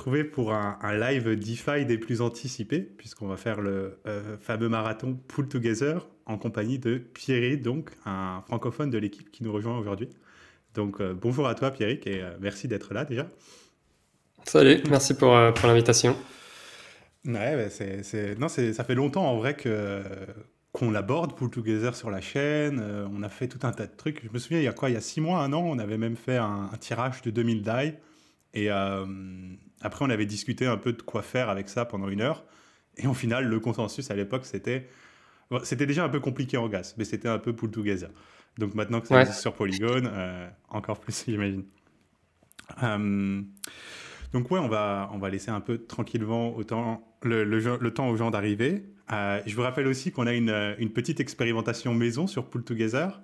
retrouver pour un live DeFi des plus anticipés, puisqu'on va faire le fameux marathon Pull Together en compagnie de Pierrick, donc un francophone de l'équipe qui nous rejoint aujourd'hui. Donc bonjour à toi Pierrick et merci d'être là déjà. Salut, merci pour l'invitation. Ouais, bah, Non, ça fait longtemps en vrai qu'on l'aborde Pull Together sur la chaîne. On a fait tout un tas de trucs. Je me souviens, il y a quoi, il y a 6 mois, un an, on avait même fait un tirage de 2000 DAI. Et après, on avait discuté un peu de quoi faire avec ça pendant 1 heure. Et au final, le consensus à l'époque, c'était déjà un peu compliqué en gas, mais c'était un peu Pull Together. Donc maintenant que ça Ouais, existe sur Polygon, encore plus, j'imagine. Euh, donc ouais, on va laisser un peu tranquillement le temps aux gens d'arriver. Je vous rappelle aussi qu'on a une petite expérimentation maison sur Pull Together,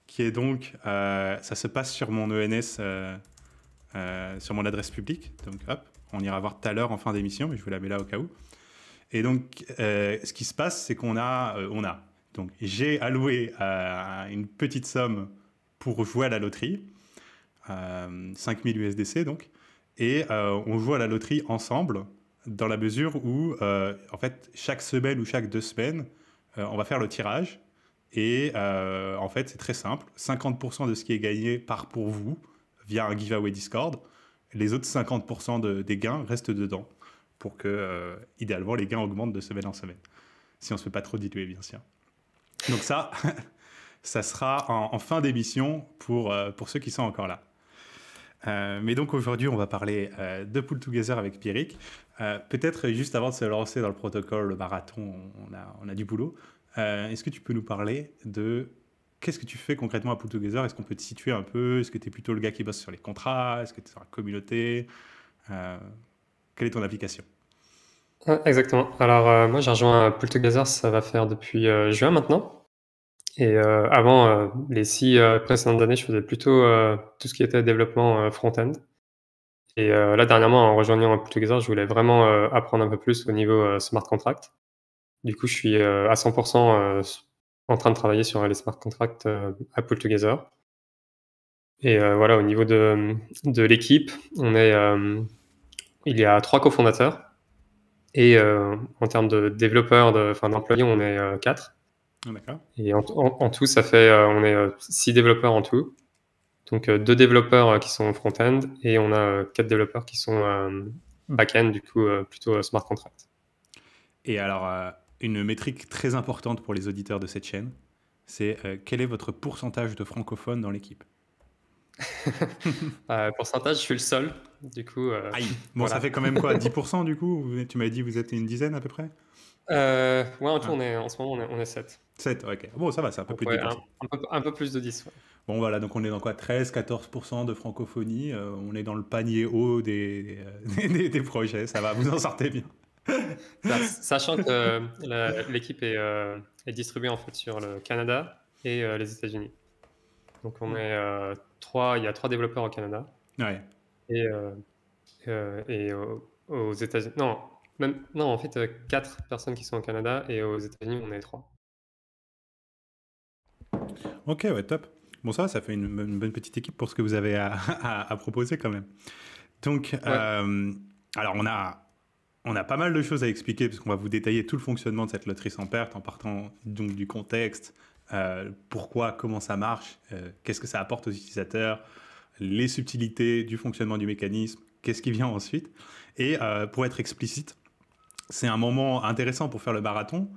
qui est donc, ça se passe sur mon ENS, sur mon adresse publique. Donc hop, on ira voir tout à l'heure en fin d'émission, mais je vous la mets là au cas où. Et donc, ce qui se passe, c'est donc j'ai alloué une petite somme pour jouer à la loterie, 5000 USDC donc, et on joue à la loterie ensemble dans la mesure où, en fait, chaque semaine ou chaque 2 semaines, on va faire le tirage. Et en fait, c'est très simple. 50% de ce qui est gagné part pour vous via un giveaway Discord. Les autres 50% des gains restent dedans pour que, idéalement, les gains augmentent de semaine en semaine. Si on ne se fait pas trop diluer, bien sûr. Donc ça, ça sera en fin d'émission pour ceux qui sont encore là. Mais donc aujourd'hui, on va parler de Pull Together avec Pierrick. Peut-être juste avant de se lancer dans le protocole, le marathon, on a du boulot. Est-ce que tu peux nous parler de qu'est-ce que tu fais concrètement à Pull Together? Est-ce qu'on peut te situer un peu? Est-ce que tu es plutôt le gars qui bosse sur les contrats? Est-ce que tu es sur la communauté? Euh, Quelle est ton application? ouais, exactement. Alors, moi, j'ai rejoint Pull Together, ça va faire depuis juin maintenant. Et avant, les 6 précédentes années, je faisais plutôt tout ce qui était développement front-end. Et là, dernièrement, en rejoignant Pull Together, je voulais vraiment apprendre un peu plus au niveau smart contract. Du coup, je suis à 100% en train de travailler sur les smart contracts à Pull Together. Et voilà, au niveau de l'équipe, il y a 3 cofondateurs. Et en termes de développeurs, d'employés, on est 4. Ah, d'accord. Et en tout, ça fait, on est 6 développeurs en tout. Donc 2 développeurs qui sont front-end et on a 4 développeurs qui sont back-end, du coup plutôt smart contract. Et alors, une métrique très importante pour les auditeurs de cette chaîne, c'est quel est votre pourcentage de francophones dans l'équipe? Pourcentage, je suis le seul. Du coup, Aïe. Bon, ça voilà. fait quand même quoi, 10% du coup? Tu m'avais dit que vous êtes une dizaine à peu près? Ouais, en tout, Ah, en ce moment, on est 7. 7, ok. Bon, ça va, c'est un peu Donc plus de ouais, 10%. un peu plus de 10. Ouais. Bon, voilà, donc on est dans quoi, 13-14% de francophonie. On est dans le panier haut des projets. Ça va, vous en sortez bien. Sachant que l'équipe est distribuée en fait sur le Canada et les États-Unis. Donc on est 3, il y a 3 développeurs au Canada Ouais. et, aux États-Unis. Non, même, non, en fait, 4 personnes qui sont au Canada et aux États-Unis, on est 3. Ok, ouais, top. Bon, ça fait une bonne petite équipe pour ce que vous avez à proposer quand même. Donc, Ouais, alors on a pas mal de choses à expliquer parce qu'on va vous détailler tout le fonctionnement de cette loterie sans perte en partant donc du contexte, pourquoi, comment ça marche, qu'est-ce que ça apporte aux utilisateurs, les subtilités du fonctionnement du mécanisme, qu'est-ce qui vient ensuite. Et pour être explicite, c'est un moment intéressant pour faire le marathon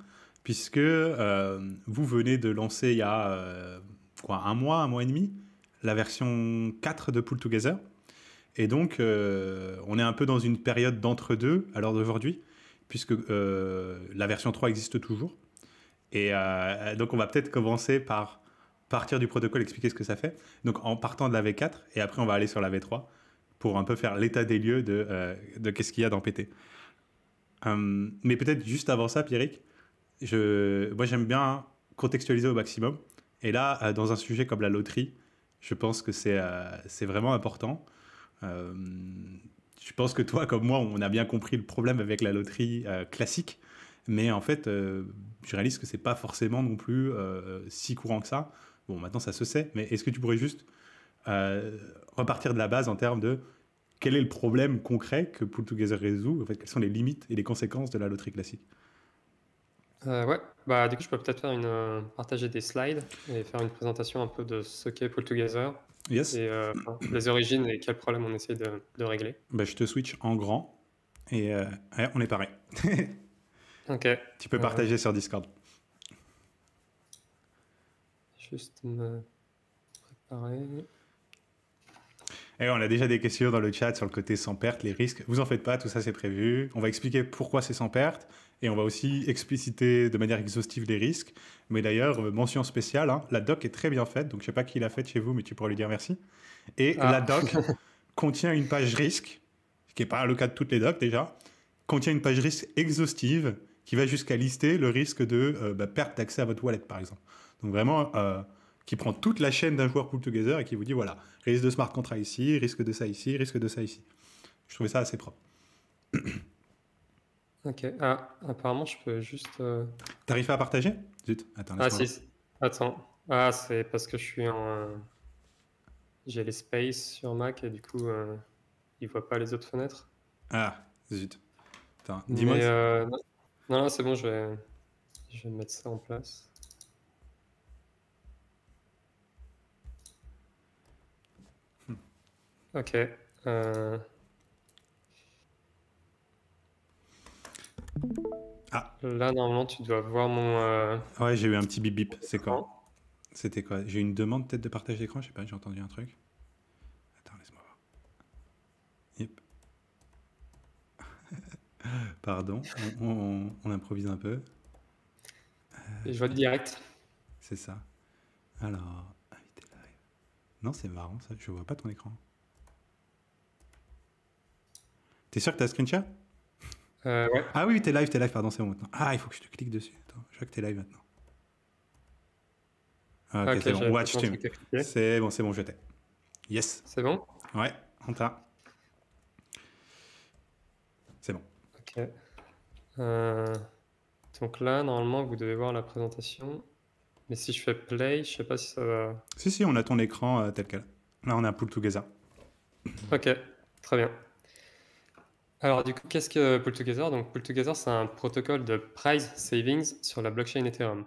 puisque vous venez de lancer il y a quoi, un mois et demi, la version 4 de Pull Together. Et donc, on est un peu dans une période d'entre-deux à l'heure d'aujourd'hui, puisque la version 3 existe toujours. Et donc, on va peut-être commencer par partir du protocole, expliquer ce que ça fait. Donc, en partant de la V4, et après, on va aller sur la V3 pour un peu faire l'état des lieux de qu'est-ce qu'il y a dans PT. Mais peut-être juste avant ça, Pierrick, moi, j'aime bien contextualiser au maximum. Et là, dans un sujet comme la loterie, je pense que c'est vraiment important. Euh, je pense que toi, comme moi, on a bien compris le problème avec la loterie classique, mais en fait, je réalise que c'est pas forcément non plus si courant que ça. Bon, maintenant ça se sait, mais est-ce que tu pourrais juste repartir de la base en termes de quel est le problème concret que Pool Together résout? En fait, quelles sont les limites et les conséquences de la loterie classique? Ouais, du coup, je peux peut-être partager des slides et faire une présentation un peu de ce qu'est Pool Together Yes. et les origines et quels problèmes on essaie de régler. Bah, je te switch en grand et ouais, on est pareil. Ok. Tu peux partager sur Discord. Juste me préparer. Et on a déjà des questions dans le chat sur le côté sans perte, les risques. Vous en faites pas, tout ça c'est prévu. On va expliquer pourquoi c'est sans perte et on va aussi expliciter de manière exhaustive les risques. Mais d'ailleurs, mention spéciale, hein, la doc est très bien faite, donc je sais pas qui l'a faite chez vous, mais tu pourras lui dire merci. Et la doc contient une page risque, ce qui n'est pas le cas de toutes les docs déjà, contient une page risque exhaustive qui va jusqu'à lister le risque de perte d'accès à votre wallet par exemple. Donc vraiment, qui prend toute la chaîne d'un joueur Pool Together et qui vous dit voilà, risque de smart contract ici, risque de ça ici, risque de ça ici. Je trouvais ça assez propre. Ok. Apparemment, je peux juste. T'arrives pas à partager? Zut, attends, laisse-moi. Si. Attends. C'est parce que je suis en. J'ai les spaces sur Mac et du coup, il voit pas les autres fenêtres. Ah, zut. Attends, dis-moi. Non, c'est bon, je vais mettre ça en place. Ok. Là, normalement, tu dois voir mon. Ouais, j'ai eu un petit bip bip. C'est quoi? C'était quoi? J'ai eu une demande peut-être de partage d'écran, je sais pas, j'ai entendu un truc. Attends, laisse-moi voir. Yep. Pardon, on improvise un peu. Et je vois direct. C'est ça. Alors, invité live. Non, c'est marrant ça, je vois pas ton écran. T'es sûr que t'as screen share? Ouais. Ah oui, t'es live, pardon, c'est bon maintenant. Ah, il faut que je te clique dessus. Attends, je vois que t'es live maintenant. Ok, c'est bon. Watch stream. C'est bon, je t'ai. Yes. C'est bon? Ouais, on t'a. C'est bon. Ok. Donc là, normalement, vous devez voir la présentation. Mais si je fais play, je sais pas si ça va. Si, on a ton écran tel quel. Là, on a Pool Together. Ok, très bien. Alors du coup, qu'est-ce que Pool Together? Donc Pool Together, c'est un protocole de price savings sur la blockchain Ethereum.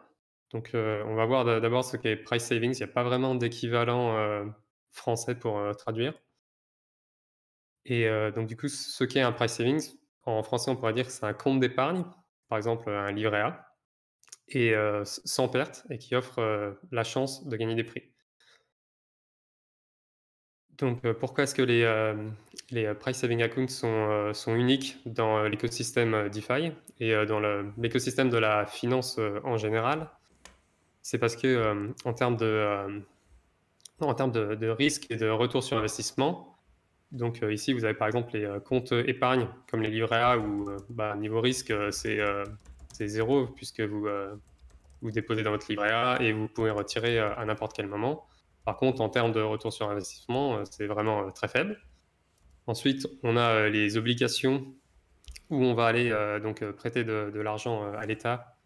Donc on va voir d'abord ce qu'est price savings. Il n'y a pas vraiment d'équivalent français pour traduire. Et donc du coup, ce qu'est un price savings, en français, on pourrait dire que c'est un compte d'épargne, par exemple un livret A, et sans perte, et qui offre la chance de gagner des prix. Donc, pourquoi est-ce que les price saving accounts sont uniques dans l'écosystème DeFi et dans l'écosystème de la finance en général? C'est parce que en termes de risque et de retour sur investissement, donc ici vous avez par exemple les comptes épargne comme les livrets A où niveau risque c'est 0 puisque vous déposez dans votre livret A et vous pouvez retirer à n'importe quel moment. Par contre, en termes de retour sur investissement, c'est vraiment très faible. Ensuite, on a les obligations où on va aller prêter de l'argent à l'État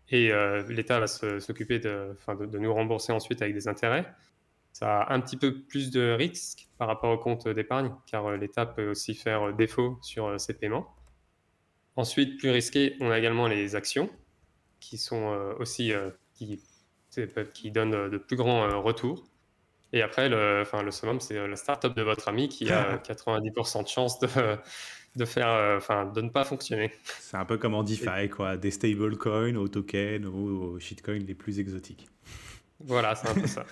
et l'État va s'occuper de nous rembourser ensuite avec des intérêts. Ça a un petit peu plus de risques par rapport au compte d'épargne car l'État peut aussi faire défaut sur ces paiements. Ensuite, plus risqué, on a également les actions qui sont aussi qui donnent de plus grands retours. Et après, le summum, c'est la startup de votre ami qui a 90% de chance de ne pas fonctionner. C'est un peu comme en DeFi, quoi. Des stablecoins aux tokens, aux shitcoins les plus exotiques. Voilà, c'est un peu ça.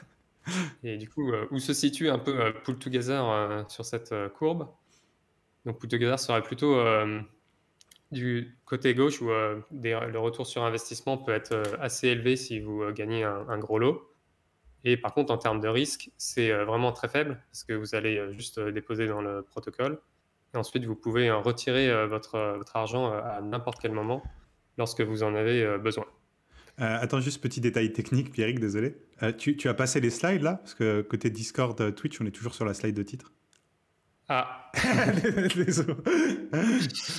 Et du coup, où se situe un peu Pool Together sur cette courbe? Donc, Pool Together serait plutôt du côté gauche où le retour sur investissement peut être assez élevé si vous gagnez un gros lot. Et par contre, en termes de risque, c'est vraiment très faible parce que vous allez juste déposer dans le protocole. Et ensuite, vous pouvez retirer votre argent à n'importe quel moment lorsque vous en avez besoin. Attends, juste petit détail technique, Pierrick, désolé. Tu as passé les slides là? Parce que côté Discord, Twitch, on est toujours sur la slide de titre. Ah. Désolé.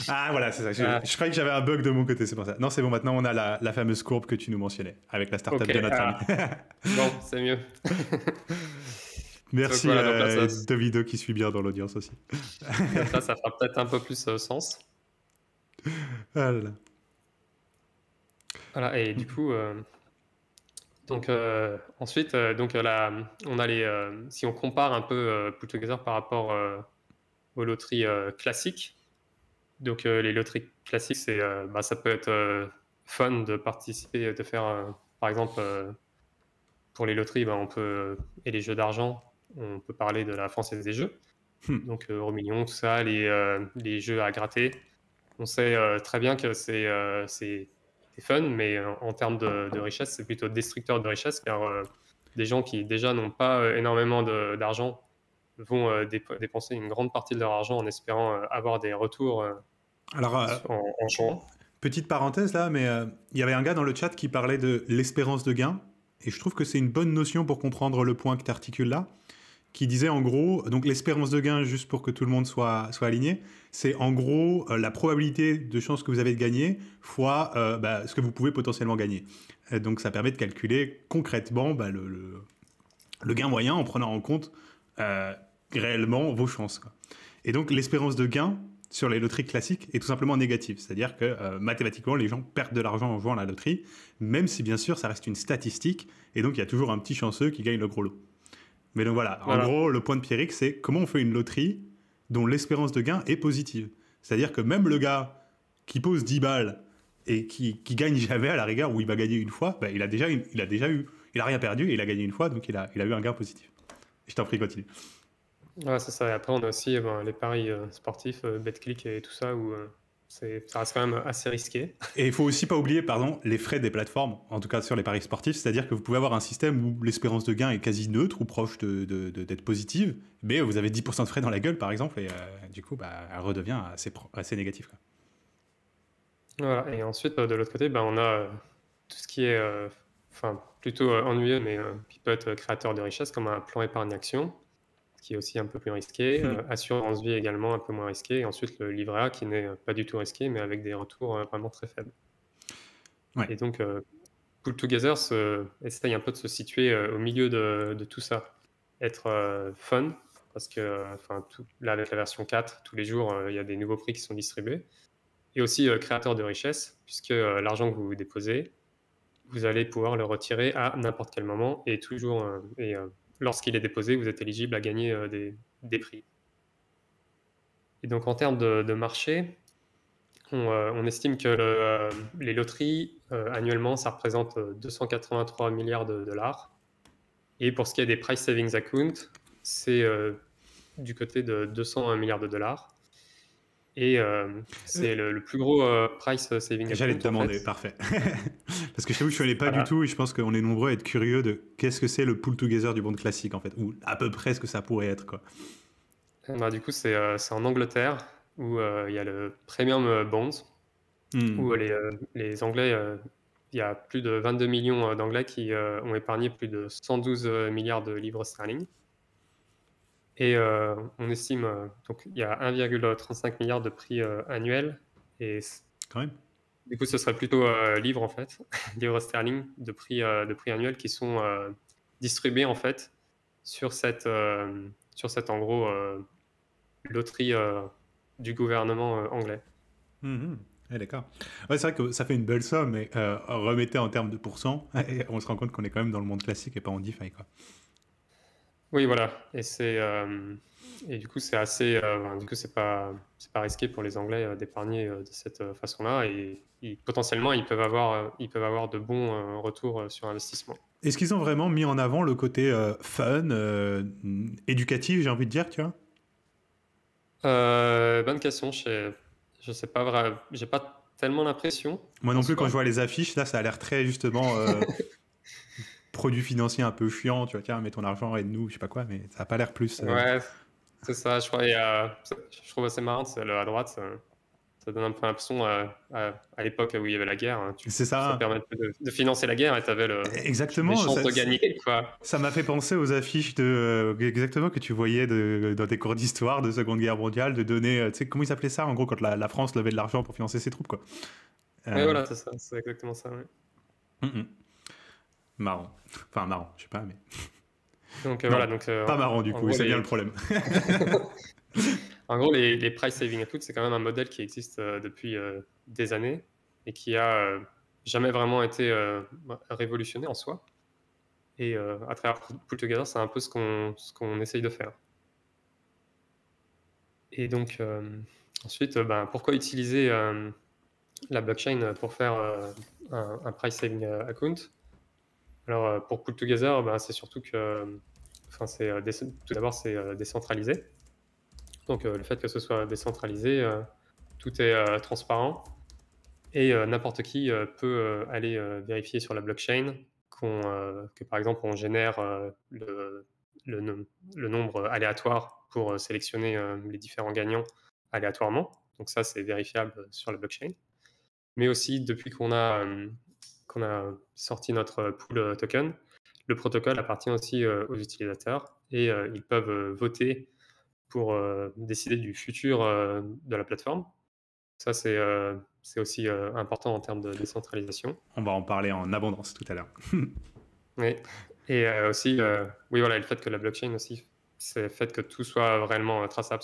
Ah voilà, c'est ça. Je croyais que j'avais un bug de mon côté, c'est pour ça. Non, c'est bon, maintenant on a la fameuse courbe que tu nous mentionnais avec la startup de notre ami. Bon, c'est mieux. Merci voilà, donc là, Davido qui suit bien dans l'audience aussi. ça fera peut-être un peu plus sens. Ah là là. Voilà, et du coup, donc ensuite, on a si on compare un peu Pool Together par rapport aux loteries classiques, donc les loteries classiques, ça peut être fun de participer, de faire, par exemple, pour les loteries, et les jeux d'argent, on peut parler de la Française des Jeux, donc Euro Million, tout ça, les jeux à gratter. On sait très bien que c'est fun, mais en termes de richesse, c'est plutôt destructeur de richesse, car des gens qui déjà n'ont pas énormément d'argent vont dépenser une grande partie de leur argent en espérant avoir des retours Alors, en jouant. petite parenthèse là, mais il y avait un gars dans le chat qui parlait de l'espérance de gain, et je trouve que c'est une bonne notion pour comprendre le point que tu articules là, qui disait en gros, donc l'espérance de gain, juste pour que tout le monde soit aligné, c'est en gros la probabilité de chance que vous avez de gagner fois ce que vous pouvez potentiellement gagner. Donc ça permet de calculer concrètement le gain moyen en prenant en compte réellement vos chances, quoi. Et donc l'espérance de gain sur les loteries classiques est tout simplement négative. C'est-à-dire que mathématiquement, les gens perdent de l'argent en jouant à la loterie, même si bien sûr ça reste une statistique, et donc il y a toujours un petit chanceux qui gagne le gros lot. Mais donc voilà, en gros, le point de Pierrick, c'est comment on fait une loterie dont l'espérance de gain est positive. C'est-à-dire que même le gars qui pose 10 balles et qui gagne jamais à la rigueur, où il va gagner une fois, il a déjà eu, il a rien perdu et il a gagné une fois, donc il a eu un gain positif. Je t'en prie, continue. Ouais, c'est ça. Et après, on a aussi les paris sportifs, BetClick et tout ça, où ça reste quand même assez risqué. Et il faut aussi pas oublier, les frais des plateformes, en tout cas sur les paris sportifs, c'est-à-dire que vous pouvez avoir un système où l'espérance de gain est quasi neutre ou proche d'être positive, mais vous avez 10% de frais dans la gueule, par exemple, et du coup, elle redevient assez négative, quoi. Voilà. Et ensuite, de l'autre côté, on a tout ce qui est plutôt ennuyeux, mais qui peut être créateur de richesse, comme un plan épargne action, qui est aussi un peu plus risqué, assurance vie également un peu moins risqué, et ensuite le livret A qui n'est pas du tout risqué, mais avec des retours vraiment très faibles. Ouais. Et donc, Pool Together essaye un peu de se situer au milieu de tout ça, être fun, parce que là, avec la version 4, tous les jours, il y a des nouveaux prix qui sont distribués, et aussi créateur de richesse, puisque l'argent que vous déposez, vous allez pouvoir le retirer à n'importe quel moment, et toujours, lorsqu'il est déposé, vous êtes éligible à gagner des prix. Et donc, en termes de marché, on estime que les loteries, annuellement, ça représente 283 milliards de dollars. Et pour ce qui est des price savings accounts, c'est du côté de 200 milliards de dollars. Et c'est le plus gros price saving account. J'allais te demander, en fait. Parfait. Parce que je t'avoue, je ne connais pas du tout, et je pense qu'on est nombreux à être curieux de qu'est-ce que c'est le Pool Together du monde classique, en fait, ou à peu près ce que ça pourrait être, quoi. Du coup, c'est en Angleterre, où il y a le Premium Bonds, où les Anglais, il y a plus de 22 millions d'Anglais qui ont épargné plus de 112 milliards de livres sterling. Et on estime, donc il y a 1,35 milliard de prix annuel. Et quand même. Du coup, ce serait plutôt livres, en fait, livres sterling de prix annuels qui sont distribués, en fait, sur cette en gros, loterie du gouvernement anglais. Ouais, d'accord. Ouais, c'est vrai que ça fait une belle somme, mais remettez en termes de pourcents, et on se rend compte qu'on est quand même dans le monde classique et pas en DeFi, quoi. Oui, voilà. Et du coup, c'est assez. Du coup, c'est pas risqué pour les Anglais d'épargner de cette façon-là. Et potentiellement, ils peuvent avoir de bons retours sur investissement. Est-ce qu'ils ont vraiment mis en avant le côté fun, éducatif, j'ai envie de dire, tu vois? Bonne question. Je sais pas vraiment. J'ai pas tellement l'impression. Moi non plus, quand je vois les affiches, là, ça a l'air très justement produit financier un peu chiant, tu vois, tiens, mets ton argent, aide-nous, je sais pas quoi, mais ça a pas l'air plus. Ouais, c'est ça. Je crois. Je trouve assez marrant, c'est à droite. Ça donne un peu l'impression à l'époque où il y avait la guerre. Hein, c'est ça. Ça permet de financer la guerre et tu avais exactement, les chances de gagner, quoi. Ça m'a fait penser aux affiches exactement que tu voyais dans des cours d'histoire de Seconde Guerre mondiale, de donner, tu sais, comment ils s'appelaient ça, en gros, quand la France levait de l'argent pour financer ses troupes, quoi. Oui, voilà, c'est ça, c'est exactement ça, ouais. Marrant. Enfin, marrant, je sais pas, mais... Donc Non, voilà, donc pas marrant du en coup, gros, c'est bien le problème. en gros, les price saving accounts, c'est quand même un modèle qui existe depuis des années et qui a jamais vraiment été révolutionné en soi. Et à travers Pool Together, c'est un peu ce qu'on essaye de faire. Et donc, ensuite, pourquoi utiliser la blockchain pour faire un price saving account? Alors, pour Pool Together, c'est surtout que, tout d'abord, c'est décentralisé. Donc, le fait que ce soit décentralisé, tout est transparent et n'importe qui peut aller vérifier sur la blockchain que, par exemple, on génère le nombre aléatoire pour sélectionner les différents gagnants aléatoirement. Donc ça, c'est vérifiable sur la blockchain. Mais aussi, depuis qu'on a sorti notre pool token, le protocole appartient aussi aux utilisateurs et ils peuvent voter pour décider du futur de la plateforme. Ça, c'est aussi important en termes de décentralisation. On va en parler en abondance tout à l'heure. Oui. Et aussi, oui, voilà, le fait que la blockchain aussi, c'est le fait que tout soit réellement traçable.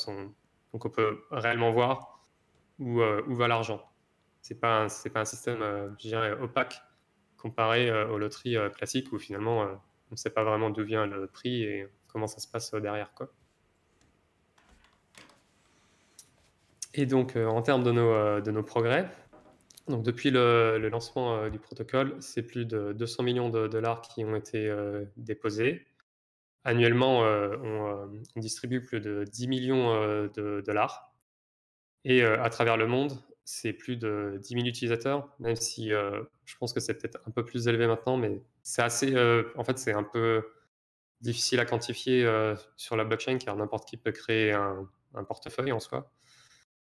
Donc, on peut réellement voir où va l'argent. C'est pas un système, je dirais, opaque comparé aux loteries classiques où finalement, on ne sait pas vraiment d'où vient le prix et comment ça se passe derrière, quoi. Et donc, en termes de nos progrès, donc depuis le lancement du protocole, c'est plus de 200 millions de dollars qui ont été déposés. Annuellement, on distribue plus de 10 millions de dollars. Et à travers le monde, c'est plus de 10 000 utilisateurs, même si je pense que c'est peut-être un peu plus élevé maintenant, mais c'est assez. En fait, c'est un peu difficile à quantifier sur la blockchain car n'importe qui peut créer un portefeuille en soi.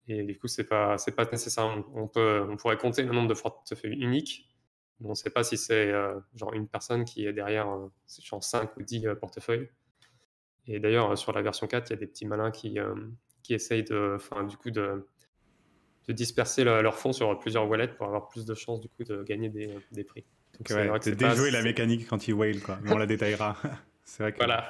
Et du coup, c'est pas nécessaire. On pourrait compter le nombre de portefeuilles uniques, mais on ne sait pas si c'est genre une personne qui est derrière genre 5 ou 10 portefeuilles. Et d'ailleurs, sur la version 4, il y a des petits malins qui essayent de disperser leurs fonds sur plusieurs wallets pour avoir plus de chances du coup de gagner des prix. Donc c'est vrai que de c'est pas déjouer la mécanique anti-whale, quoi. Mais on la détaillera. C'est vrai que... voilà.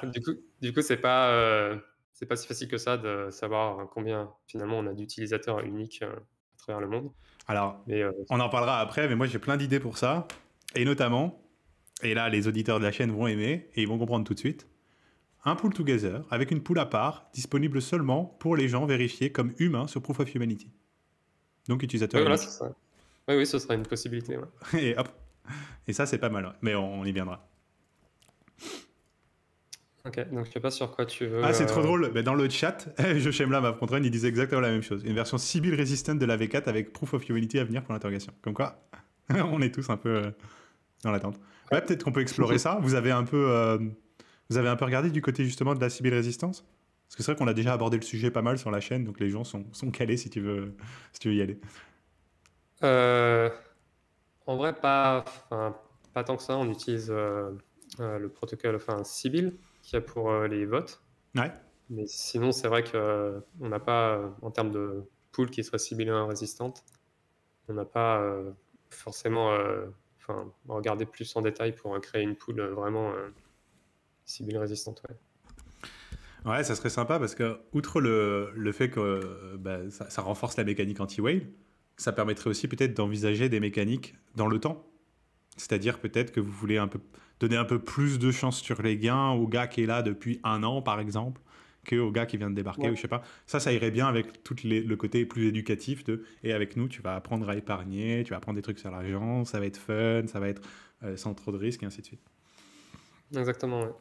Du coup, c'est pas si facile que ça de savoir combien finalement on a d'utilisateurs uniques à travers le monde. Alors, Mais on en parlera après, mais moi j'ai plein d'idées pour ça. Et notamment, et là les auditeurs de la chaîne vont aimer et ils vont comprendre tout de suite, un pool together avec une pool à part, disponible seulement pour les gens vérifiés comme humains sur Proof of Humanity. Donc utilisateur oui, voilà, unique. c'est ça. Oui, ce serait une possibilité. Ouais. Et hop. Et ça c'est pas mal, ouais. Mais on y viendra. Ok, donc je sais pas sur quoi tu veux. Ah, c'est trop drôle. Ben, dans le chat, Joshemla Mavcontron, il disait exactement la même chose. Une version Sibyl résistante de la V4 avec Proof of Humanity à venir pour l'interrogation. Comme quoi, on est tous un peu dans l'attente. Ouais, peut-être qu'on peut explorer ça. Vous avez un peu regardé du côté justement de la Sibyl résistance? Parce que c'est vrai qu'on a déjà abordé le sujet pas mal sur la chaîne, donc les gens sont calés si tu veux y aller. En vrai, pas tant que ça. On utilise le protocole, Sibyl, qui a pour les votes. Ouais. Mais sinon, c'est vrai qu'on n'a pas, en termes de pool qui serait Sibyl 1 résistante, on n'a pas forcément regardé plus en détail pour créer une pool vraiment Sibyl résistante. Ouais. Ouais, ça serait sympa parce que, outre le fait que ça renforce la mécanique anti-whale, ça permettrait aussi peut-être d'envisager des mécaniques dans le temps. C'est-à-dire peut-être que vous voulez donner un peu plus de chance sur les gains au gars qui est là depuis 1 an, par exemple, qu'au gars qui vient de débarquer, ou je sais pas. Ça irait bien avec tout le côté plus éducatif et avec nous, tu vas apprendre à épargner, tu vas apprendre des trucs sur l'argent, ça va être fun, ça va être sans trop de risques, et ainsi de suite. Exactement, ouais.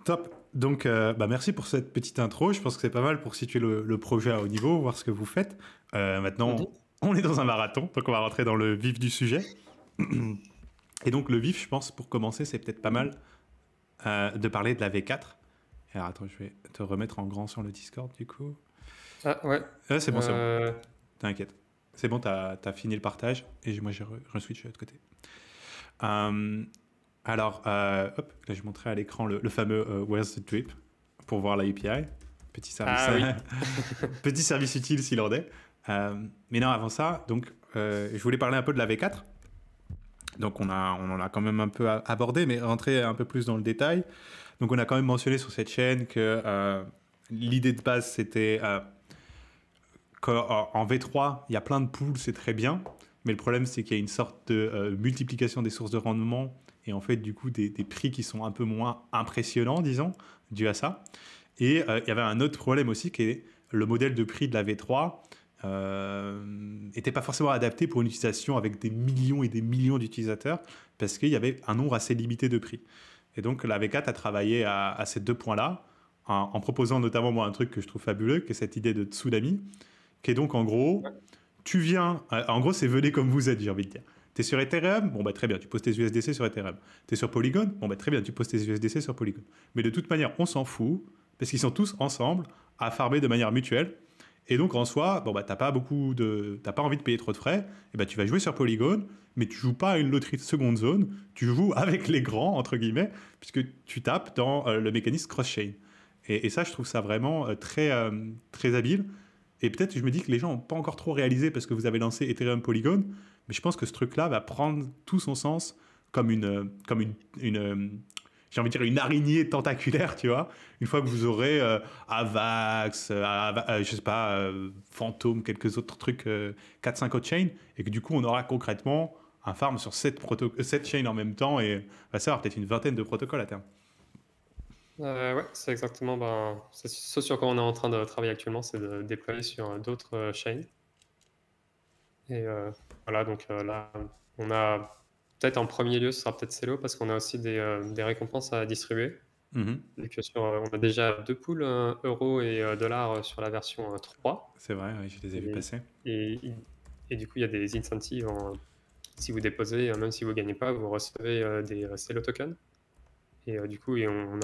Top. Donc, merci pour cette petite intro. Je pense que c'est pas mal pour situer le projet à haut niveau, voir ce que vous faites. Maintenant, on est dans un marathon, donc on va rentrer dans le vif du sujet. Et donc, le vif, je pense, pour commencer, c'est peut-être pas mal de parler de la V4. Alors, attends, je vais te remettre en grand sur le Discord, du coup. Ah, ouais. C'est bon, c'est bon. T'inquiète. C'est bon, t'as fini le partage. Et moi, je switch de l'autre côté. Alors, hop, là je montrais à l'écran le fameux Where's the Drip pour voir la API. Petit service, petit service utile s'il en est. Mais non, avant ça, donc, je voulais parler un peu de la V4. Donc on en a quand même un peu abordé, mais rentrer un peu plus dans le détail. Donc on a quand même mentionné sur cette chaîne que l'idée de base c'était qu'en V3, il y a plein de pools, c'est très bien, mais le problème c'est qu'il y a une sorte de multiplication des sources de rendement et en fait du coup des prix qui sont un peu moins impressionnants, disons, dû à ça. Et il y avait un autre problème aussi qui est le modèle de prix de la V3 n'était pas forcément adapté pour une utilisation avec des millions et des millions d'utilisateurs parce qu'il y avait un nombre assez limité de prix. Et donc la V4 a travaillé à ces deux points-là en proposant notamment moi un truc que je trouve fabuleux, qui est cette idée de tsunami, qui est donc en gros, tu viens, en gros c'est venez comme vous êtes, j'ai envie de dire. Tu es sur Ethereum, bon bah très bien, tu poses tes USDC sur Ethereum. Tu es sur Polygon, bon bah très bien, tu poses tes USDC sur Polygon. Mais de toute manière, on s'en fout, parce qu'ils sont tous ensemble à farmer de manière mutuelle. Et donc en soi, bon bah t'as pas envie de payer trop de frais, et bah tu vas jouer sur Polygon, mais tu joues pas à une loterie de seconde zone, tu joues avec les grands entre guillemets, puisque tu tapes dans le mécanisme cross-chain. Et ça, je trouve ça vraiment très habile. Et peut-être, je me dis que les gens n'ont pas encore trop réalisé parce que vous avez lancé Ethereum Polygon, mais je pense que ce truc-là va prendre tout son sens comme j'ai envie de dire une araignée tentaculaire, tu vois. Une fois que vous aurez Avax, je sais pas, Phantom, quelques autres trucs, 4-5 autres chains, et que du coup, on aura concrètement un farm sur 7 chains en même temps, et va savoir peut-être une vingtaine de protocoles à terme. Ouais, c'est exactement c'est ce sur quoi on est en train de travailler actuellement, c'est de déployer sur d'autres chains. Et voilà, donc là, on a peut-être en premier lieu, ce sera peut-être Celo parce qu'on a aussi des récompenses à distribuer. Et que on a déjà 2 pools euros et dollars sur la version 3. C'est vrai, oui, je les ai vus passer. Et, et du coup, il y a des incentives. Si vous déposez, même si vous ne gagnez pas, vous recevez des Celo tokens. Et du coup, on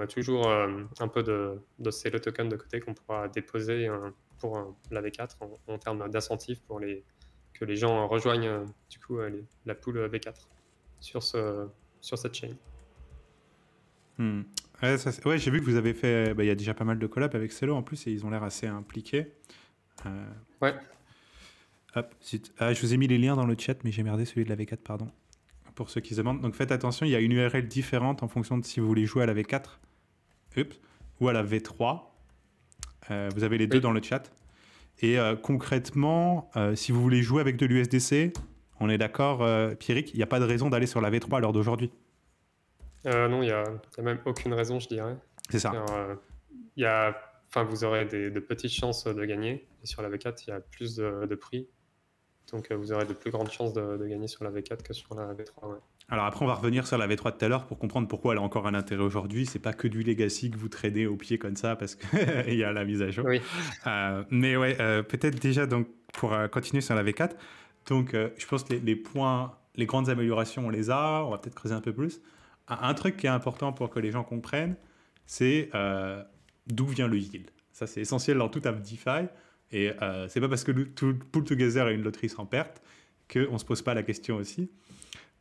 a toujours un peu de Celo tokens de côté qu'on pourra déposer pour la V4 en termes d'incentives pour que les gens rejoignent du coup la pool V4 sur cette chaîne. Ouais, j'ai vu que vous avez fait. Il y a déjà pas mal de collabs avec Celo en plus et ils ont l'air assez impliqués. Ouais. Hop, je vous ai mis les liens dans le chat, mais j'ai merdé celui de la V4, pardon. Pour ceux qui se demandent. Donc faites attention, il y a une URL différente en fonction de si vous voulez jouer à la V4 ou à la V3. Vous avez les deux dans le chat. Et concrètement, si vous voulez jouer avec de l'USDC, on est d'accord, Pierrick, il n'y a pas de raison d'aller sur la V3 à l'heure d'aujourd'hui. Non, il n'y a même aucune raison, je dirais. C'est ça. Vous aurez de petites chances de gagner. Et sur la V4, il y a plus de prix. Donc, vous aurez de plus grandes chances de gagner sur la V4 que sur la V3. Ouais. Alors après, on va revenir sur la V3 de tout à l'heure pour comprendre pourquoi elle a encore un intérêt aujourd'hui. C'est pas que du legacy que vous tradez au pied comme ça parce qu'il y a la mise à jour. Oui. Mais ouais, peut-être déjà donc, pour continuer sur la V4. Donc, je pense que les points, les grandes améliorations, on les a. On va peut-être creuser un peu plus. Un truc qui est important pour que les gens comprennent, c'est d'où vient le yield. Ça, c'est essentiel dans tout app DeFi. Et c'est pas parce que tout Pool Together est une loterie sans perte qu'on se pose pas la question aussi.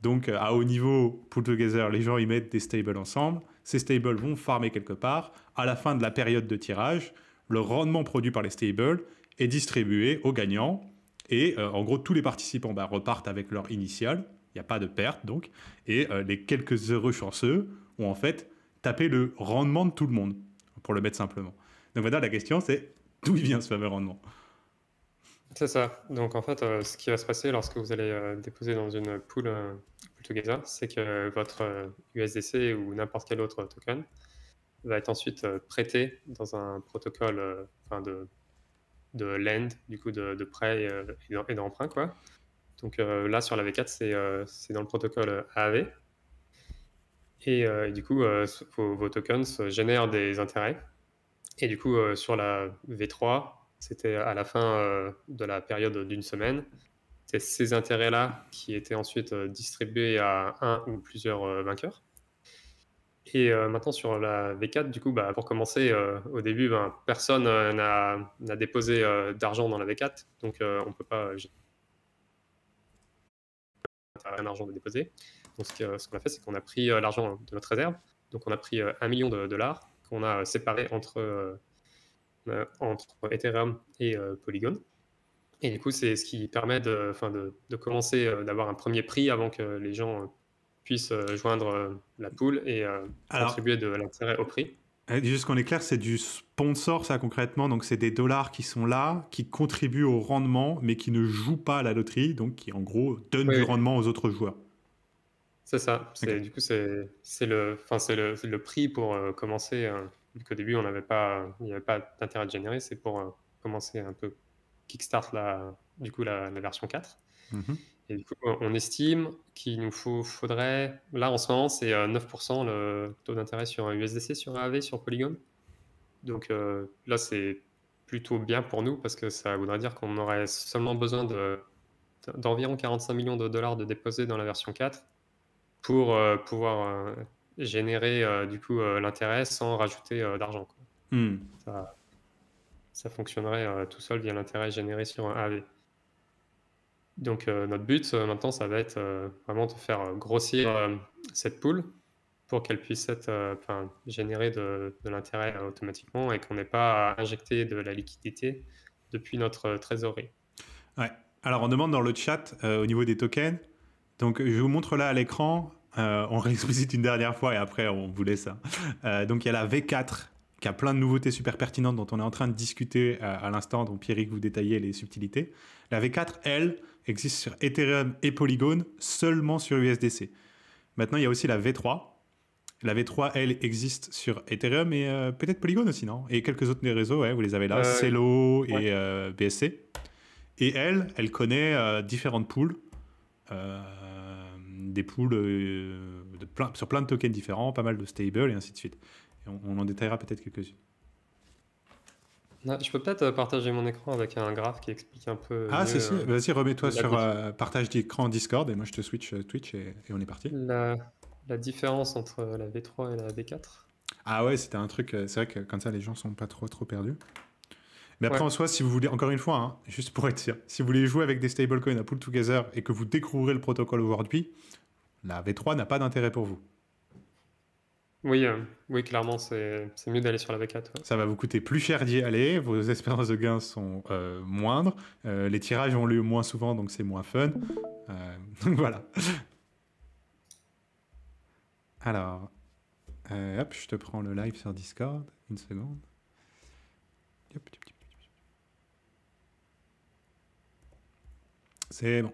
Donc, à haut niveau, Pool Together, les gens, ils mettent des stables ensemble. Ces stables vont farmer quelque part. À la fin de la période de tirage, le rendement produit par les stables est distribué aux gagnants. Et en gros, tous les participants repartent avec leur initial. Il n'y a pas de perte, donc. Et les quelques heureux chanceux ont en fait tapé le rendement de tout le monde, pour le mettre simplement. Donc maintenant, la question, c'est d'où il vient ce fameux rendement? C'est ça. Donc en fait, ce qui va se passer lorsque vous allez déposer dans une pool Together, c'est que votre USDC ou n'importe quel autre token va être ensuite prêté dans un protocole de lend, du coup de prêt et d'emprunt, quoi. Donc là, sur la V4, c'est dans le protocole AAV. Et du coup, vos tokens génèrent des intérêts. Et du coup, sur la V3, c'était à la fin de la période d'une semaine. C'est ces intérêts-là qui étaient ensuite distribués à un ou plusieurs vainqueurs. Et maintenant, sur la V4, du coup, pour commencer, au début, personne n'a déposé d'argent dans la V4. Donc, on ne peut pas un argent de déposer. Donc, ce qu'on a fait, c'est qu'on a pris l'argent de notre réserve. Donc, on a pris 1 million de dollars qu'on a séparé entre Ethereum et Polygon. Et du coup, c'est ce qui permet de commencer, d'avoir un premier prix avant que les gens puissent joindre la pool et Alors, contribuer de l'intérêt au prix. juste qu'on est clair, c'est du sponsor, ça concrètement. Donc, c'est des dollars qui sont là, qui contribuent au rendement, mais qui ne jouent pas à la loterie, donc qui, en gros, donnent Oui, du oui, rendement aux autres joueurs. c'est ça. Ok. Du coup, c'est le prix pour commencer. Vu qu'au début, il n'y avait pas d'intérêt de générer, c'est pour commencer un peu kickstart du coup, la version 4. Mhm. Et du coup, on estime qu'il nous faudrait, là en ce moment, c'est 9% le taux d'intérêt sur un USDC, sur AAV, sur Polygon. Donc là, c'est plutôt bien pour nous parce que ça voudrait dire qu'on aurait seulement besoin d'environ 45 millions de dollars de déposés dans la version 4 pour pouvoir générer du coup l'intérêt sans rajouter d'argent, quoi. Hmm. Ça, ça fonctionnerait tout seul via l'intérêt généré sur un AAV. Donc notre but maintenant, ça va être vraiment de faire grossir cette pool pour qu'elle puisse être, générer de l'intérêt automatiquement et qu'on n'ait pas à injecter de la liquidité depuis notre trésorerie. Ouais. Alors, on demande dans le chat au niveau des tokens. Donc, je vous montre là à l'écran. On réexplicite une dernière fois et après, on vous laisse ça. Donc, il y a la V4 qui a plein de nouveautés super pertinentes dont on est en train de discuter à l'instant, dont Pierrick vous détaillait les subtilités. La V4, elle, existe sur Ethereum et Polygon, seulement sur USDC. Maintenant, il y a aussi la V3. La V3, elle, existe sur Ethereum et peut-être Polygon aussi, non? Et quelques autres des réseaux, ouais, vous les avez là, Celo Ouais. et BSC. Et elle connaît différentes pools, euh, des pools sur plein de tokens différents, pas mal de stables et ainsi de suite. Et on en détaillera peut-être quelques-unes. Je peux peut-être partager mon écran avec un graphe qui explique un peu Ah, mieux si, vas-y, remets-toi la, sur dif- partage d'écran Discord et moi je te switch Twitch et on est parti. la, la différence entre la V3 et la V4. Ah ouais, c'était un truc, c'est vrai que comme ça les gens sont pas trop perdus. Mais après Ouais. en soi, si vous voulez, encore une fois, hein, juste pour être sûr, si vous voulez jouer avec des stablecoins à pull together et que vous découvrez le protocole aujourd'hui, la V3 n'a pas d'intérêt pour vous. Oui, oui, clairement, c'est mieux d'aller sur la V4. Ouais. Ça va vous coûter plus cher d'y aller, vos espérances de gains sont moindres, les tirages ont lieu moins souvent, donc c'est moins fun. Donc voilà. Alors, hop, je te prends le live sur Discord, une seconde. Hop, c'est bon.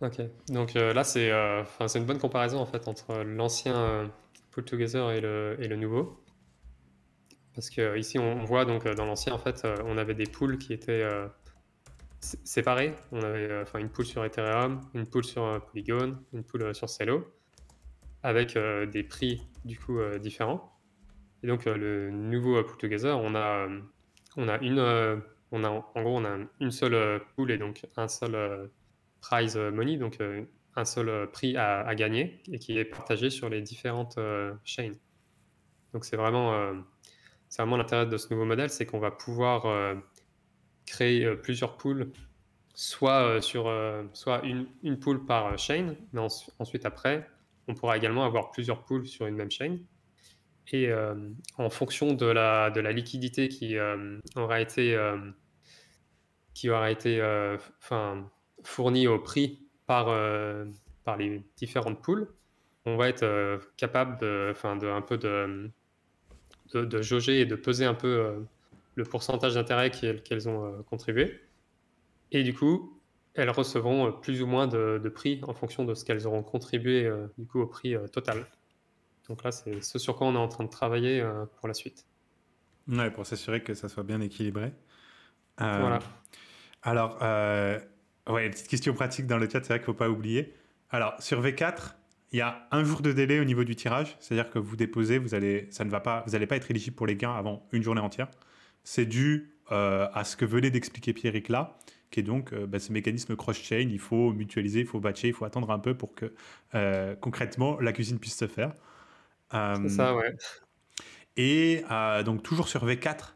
Ok. Donc là, c'est une bonne comparaison en fait entre l'ancien Pull Together et le nouveau. Parce que ici, on voit donc dans l'ancien, en fait, on avait des pools qui étaient séparés. On avait une pool sur Ethereum, une pool sur Polygon, une pool sur Celo, avec des prix du coup différents. Et donc le nouveau Pull Together, on a en gros, on a une seule pool et donc un seul prize money, donc un seul prix à gagner et qui est partagé sur les différentes chains. Donc c'est vraiment l'intérêt de ce nouveau modèle, c'est qu'on va pouvoir créer plusieurs pools, soit une pool par chain, mais ensuite après, on pourra également avoir plusieurs pools sur une même chain. Et en fonction de la liquidité qui aura été fournie au prix par les différentes pools, on va être capable un peu de jauger et de peser un peu le pourcentage d'intérêt qu'elles ont contribué. Et du coup, elles recevront plus ou moins de prix en fonction de ce qu'elles auront contribué du coup au prix total. Donc là, c'est ce sur quoi on est en train de travailler pour la suite. Ouais, pour s'assurer que ça soit bien équilibré. Euh, Voilà. alors, ouais, une petite question pratique dans le chat, c'est vrai qu'il ne faut pas oublier. Alors, sur V4, il y a un jour de délai au niveau du tirage, c'est-à-dire que vous déposez, vous n'allez pas être éligible pour les gains avant une journée entière. C'est dû à ce que venait d'expliquer Pierrick là, qui est donc ce mécanisme cross-chain. Il faut mutualiser, il faut batcher, il faut attendre un peu pour que concrètement la cuisine puisse se faire. C'est Euh, ça, ouais. et donc toujours sur V4,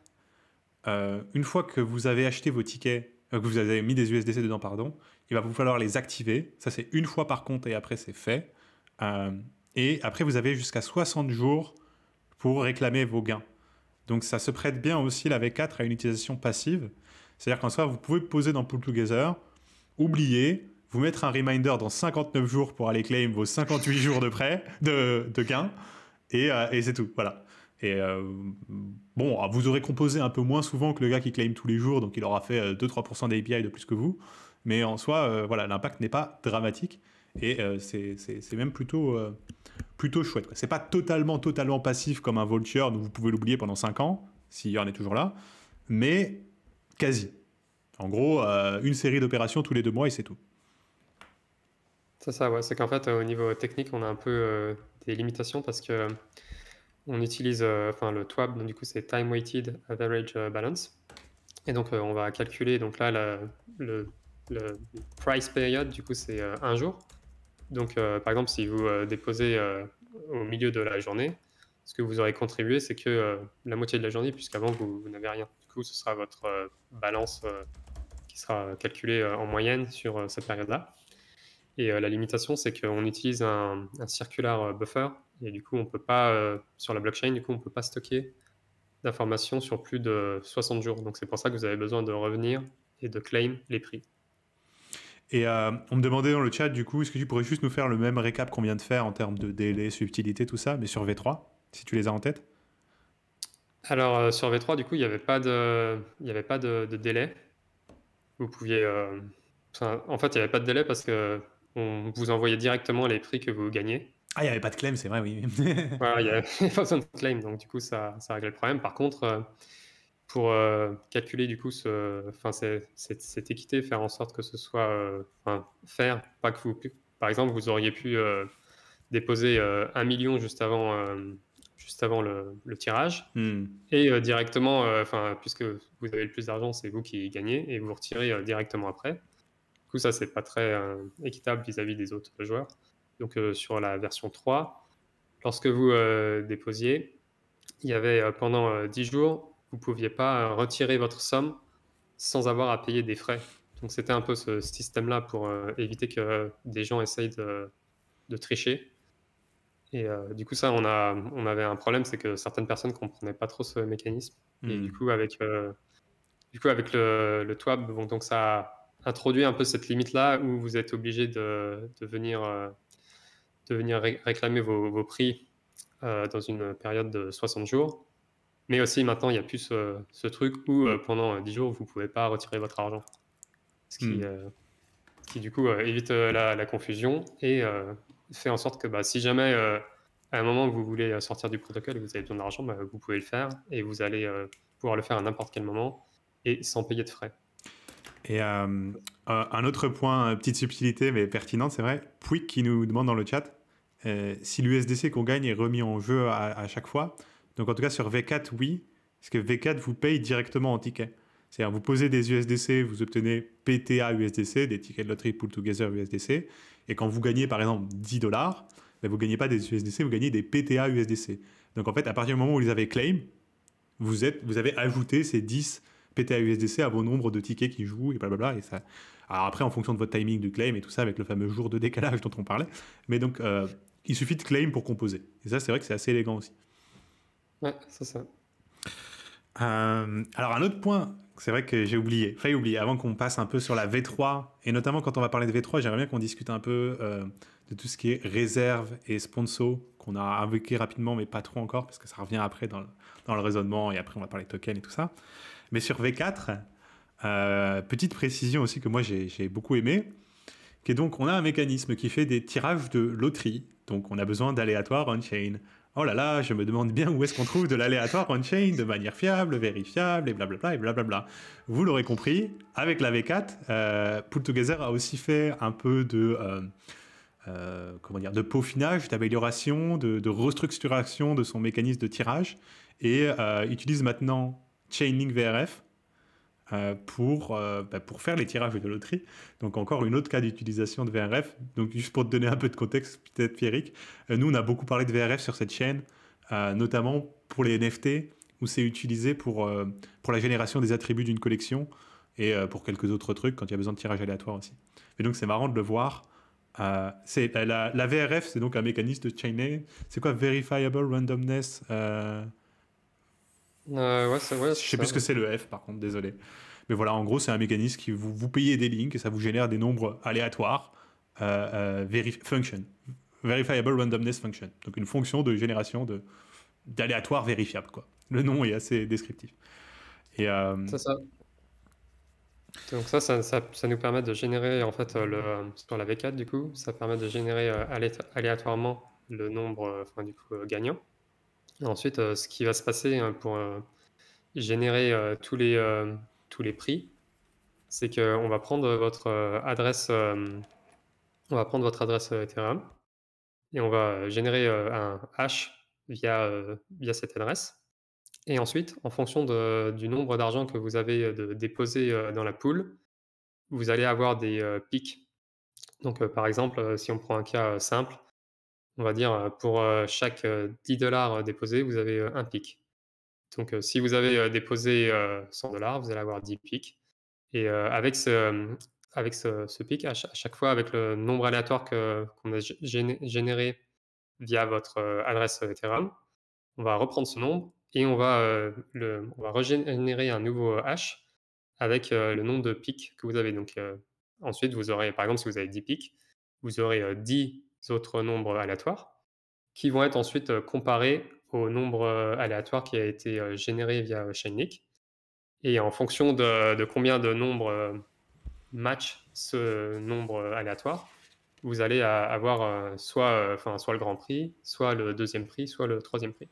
une fois que vous avez acheté vos tickets, que vous avez mis des USDC dedans, pardon, il va vous falloir les activer. Ça, c'est une fois par compte et après, c'est fait. Euh, et après, vous avez jusqu'à 60 jours pour réclamer vos gains. Donc, ça se prête bien aussi, la V4, à une utilisation passive. C'est-à-dire qu'en soi, vous pouvez poser dans Pool Together, oublier, vous mettre un reminder dans 59 jours pour aller claim vos 58 jours de prêt, de gain, et c'est tout. Voilà. Et bon, vous aurez composé un peu moins souvent que le gars qui claim tous les jours, donc il aura fait 2-3% d'API de plus que vous. Mais en soi, voilà, l'impact n'est pas dramatique. Et c'est même plutôt chouette, quoi. C'est pas totalement passif comme un Vulture, donc vous pouvez l'oublier pendant 5 ans, si Yearn est toujours là, mais quasi. En gros, une série d'opérations tous les 2 mois et c'est tout. C'est ça, ouais. C'est qu'en fait, au niveau technique, on a un peu des limitations parce que on utilise le TWAB, donc du coup, c'est Time Weighted Average Balance. Et donc, on va calculer, donc là, le price period, du coup, c'est 1 jour. Donc, par exemple, si vous déposez au milieu de la journée, ce que vous aurez contribué, c'est que la moitié de la journée, puisqu'avant, vous n'avez rien. Du coup, ce sera votre balance qui sera calculée en moyenne sur cette période-là. Et la limitation, c'est qu'on utilise un circular buffer. Et du coup, on peut pas, sur la blockchain, du coup, on peut pas stocker d'informations sur plus de 60 jours. Donc, c'est pour ça que vous avez besoin de revenir et de claim les prix. Et on me demandait dans le chat, du coup, est-ce que tu pourrais juste nous faire le même récap qu'on vient de faire en termes de délai, subtilité, tout ça, mais sur V3, si tu les as en tête? Alors, sur V3, du coup, il n'y avait pas de délai. Vous pouviez... en fait, il n'y avait pas de délai parce que on vous envoyait directement les prix que vous gagnez. Ah, il n'y avait pas de claim, c'est vrai, oui. Voilà, il n'y avait pas besoin de claim, donc du coup, ça réglait le problème. Par contre, pour calculer du coup cette équité, faire en sorte que ce soit... pas que vous... Par exemple, vous auriez pu déposer 1 million juste avant le tirage. Et directement, puisque vous avez le plus d'argent, c'est vous qui gagnez, et vous retirez directement après. Du coup, ça, c'est pas très équitable vis-à-vis des autres joueurs. Donc, sur la version 3, lorsque vous déposiez, il y avait pendant 10 jours, vous ne pouviez pas retirer votre somme sans avoir à payer des frais. Donc, c'était un peu ce système-là pour éviter que des gens essayent de tricher. Et du coup, ça, on avait un problème, c'est que certaines personnes ne comprenaient pas trop ce mécanisme. Et du coup, avec le TWAB, bon, donc ça a introduit un peu cette limite-là où vous êtes obligé de venir réclamer vos prix dans une période de 60 jours. Mais aussi, maintenant, il n'y a plus ce truc où pendant 10 jours, vous ne pouvez pas retirer votre argent. Ce qui du coup, évite la confusion et fait en sorte que si jamais, à un moment, vous voulez sortir du protocole et vous avez besoin d'argent, vous pouvez le faire et vous allez pouvoir le faire à n'importe quel moment et sans payer de frais. Et un autre point, petite subtilité mais pertinente, c'est vrai, Pouic qui nous demande dans le chat si l'USDC qu'on gagne est remis en jeu à chaque fois. Donc en tout cas sur V4, oui, parce que V4 vous paye directement en tickets. C'est-à-dire vous posez des USDC, vous obtenez PTA USDC, des tickets de loterie Pool Together USDC, et quand vous gagnez par exemple $10, vous ne gagnez pas des USDC, vous gagnez des PTA USDC. Donc en fait, à partir du moment où vous les avez claim, vous avez ajouté ces 10 PTA USDC à vos nombres de tickets qui jouent, et blablabla. Et ça... Alors après, en fonction de votre timing du claim et tout ça, avec le fameux jour de décalage dont on parlait, mais donc il suffit de claim pour composer. Et ça, c'est vrai que c'est assez élégant aussi. Ouais, c'est ça. Alors un autre point, c'est vrai que j'ai failli oublier, avant qu'on passe un peu sur la V3, et notamment quand on va parler de V3, j'aimerais bien qu'on discute un peu de tout ce qui est réserve et sponsor, qu'on a invoqué rapidement, mais pas trop encore, parce que ça revient après dans le raisonnement, et après on va parler de tokens et tout ça. Mais sur V4, petite précision aussi que moi j'ai beaucoup aimé, qui est donc on a un mécanisme qui fait des tirages de loterie, donc on a besoin d'aléatoire on-chain. Oh là là, je me demande bien où est-ce qu'on trouve de l'aléatoire on-chain de manière fiable, vérifiable, et blablabla, et blablabla. Vous l'aurez compris, avec la V4, Pool Together a aussi fait un peu de peaufinage, d'amélioration, de restructuration de son mécanisme de tirage, et utilise maintenant Chainlink VRF pour faire les tirages de loterie. Donc encore une autre cas d'utilisation de VRF. Donc juste pour te donner un peu de contexte, peut-être Pierrick, nous on a beaucoup parlé de VRF sur cette chaîne, notamment pour les NFT, où c'est utilisé pour la génération des attributs d'une collection et pour quelques autres trucs quand il y a besoin de tirage aléatoire aussi. Et donc c'est marrant de le voir. La VRF, c'est donc un mécanisme de chaining. C'est quoi Verifiable Randomness Ouais, je sais plus ce que c'est le F, par contre, désolé. Mais voilà, en gros, c'est un mécanisme qui vous payez des links et ça vous génère des nombres aléatoires, function, verifiable randomness function. Donc une fonction de génération d'aléatoire vérifiable, quoi. Le nom est assez descriptif. Et C'est ça. Donc ça nous permet de générer, en fait, sur la V4, du coup, ça permet de générer aléatoirement le nombre gagnant. Et ensuite, ce qui va se passer pour générer tous les prix, c'est qu'on va prendre votre adresse, Ethereum et on va générer un hash via cette adresse. Et ensuite, en fonction du nombre d'argent que vous avez déposé dans la pool, vous allez avoir des pics. Donc, par exemple, si on prend un cas simple, on va dire pour chaque $10 déposé, vous avez un pic. Donc, si vous avez déposé $100, vous allez avoir 10 pics. Et avec ce pic, à chaque fois, avec le nombre aléatoire qu'on a généré via votre adresse Ethereum, on va reprendre ce nombre et on va régénérer un nouveau hash avec le nombre de pics que vous avez. Donc, ensuite, vous aurez, par exemple, si vous avez 10 pics, vous aurez 10 autres nombres aléatoires qui vont être ensuite comparés au nombre aléatoire qui a été généré via Chainlink. Et en fonction de combien de nombres match ce nombre aléatoire, vous allez avoir soit le grand prix, soit le deuxième prix, soit le troisième prix.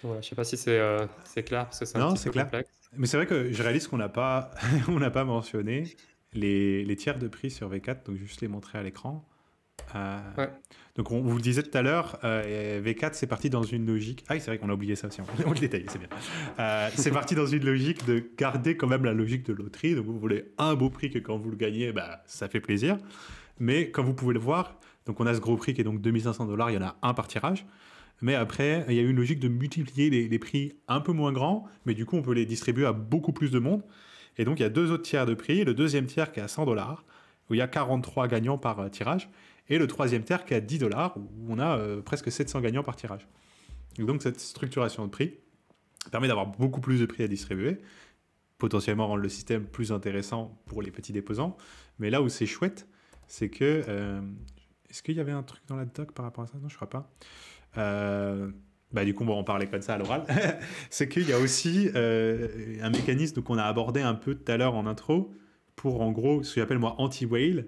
Voilà, je ne sais pas si c'est clair parce que c'est un non, petit c'est peu clair. complexe. Mais c'est vrai que je réalise qu'on n'a pas, on n'a pas mentionné les tiers de prix sur V4, donc juste les montrer à l'écran. Ouais. Donc on vous le disait tout à l'heure, V4 c'est parti dans une logique. Ah oui, c'est vrai qu'on a oublié ça aussi, on le détaille, c'est bien. C'est parti dans une logique de garder quand même la logique de loterie. Donc vous voulez un beau prix que quand vous le gagnez, bah, ça fait plaisir. Mais comme vous pouvez le voir, donc on a ce gros prix qui est donc $2500, il y en a un par tirage. Mais après, il y a une logique de multiplier les prix un peu moins grands, mais du coup on peut les distribuer à beaucoup plus de monde. Et donc il y a deux autres tiers de prix. Le deuxième tiers qui est à $100, où il y a 43 gagnants par tirage. Et le troisième tiers qui est à $10, où on a presque 700 gagnants par tirage. Et donc cette structuration de prix permet d'avoir beaucoup plus de prix à distribuer, potentiellement rendre le système plus intéressant pour les petits déposants. Mais là où c'est chouette, c'est que... est-ce qu'il y avait un truc dans la doc par rapport à ça? Non, je crois pas. Bah, du coup, on va en parler comme ça à l'oral. C'est qu'il y a aussi un mécanisme qu'on a abordé un peu tout à l'heure en intro, pour en gros, ce que j'appelle moi anti-whale,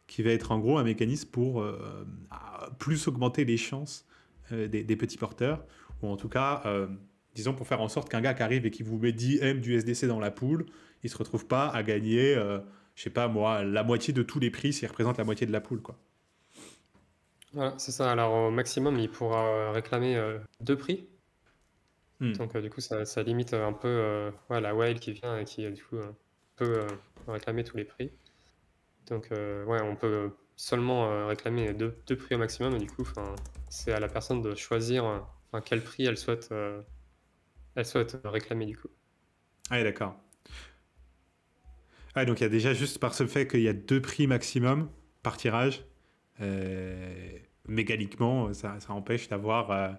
qui va être en gros un mécanisme pour plus augmenter les chances des petits porteurs, ou en tout cas, disons, pour faire en sorte qu'un gars qui arrive et qui vous met 10 M du SDC dans la pool, il ne se retrouve pas à gagner, je sais pas moi, la moitié de tous les prix s'il représente la moitié de la pool, quoi. Voilà, c'est ça. Alors, au maximum, il pourra réclamer 2 prix. Donc, du coup, ça limite un peu la whale qui vient et qui, du coup, peut réclamer tous les prix. Donc, ouais, on peut seulement réclamer deux prix au maximum. Et du coup, c'est à la personne de choisir quel prix elle souhaite réclamer, du coup. Ah, d'accord. Ah, donc il y a déjà juste par ce fait qu'il y a 2 prix maximum par tirage, mécaniquement, ça empêche d'avoir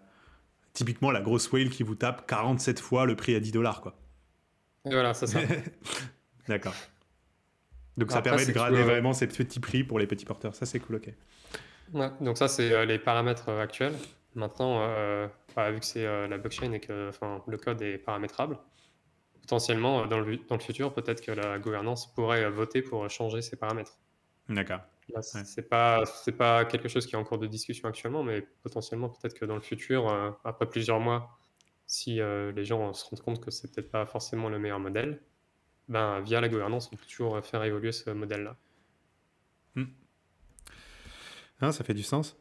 typiquement la grosse whale qui vous tape 47 fois le prix à $10, quoi. Et voilà, c'est ça. D'accord. Donc ça Après, permet de c'est grader vraiment ces petits prix pour les petits porteurs. Ça, c'est cool, ok. Ouais, donc ça, c'est les paramètres actuels. Maintenant, vu que c'est la blockchain et que le code est paramétrable, potentiellement, dans le futur, peut-être que la gouvernance pourrait voter pour changer ces paramètres. D'accord. Là, Ouais. c'est pas quelque chose qui est en cours de discussion actuellement, mais potentiellement, peut-être que dans le futur, après plusieurs mois, si les gens se rendent compte que c'est peut-être pas forcément le meilleur modèle, ben, via la gouvernance, on peut toujours faire évoluer ce modèle-là. Ah, ça fait du sens.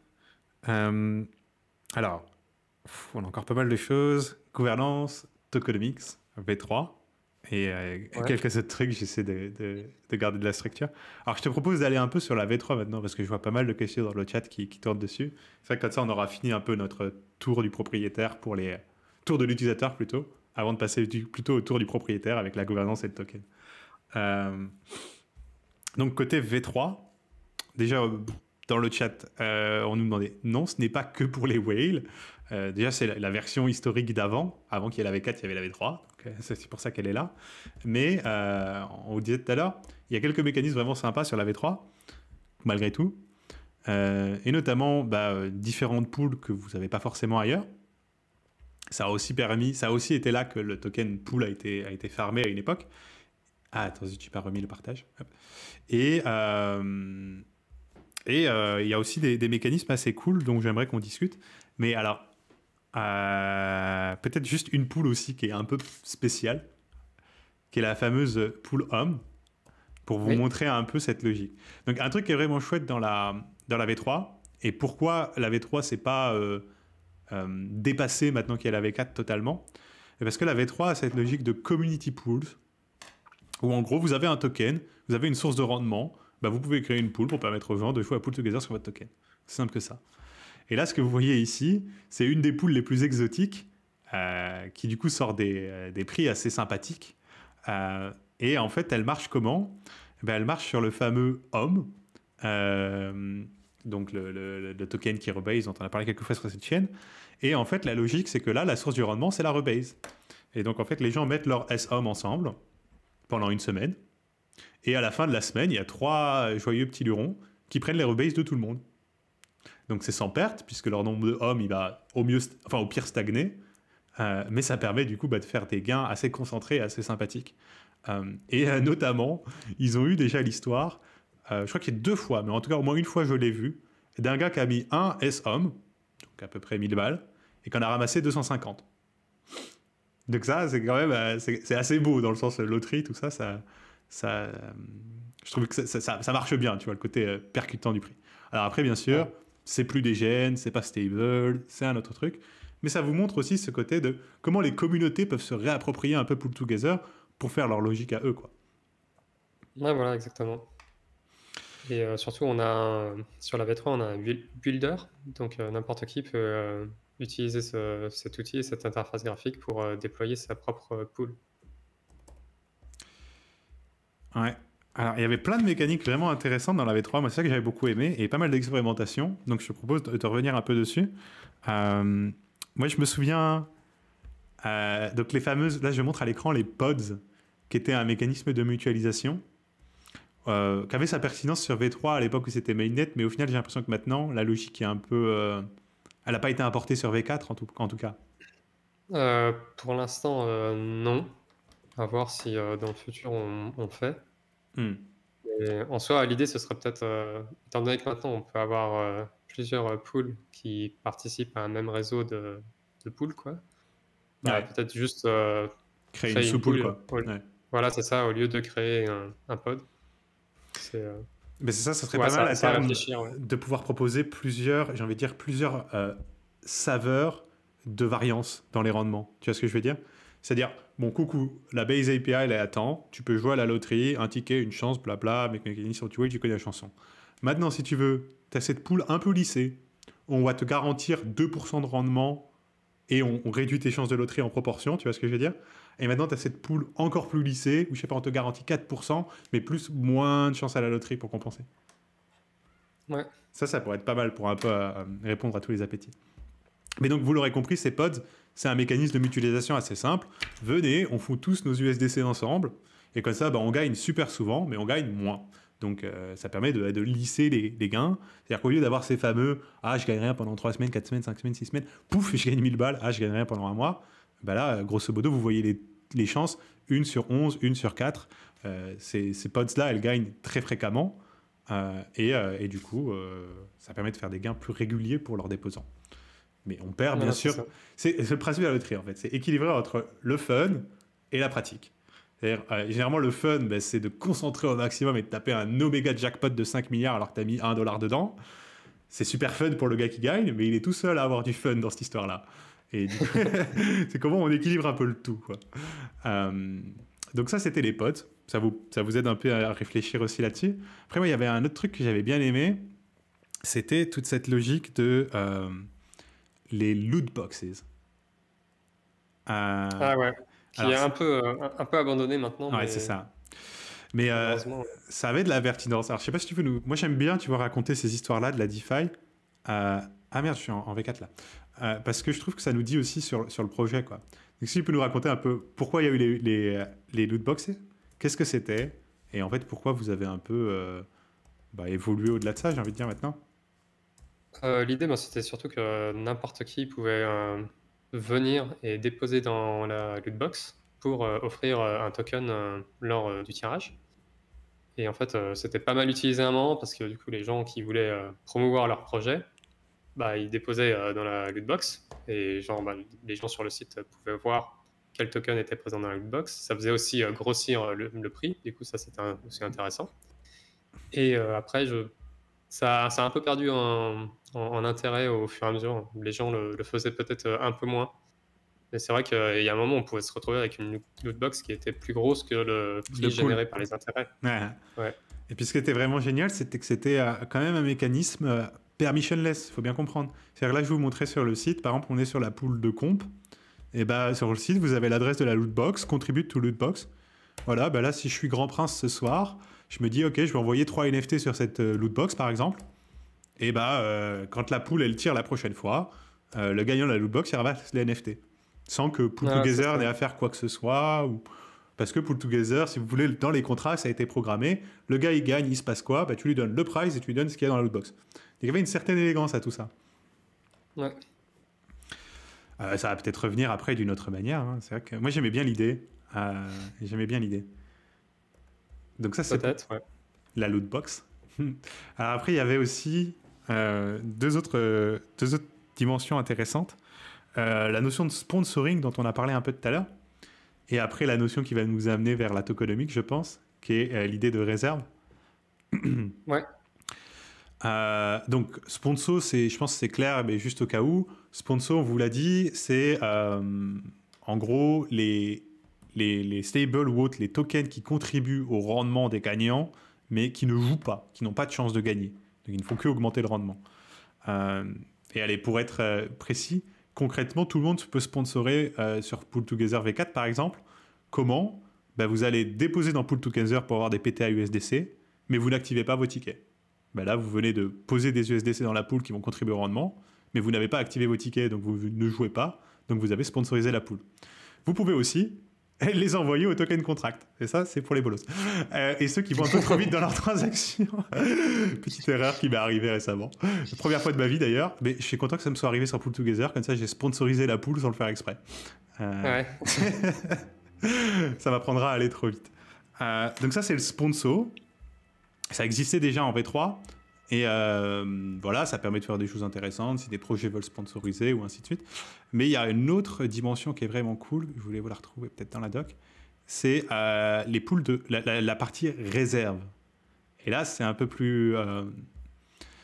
Alors, on a encore pas mal de choses. Gouvernance, tokenomics, V3. Et quelques autres trucs, j'essaie de garder de la structure. Alors, je te propose d'aller un peu sur la V3 maintenant, parce que je vois pas mal de questions dans le chat qui tournent dessus. C'est vrai que comme ça, on aura fini un peu notre tour du propriétaire pour les... tour de l'utilisateur, plutôt, avant de passer plutôt au tour du propriétaire avec la gouvernance et le token. Donc, côté V3, déjà, dans le chat, on nous demandait, non, ce n'est pas que pour les whales. Déjà, c'est la version historique d'avant. Avant qu'il y ait la V4, il y avait la V3. Donc, c'est pour ça qu'elle est là. Mais, on vous disait tout à l'heure, il y a quelques mécanismes vraiment sympas sur la V3, malgré tout. Et notamment, différentes pools que vous n'avez pas forcément ailleurs. Ça a aussi été là que le token pool a été farmé à une époque. Ah, attends, je n'ai pas remis le partage. Hop. Et il y a aussi des mécanismes assez cool dont j'aimerais qu'on discute. Mais alors, peut-être juste une pool aussi qui est un peu spéciale, qui est la fameuse pool homme, pour vous montrer un peu cette logique. Donc, un truc qui est vraiment chouette dans la V3, et pourquoi la V3, c'est pas dépassé maintenant qu'il y a la V4 totalement, parce que la V3 a cette logique de community pools, où en gros, vous avez un token, vous avez une source de rendement, vous pouvez créer une pool pour permettre aux gens de jouer à pool together sur votre token. C'est simple que ça. Et là, ce que vous voyez ici, c'est une des pools les plus exotiques, qui du coup sort des prix assez sympathiques. Et en fait, elle marche comment ? Elle marche sur le fameux homme, donc le token qui rebase, dont on a parlé quelques fois sur cette chaîne. Et en fait, la logique, c'est que là, la source du rendement, c'est la rebase. Et donc, en fait, les gens mettent leur S-homme ensemble pendant une semaine. Et à la fin de la semaine, il y a 3 joyeux petits lurons qui prennent les rebases de tout le monde. Donc c'est sans perte, puisque leur nombre de hommes, il va au pire stagner. Mais ça permet du coup de faire des gains assez concentrés et assez sympathiques. Et notamment, ils ont eu déjà l'histoire, je crois qu'il y a 2 fois, mais en tout cas au moins une fois je l'ai vu, d'un gars qui a mis un S-homme, donc à peu près 1000 balles, et qu'on a ramassé 250. Donc ça, c'est quand même c'est assez beau dans le sens loterie, tout ça, je trouve que ça marche bien, tu vois, le côté percutant du prix. Alors après, bien sûr, c'est plus des gènes, c'est pas stable, c'est un autre truc, mais ça vous montre aussi ce côté de comment les communautés peuvent se réapproprier un peu Pool Together pour faire leur logique à eux, quoi. Ouais, voilà, exactement. Et surtout, sur la V3, on a un builder, donc n'importe qui peut utiliser cet outil et cette interface graphique pour déployer sa propre pool. Ouais. Alors, il y avait plein de mécaniques vraiment intéressantes dans la V3. Moi, c'est ça que j'avais beaucoup aimé et pas mal d'expérimentation. Donc, je te propose de revenir un peu dessus. Moi, je me souviens. Donc, les fameuses. Là, je montre à l'écran les pods, qui étaient un mécanisme de mutualisation, qui avait sa pertinence sur V3 à l'époque où c'était mainnet. Mais au final, j'ai l'impression que maintenant, la logique est un peu. Elle n'a pas été importée sur V4 en tout cas. Pour l'instant, non. À voir si dans le futur on fait. Et en soi, l'idée, ce serait peut-être, étant donné que maintenant on peut avoir plusieurs pools qui participent à un même réseau de pools, quoi. Peut-être juste créer une sous-pool, quoi. Voilà, c'est ça, au lieu de créer un pod. Mais c'est ça serait pas mal à terme de pouvoir proposer plusieurs, j'ai envie de dire, plusieurs saveurs de variance dans les rendements. Tu vois ce que je veux dire ? C'est-à-dire, bon, coucou, la base API, elle est à temps, tu peux jouer à la loterie, un ticket, une chance, blabla, mécanique sur tu vois, tu connais la chanson. Maintenant, si tu veux, tu as cette pool un peu lissée, on va te garantir 2% de rendement et on réduit tes chances de loterie en proportion, tu vois ce que je veux dire ? Et maintenant, tu as cette pool encore plus lissée, où je sais pas, on te garantit 4%, mais moins de chances à la loterie pour compenser. Ouais. Ça pourrait être pas mal pour un peu répondre à tous les appétits. Mais donc, vous l'aurez compris, ces pods, c'est un mécanisme de mutualisation assez simple. Venez, on fout tous nos USDC ensemble, et comme ça, on gagne super souvent, mais on gagne moins. Donc, ça permet de lisser les gains. C'est-à-dire qu'au lieu d'avoir ces fameux « Ah, je gagne rien pendant 3 semaines, 4 semaines, 5 semaines, 6 semaines, pouf, je gagne 1000 balles, ah, je gagne rien pendant un mois », là, grosso modo, vous voyez les chances, 1 sur 11, 1 sur 4. Ces pods-là, elles gagnent très fréquemment, et du coup, ça permet de faire des gains plus réguliers pour leurs déposants. Mais on perd, bien sûr. C'est le principe de la loterie, en fait. C'est équilibré entre le fun et la pratique. C'est-à-dire, généralement, le fun, c'est de concentrer au maximum et de taper un oméga jackpot de 5 milliards alors que tu as mis $1 dedans. C'est super fun pour le gars qui gagne, mais il est tout seul à avoir du fun dans cette histoire-là. Et du coup, c'est comment on équilibre un peu le tout, quoi. Donc ça, c'était les potes. Ça vous aide un peu à réfléchir aussi là-dessus. Après, moi, il y avait un autre truc que j'avais bien aimé. C'était toute cette logique de les loot boxes. Ah ouais. Qui est un peu abandonné maintenant. Ouais, mais... c'est ça. Mais malheureusement. ça avait de la pertinence. Alors, je sais pas si tu peux nous. Moi, j'aime bien, tu vois, raconter ces histoires-là de la DeFi. Ah merde, je suis en V4 là. Parce que je trouve que ça nous dit aussi sur le projet, quoi. Donc, si tu peux nous raconter un peu pourquoi il y a eu les loot boxes, qu'est-ce que c'était, et en fait, pourquoi vous avez un peu évolué au-delà de ça, j'ai envie de dire maintenant. L'idée, ben, c'était surtout que n'importe qui pouvait venir et déposer dans la loot box pour offrir un token lors du tirage. Et en fait, c'était pas mal utilisé à un moment parce que du coup, les gens qui voulaient promouvoir leur projet, bah, ils déposaient dans la loot box et genre, bah, les gens sur le site pouvaient voir quel token était présent dans la loot box. Ça faisait aussi grossir le prix. Du coup, ça, c'était aussi intéressant. Et après, ça a un peu perdu en intérêt au fur et à mesure. Les gens le faisaient peut-être un peu moins. Mais c'est vrai qu'il y a un moment où on pouvait se retrouver avec une loot box qui était plus grosse que le Le prix pool. généré par les intérêts. Ouais. Ouais. Et puis ce qui était vraiment génial, c'était que c'était quand même un mécanisme permissionless, il faut bien comprendre. C'est-à-dire là, je vous montrais sur le site, par exemple, on est sur la pool de comp, et bah sur le site, vous avez l'adresse de la lootbox, contribute to lootbox. Voilà, bah là, si je suis grand prince ce soir, je me dis, ok, je vais envoyer 3 NFT sur cette lootbox, par exemple. Et bah, quand la pool, elle tire la prochaine fois, le gagnant de la lootbox, il ramasse les NFT. Sans que Pool Ah, c'est Together ça. n'ait à faire quoi que ce soit. Parce que Pool Together, si vous voulez, dans les contrats, ça a été programmé. Le gars, il gagne, il se passe quoi, bah, tu lui donnes le prize et tu lui donnes ce qu'il y a dans la lootbox. Donc il y avait une certaine élégance à tout ça. Ouais, Ça va peut-être revenir après d'une autre manière, hein. C'est vrai que moi, j'aimais bien l'idée. J'aimais bien l'idée. Donc ça, c'est pour peut-être, ouais. la lootbox. Alors après, il y avait aussi deux autres dimensions intéressantes. La notion de sponsoring dont on a parlé un peu tout à l'heure. Et après, la notion qui va nous amener vers la tokenomique, je pense, qui est l'idée de réserve. Ouais, Donc, sponsor, je pense que c'est clair, mais juste au cas où. Sponsor, on vous l'a dit, c'est en gros les stables ou autres, les tokens qui contribuent au rendement des gagnants, mais qui ne jouent pas, qui n'ont pas de chance de gagner. Donc, ils ne font que augmenter le rendement. Euh, et allez, pour être précis, concrètement, tout le monde peut sponsorer sur Pool Together V4, par exemple. Comment? Ben, vous allez déposer dans Pool Together pour avoir des PTA USDC, mais vous n'activez pas vos tickets. Ben là, vous venez de poser des USDC dans la pool qui vont contribuer au rendement, mais vous n'avez pas activé vos tickets, donc vous ne jouez pas, donc vous avez sponsorisé la pool. Vous pouvez aussi les envoyer au token contract. Et ça, c'est pour les bolos. Et ceux qui vont un peu trop vite dans leurs transactions. Petite erreur qui m'est arrivée récemment. La première fois de ma vie d'ailleurs, mais je suis content que ça me soit arrivé sur Pool Together, comme ça j'ai sponsorisé la pool sans le faire exprès. ouais. Ça m'apprendra à aller trop vite. Donc ça, c'est le sponsor. Ça existait déjà en V3. Et voilà, ça permet de faire des choses intéressantes si des projets veulent sponsoriser ou ainsi de suite. Mais il y a une autre dimension qui est vraiment cool, je voulais vous la retrouver peut-être dans la doc, c'est les pools de la partie réserve. Et là, c'est un peu plus...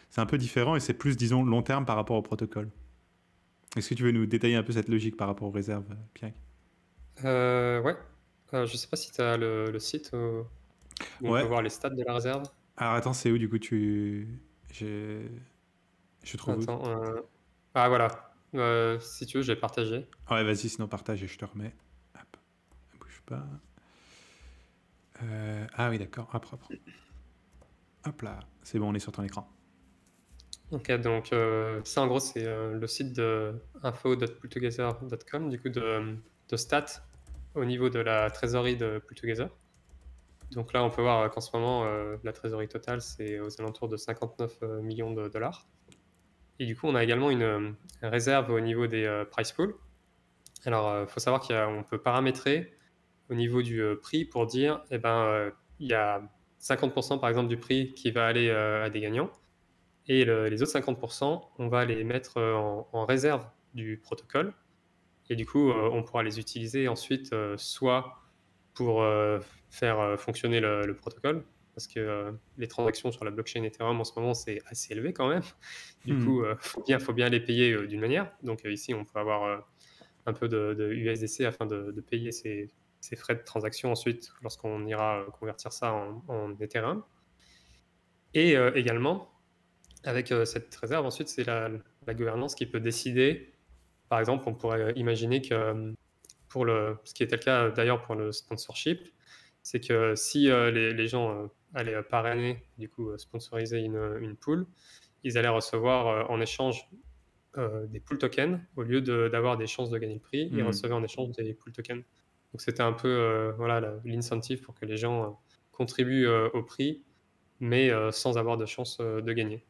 c'est un peu différent et c'est plus, disons, long terme par rapport au protocole. Est-ce que tu veux nous détailler un peu cette logique par rapport aux réserves, Pierre? Ouais. Je sais pas si tu as le site où on peut Ouais. voir les stats de la réserve. Alors attends, c'est où du coup je trouve où? Attends. Ah, voilà. Si tu veux, je vais partager. Ouais, vas-y, sinon partage et je te remets. Hop, bouge pas. Ah oui, d'accord, hop, hop. Hop là, c'est bon, on est sur ton écran. Ok, donc ça en gros c'est le site de info.pooltogether.com, du coup de stats au niveau de la trésorerie de Pooltogether. Donc là on peut voir qu'en ce moment la trésorerie totale c'est aux alentours de 59 millions de dollars. Et du coup on a également une réserve au niveau des price pools. Alors il faut savoir qu'on peut paramétrer au niveau du prix pour dire il y a 50% par exemple du prix qui va aller à des gagnants. Et les autres 50%, on va les mettre en réserve du protocole. Et du coup, on pourra les utiliser ensuite soit pour faire fonctionner le protocole, parce que les transactions sur la blockchain Ethereum en ce moment, c'est assez élevé quand même. Du coup, faut bien les payer d'une manière. Donc ici, on peut avoir un peu de USDC afin de payer ces frais de transaction ensuite lorsqu'on ira convertir ça en Ethereum. Et également, avec cette réserve, ensuite, c'est la gouvernance qui peut décider. Par exemple, on pourrait imaginer que pour ce qui était le cas d'ailleurs pour le sponsorship, c'est que si les gens allaient parrainer, du coup sponsoriser une pool, ils allaient recevoir en échange des pool tokens au lieu d'avoir des chances de gagner le prix, ils Hmm. recevaient en échange des pool tokens. Donc c'était un peu voilà l'incentive pour que les gens contribuent au prix, mais sans avoir de chance de gagner.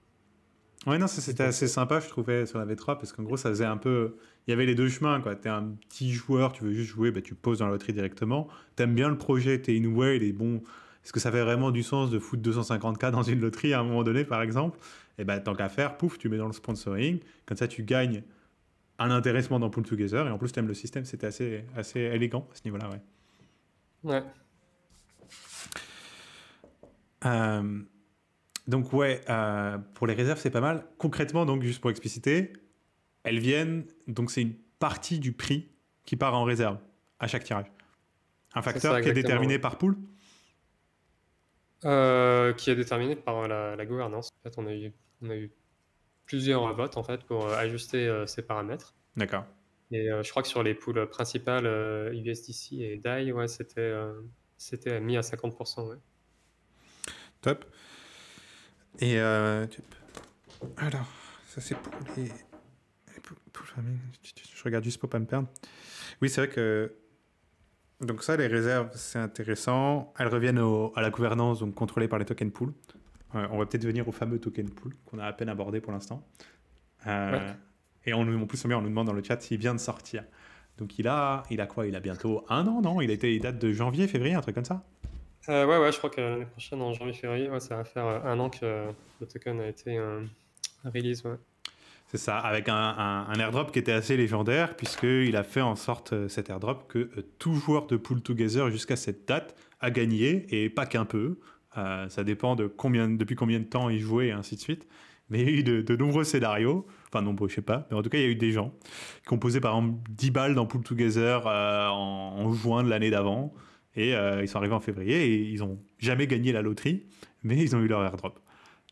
Ouais, non, Et c'était donc, assez sympa, je trouvais, sur la V3, parce qu'en gros, ça faisait un peu. Il y avait les deux chemins, quoi. T'es un petit joueur, tu veux juste jouer, bah, tu poses dans la loterie directement. T'aimes bien le projet, t'es in way, et bon. Est-ce que ça fait vraiment du sens de foutre 250K dans une loterie à un moment donné, par exemple? Et ben, tant qu'à faire, pouf, tu mets dans le sponsoring. Comme ça, tu gagnes un intéressement dans Pool Together, et en plus, t'aimes le système. C'était assez élégant à ce niveau-là, ouais. ouais. Euh, donc, ouais, pour les réserves, c'est pas mal. Concrètement, donc, juste pour expliciter, elles viennent, donc c'est une partie du prix qui part en réserve à chaque tirage. Un C'est ça facteur qui est exactement. déterminé par pool. Qui est déterminé par la gouvernance. En fait, on a eu plusieurs votes en fait pour ajuster ces paramètres. D'accord. Et je crois que sur les pools principales, USDC et DAI, ouais, c'était mis à 50%. Ouais. Top. Et alors, ça c'est pour les familles. Je regarde juste pour pas me perdre. Oui, c'est vrai que donc ça, les réserves, c'est intéressant. Elles reviennent à la gouvernance, donc contrôlée par les token pools. On va peut-être venir au fameux token pool qu'on a à peine abordé pour l'instant. Ouais. Et en plus, on nous demande dans le chat s'il vient de sortir. Donc il a quoi? Il a bientôt un an, non? Il date de janvier, février, un truc comme ça? Ouais, je crois que l'année prochaine, en janvier-février, ouais, ça va faire un an que le token a été release. Ouais. C'est ça, avec un airdrop qui était assez légendaire, puisqu'il a fait en sorte, cet airdrop, que tout joueur de Pool Together jusqu'à cette date a gagné, et pas qu'un peu. Ça dépend de depuis combien de temps il jouait, et ainsi de suite. Mais il y a eu de nombreux scénarios, enfin nombreux, je sais pas, mais en tout cas, il y a eu des gens qui ont posé par exemple 10 balles dans Pool Together en juin de l'année d'avant, et ils sont arrivés en février, et ils ont jamais gagné la loterie, mais ils ont eu leur airdrop.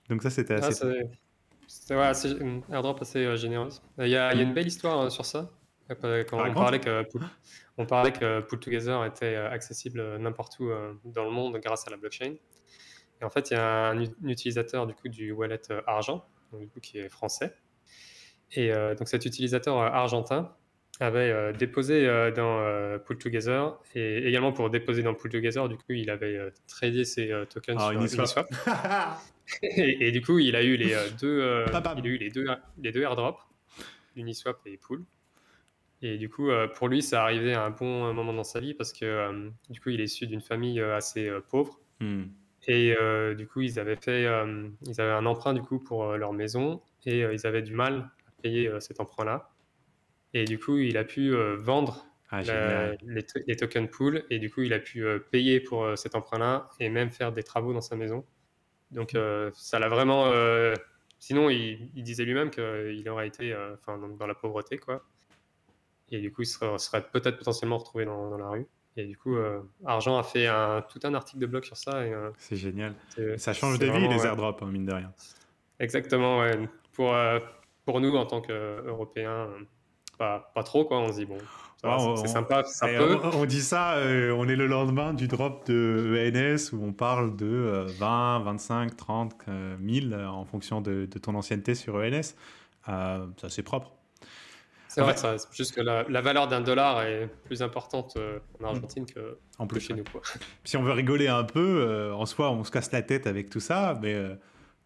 Donc ça, c'était Ah, assez top. c'était ouais, une airdrop assez généreuse. Il y a une belle histoire sur ça. Quand Raconte. on parlait que Pool Together était accessible n'importe où dans le monde grâce à la blockchain. Et en fait, il y a un utilisateur du coup du wallet Argent, donc, du coup, qui est français. Et donc cet utilisateur argentin avait déposé dans Pool Together, et également pour déposer dans Pool Together, du coup, il avait tradé ses tokens Ah, sur Uniswap. Uniswap. Et du coup, il a eu Bam, bam. il a eu les deux airdrops, Uniswap et Pool. Et du coup, pour lui, ça arrivait à un bon moment dans sa vie parce que du coup, il est issu d'une famille assez pauvre. Hmm. Et du coup, ils avaient un emprunt du coup pour leur maison, et ils avaient du mal à payer cet emprunt-là. Et du coup, il a pu vendre Ah, génial. les tokens pool, et du coup, il a pu payer pour cet emprunt-là et même faire des travaux dans sa maison. Donc, ça l'a vraiment. Sinon, il disait lui-même qu'il aurait été dans la pauvreté, quoi. Et du coup, il serait peut-être potentiellement retrouvé dans la rue. Et du coup, Argent a fait tout un article de blog sur ça. Et C'est génial. Et ça change c'est des vies, vraiment. les airdrops, hein, mine de rien. Exactement, ouais. Pour nous, en tant qu'Européens, pas trop, quoi. On se dit, bon, ça va, Wow, c'est sympa, ça et peut. on dit ça, on est le lendemain du drop de ENS où on parle de 20, 25, 30 000 en fonction de ton ancienneté sur ENS. Ça, c'est propre. C'est En vrai, fait, c'est juste que la valeur d'un dollar est plus importante en Argentine en que plus, chez ouais. nous, quoi. Si on veut rigoler un peu, en soi, on se casse la tête avec tout ça, mais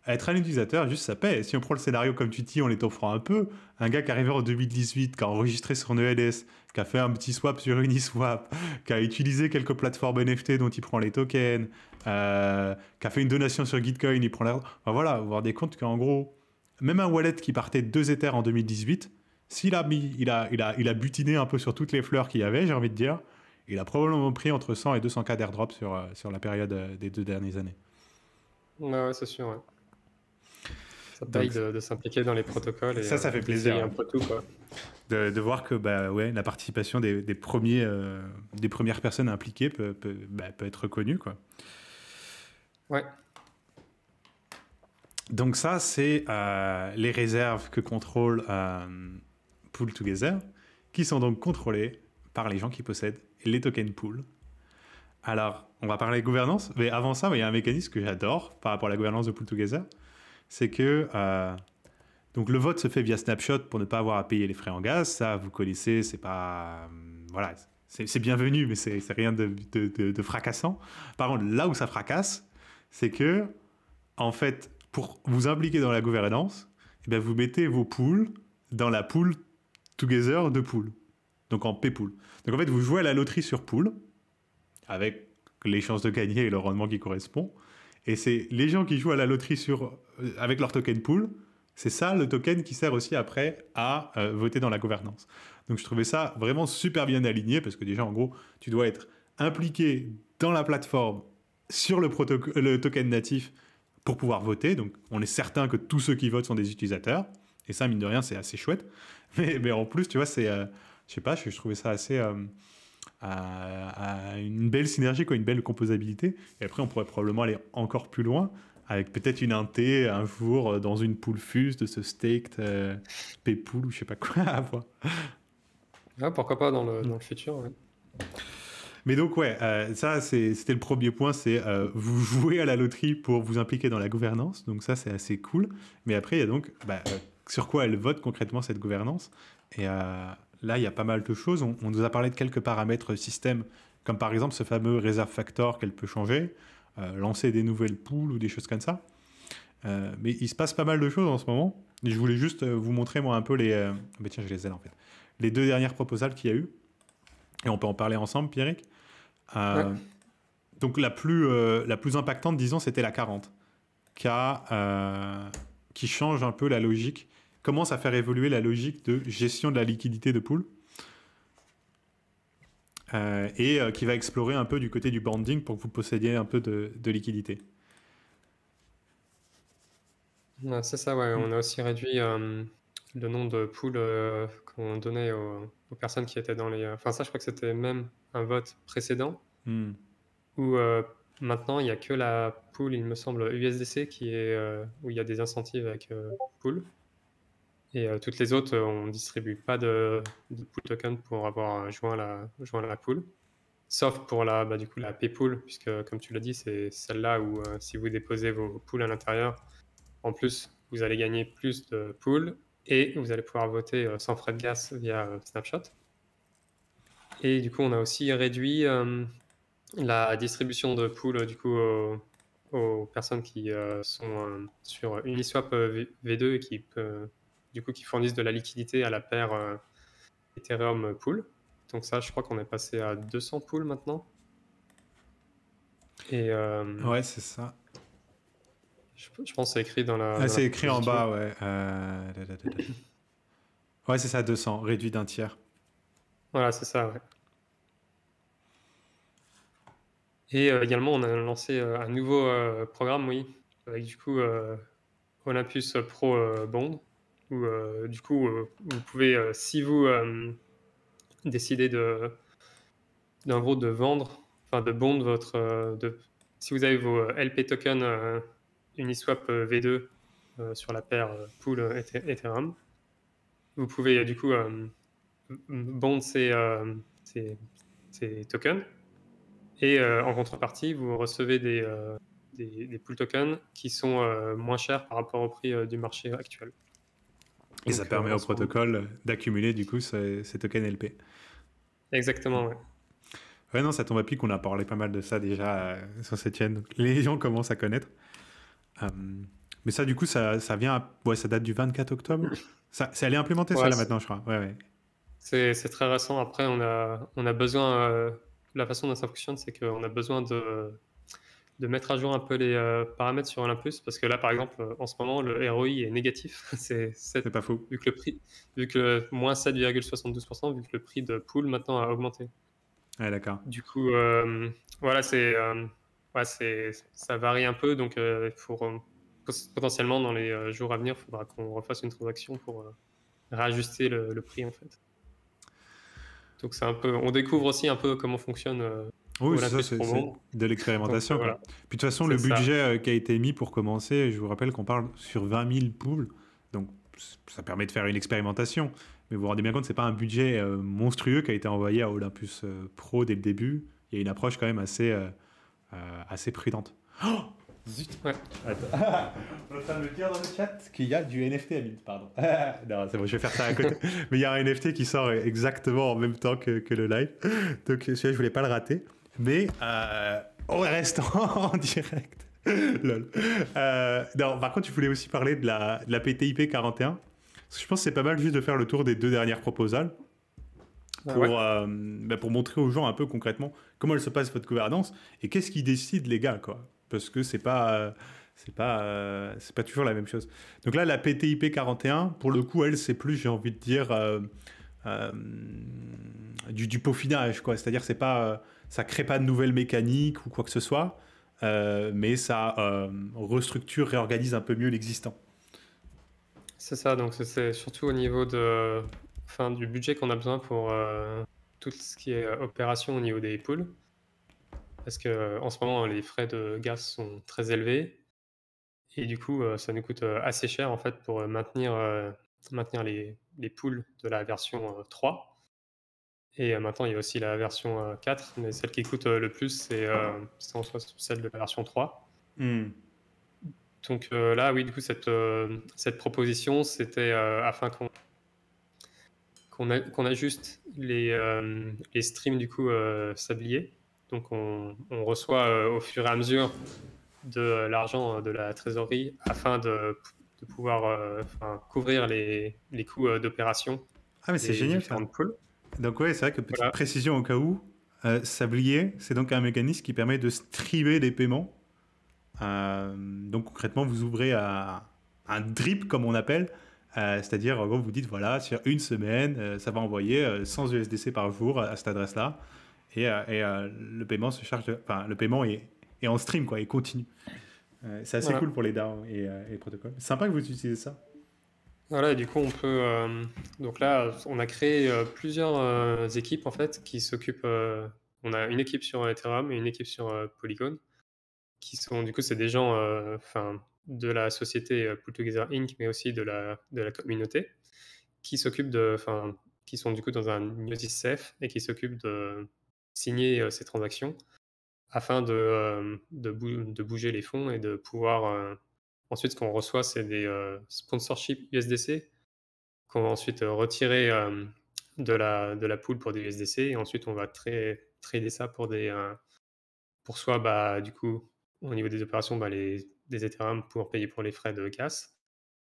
être un utilisateur, juste ça paie. Si on prend le scénario comme tu dis, on les t'offrant un peu, un gars qui est arrivé en 2018, qui a enregistré sur un ELS, qui a fait un petit swap sur Uniswap, qui a utilisé quelques plateformes NFT dont il prend les tokens, qui a fait une donation sur Gitcoin, il prend l'air. Enfin, voilà, vous vous rendez compte qu'en gros, même un wallet qui partait de 2 Ethers en 2018, s'il a mis, il a butiné un peu sur toutes les fleurs qu'il y avait, j'ai envie de dire, il a probablement pris entre 100 et 200 cas d'airdrop sur la période des 2 dernières années. Ouais, c'est sûr, ouais. Ça paye Donc de s'impliquer dans les protocoles et ça fait d'essayer plaisir, un hein, peu tout, quoi. de voir que bah, ouais, la participation des premières personnes impliquées peut être reconnue, quoi. Ouais. Donc ça, c'est les réserves que contrôle Pool Together, qui sont donc contrôlées par les gens qui possèdent les tokens pool. Alors, on va parler gouvernance, mais avant ça, il y a un mécanisme que j'adore par rapport à la gouvernance de Pool Together, c'est que donc le vote se fait via Snapshot pour ne pas avoir à payer les frais en gaz. Ça, vous connaissez, c'est pas voilà, c'est bienvenu, mais c'est rien de fracassant. Par contre, là où ça fracasse, c'est que en fait, pour vous impliquer dans la gouvernance, eh bien, vous mettez vos pools dans la pool Together de pool, donc en P-pool. Donc en fait, vous jouez à la loterie sur pool avec les chances de gagner et le rendement qui correspond. Et c'est les gens qui jouent à la loterie avec leur token pool, c'est ça le token qui sert aussi après à voter dans la gouvernance. Donc je trouvais ça vraiment super bien aligné parce que déjà en gros, tu dois être impliqué dans la plateforme sur le token natif pour pouvoir voter. Donc on est certain que tous ceux qui votent sont des utilisateurs. Et ça, mine de rien, c'est assez chouette. Mais en plus, tu vois, c'est... je sais pas, je trouvais ça assez... une belle synergie, quoi, une belle composabilité. Et après, on pourrait probablement aller encore plus loin avec peut-être une inté un jour dans une pool fuse de ce staked Paypool ou je sais pas quoi à voir. Ah, pourquoi pas dans le futur, ouais. Mais donc, ouais, ça, c'était le premier point, c'est vous jouez à la loterie pour vous impliquer dans la gouvernance. Donc ça, c'est assez cool. Mais après, il y a donc sur quoi elle vote concrètement cette gouvernance. Et là, il y a pas mal de choses. On nous a parlé de quelques paramètres système, comme par exemple ce fameux reserve factor qu'elle peut changer, lancer des nouvelles pools ou des choses comme ça. Mais il se passe pas mal de choses en ce moment. Et je voulais juste vous montrer, moi, un peu les... mais tiens, je les ai là, en fait. Les 2 dernières proposals qu'il y a eu. Et on peut en parler ensemble, Pierrick. Ouais. Donc la plus impactante, disons, c'était la 40, qui change un peu la logique, commence à faire évoluer la logique de gestion de la liquidité de pool, et qui va explorer un peu du côté du banding pour que vous possédiez un peu de liquidité. Ouais, c'est ça, ouais. On a aussi réduit le nombre de pools qu'on donnait aux personnes qui étaient dans les... Enfin, ça, je crois que c'était même un vote précédent Hmm. où maintenant, il n'y a que la pool, il me semble, USDC où il y a des incentives avec pool. Et toutes les autres, on ne distribue pas de pool token pour avoir joint la pool. Sauf pour du coup, la Paypool, puisque comme tu l'as dit, c'est celle-là où si vous déposez vos pools à l'intérieur, en plus, vous allez gagner plus de pools et vous allez pouvoir voter sans frais de gas via Snapshot. Et du coup, on a aussi réduit la distribution de pools du coup, aux personnes qui sont sur Uniswap V2 et qui fournissent de la liquidité à la paire Ethereum pool. Donc ça, je crois qu'on est passé à 200 pools maintenant. Et Ouais, c'est ça. je pense que c'est écrit dans la... C'est écrit en bas, ouais. Ouais, c'est ça, 200, réduit d'un tiers. Voilà, c'est ça, ouais. Et également, on a lancé un nouveau programme, oui, avec du coup Olympus Pro Bond, où du coup, vous pouvez, si vous décidez d'un gros de vendre, enfin de bond si vous avez vos LP tokens Uniswap V2 sur la paire pool Ethereum, vous pouvez du coup bond ces tokens. Et en contrepartie, vous recevez des pool tokens qui sont moins chers par rapport au prix du marché actuel. Et ça permet au protocole d'accumuler du coup ces tokens LP. Exactement, ouais. Ouais, non, ça tombe à pic, on a parlé pas mal de ça déjà sur cette chaîne. Les gens commencent à connaître. Mais ça, du coup, ça vient... Ouais, ça date du 24 octobre. Elle est implémentée, Ouais, ça, là, maintenant, je crois. Ouais, ouais. C'est très récent. Après, on a besoin... la façon dont ça fonctionne, c'est qu'on a besoin de mettre à jour un peu les paramètres sur Olympus, parce que là, par exemple, en ce moment, le ROI est négatif. C'est pas faux. Vu que moins 7,72%, vu que le prix de pool maintenant a augmenté. Ouais, d'accord. Du coup, voilà, ça varie un peu, donc potentiellement dans les jours à venir, il faudra qu'on refasse une transaction pour réajuster le prix en fait. Donc c'est un peu, on découvre aussi un peu comment fonctionne Oui, c'est ça, Olympus c'est Pro. de l'expérimentation. Donc, voilà. Puis de toute façon, le budget qui a été mis pour commencer, je vous rappelle qu'on parle sur 20 000 pools, donc ça permet de faire une expérimentation. Mais vous vous rendez bien compte, c'est pas un budget monstrueux qui a été envoyé à Olympus Pro dès le début. il y a une approche quand même assez prudente. Oh zut. Ouais. Attends. On est en train de me dire dans le chat qu'il y a du NFT à Mint, pardon. Non, c'est bon, je vais faire ça à côté. Mais il y a un NFT qui sort exactement en même temps que le live. Donc celui-là, je voulais pas le rater. Mais on reste en direct. Lol. Non, par contre, tu voulais aussi parler de la PTIP 41. Parce que je pense que c'est pas mal juste de faire le tour des 2 dernières proposals pour montrer aux gens un peu concrètement comment elle se passe votre gouvernance et qu'est-ce qui décide les gars, quoi. Parce que c'est pas toujours la même chose. Donc là, la PTIP 41, pour le coup, elle, c'est plus, j'ai envie de dire, du peaufinage, quoi. C'est-à-dire, c'est pas, ça crée pas de nouvelles mécaniques ou quoi que ce soit, mais ça restructure, réorganise un peu mieux l'existant. C'est ça, donc c'est surtout au niveau du budget qu'on a besoin pour tout ce qui est opération au niveau des pools. Parce que en ce moment, les frais de gaz sont très élevés et du coup, ça nous coûte assez cher en fait pour maintenir les pools de la version 3. Et maintenant, il y a aussi la version 4, mais celle qui coûte le plus, c'est en soi celle de la version 3. Donc là, oui, du coup, cette proposition, c'était afin qu'on ajuste les streams du coup sabliers. Donc on reçoit au fur et à mesure de l'argent de la trésorerie afin de pouvoir couvrir les coûts d'opération Ah, mais c'est des génial ça. différentes pools. Donc ouais, c'est vrai que petite Voilà. précision au cas où, Sablier, c'est donc un mécanisme qui permet de streamer les paiements. Donc concrètement, vous ouvrez un drip, comme on appelle, c'est-à-dire en gros, vous dites, voilà, sur une semaine, ça va envoyer 100 USDC par jour à cette adresse-là, et le paiement se charge, le paiement est en stream, quoi, et continue. C'est assez Voilà. cool pour les DAO et les protocoles. C'est sympa que vous utilisez ça. Voilà, et du coup, on peut. Donc là, on a créé plusieurs équipes en fait qui s'occupent. On a une équipe sur Ethereum et une équipe sur Polygon, qui sont du coup, c'est des gens de la société Pool Together Inc., mais aussi de la communauté, qui s'occupent qui sont du coup dans un Gnosis Safe et qui s'occupent de signer ces transactions afin de bouger les fonds et de pouvoir. Ensuite, ce qu'on reçoit, c'est des sponsorships USDC qu'on va ensuite retirer de la pool pour des USDC et ensuite on va trader ça pour soit du coup au niveau des opérations des Ethereum pour payer pour les frais de gas,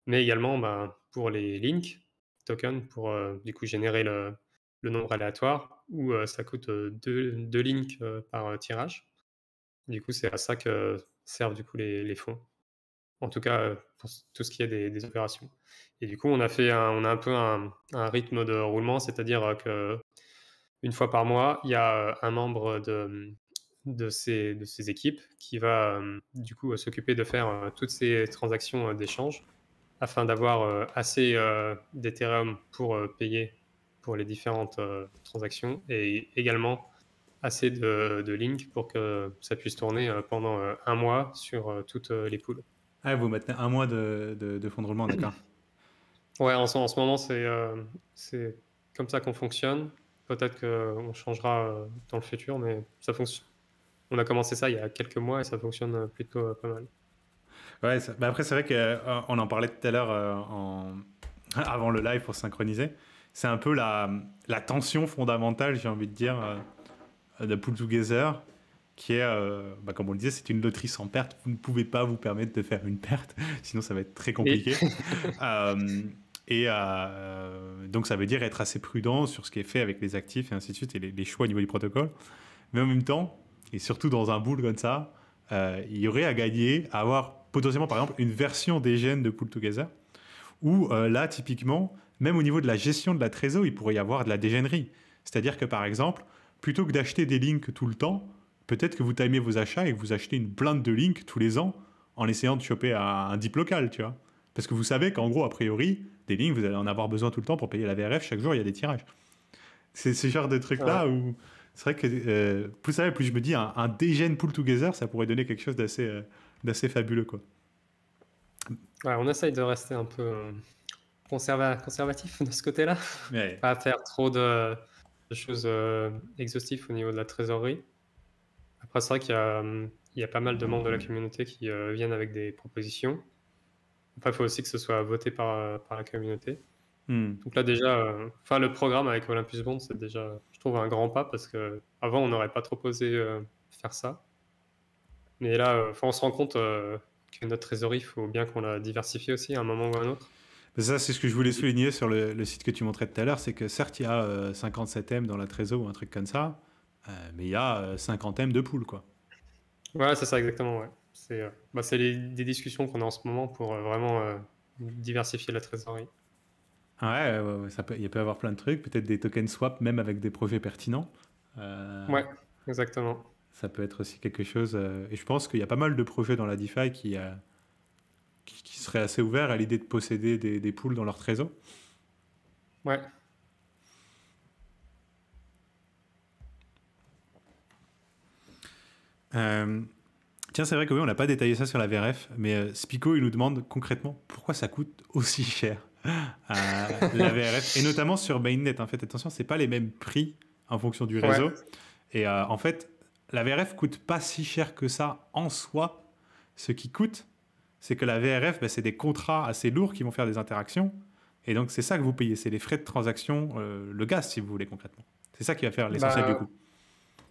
mais également pour les links tokens pour du coup générer le nombre aléatoire où ça coûte deux links par tirage. Du coup, c'est à ça que servent du coup les fonds. En tout cas, pour tout ce qui est des opérations. Et du coup, on a un peu un rythme de roulement, c'est-à-dire que une fois par mois, il y a un membre de ces équipes qui va du coup s'occuper de faire toutes ces transactions d'échange afin d'avoir assez d'Ethereum pour payer pour les différentes transactions et également assez de Link pour que ça puisse tourner pendant un mois sur toutes les poules. Ah, vous maintenez un mois de fonds de roulement, d'accord. Ouais, en ce moment, c'est comme ça qu'on fonctionne. Peut-être qu'on changera dans le futur, mais ça fonctionne. On a commencé ça il y a quelques mois et ça fonctionne plutôt pas mal. Ouais, après, c'est vrai qu'on en parlait tout à l'heure avant le live pour synchroniser. C'est un peu la tension fondamentale, j'ai envie de dire, de Pool Together, qui est, comme on le disait, c'est une loterie sans perte. Vous ne pouvez pas vous permettre de faire une perte, sinon ça va être très compliqué. Donc ça veut dire être assez prudent sur ce qui est fait avec les actifs et ainsi de suite, et les choix au niveau du protocole. Mais en même temps, et surtout dans un pool comme ça, il y aurait à gagner à avoir potentiellement, par exemple, une version des gènes de Pool Together, où là, typiquement, même au niveau de la gestion de la trésor, il pourrait y avoir de la dégénérie. C'est-à-dire que, par exemple, plutôt que d'acheter des links tout le temps, peut-être que vous timez vos achats et que vous achetez une blinde de links tous les ans en essayant de choper un dip local, tu vois. Parce que vous savez qu'en gros, a priori, des links, vous allez en avoir besoin tout le temps pour payer la VRF. Chaque jour, il y a des tirages. C'est ce genre de trucs-là où c'est vrai que plus ça va, plus je me dis un dégène Pool Together, ça pourrait donner quelque chose d'assez fabuleux, quoi. Ouais, on essaye de rester un peu conservatif de ce côté-là. Ouais. Pas faire trop de choses exhaustives au niveau de la trésorerie. Après, c'est vrai il y a pas mal de membres de la communauté qui viennent avec des propositions. Après, il faut aussi que ce soit voté par la communauté. Hmm. Donc là, déjà, le programme avec Olympus Bond, c'est déjà, je trouve, un grand pas parce que avant, on n'aurait pas trop osé faire ça. Mais là, on se rend compte que notre trésorerie, il faut bien qu'on la diversifie aussi à un moment ou à un autre. Ça, c'est ce que je voulais souligner sur le site que tu montrais tout à l'heure, c'est que certes, il y a 57 M dans la trésor ou un truc comme ça, mais il y a 50 M de pool, quoi. Ouais, c'est ça, exactement. Ouais. C'est des discussions qu'on a en ce moment pour vraiment diversifier la trésorerie. Ouais, il peut y avoir plein de trucs, peut-être des tokens swap, même avec des projets pertinents. Euh, Ouais, exactement. Ça peut être aussi quelque chose. Et je pense qu'il y a pas mal de projets dans la DeFi qui seraient assez ouverts à l'idée de posséder des pools dans leur trésor. Ouais. Euh, Tiens, c'est vrai que oui, on n'a pas détaillé ça sur la VRF, mais Spico, il nous demande concrètement pourquoi ça coûte aussi cher la VRF, et notamment sur Mainnet. En fait, attention, c'est pas les mêmes prix en fonction du Ouais. réseau. Et en fait, la VRF coûte pas si cher que ça en soi. Ce qui coûte, c'est que la VRF, c'est des contrats assez lourds qui vont faire des interactions. Et donc, c'est ça que vous payez. C'est les frais de transaction, le gaz, si vous voulez, concrètement. C'est ça qui va faire l'essentiel du Bah, coût.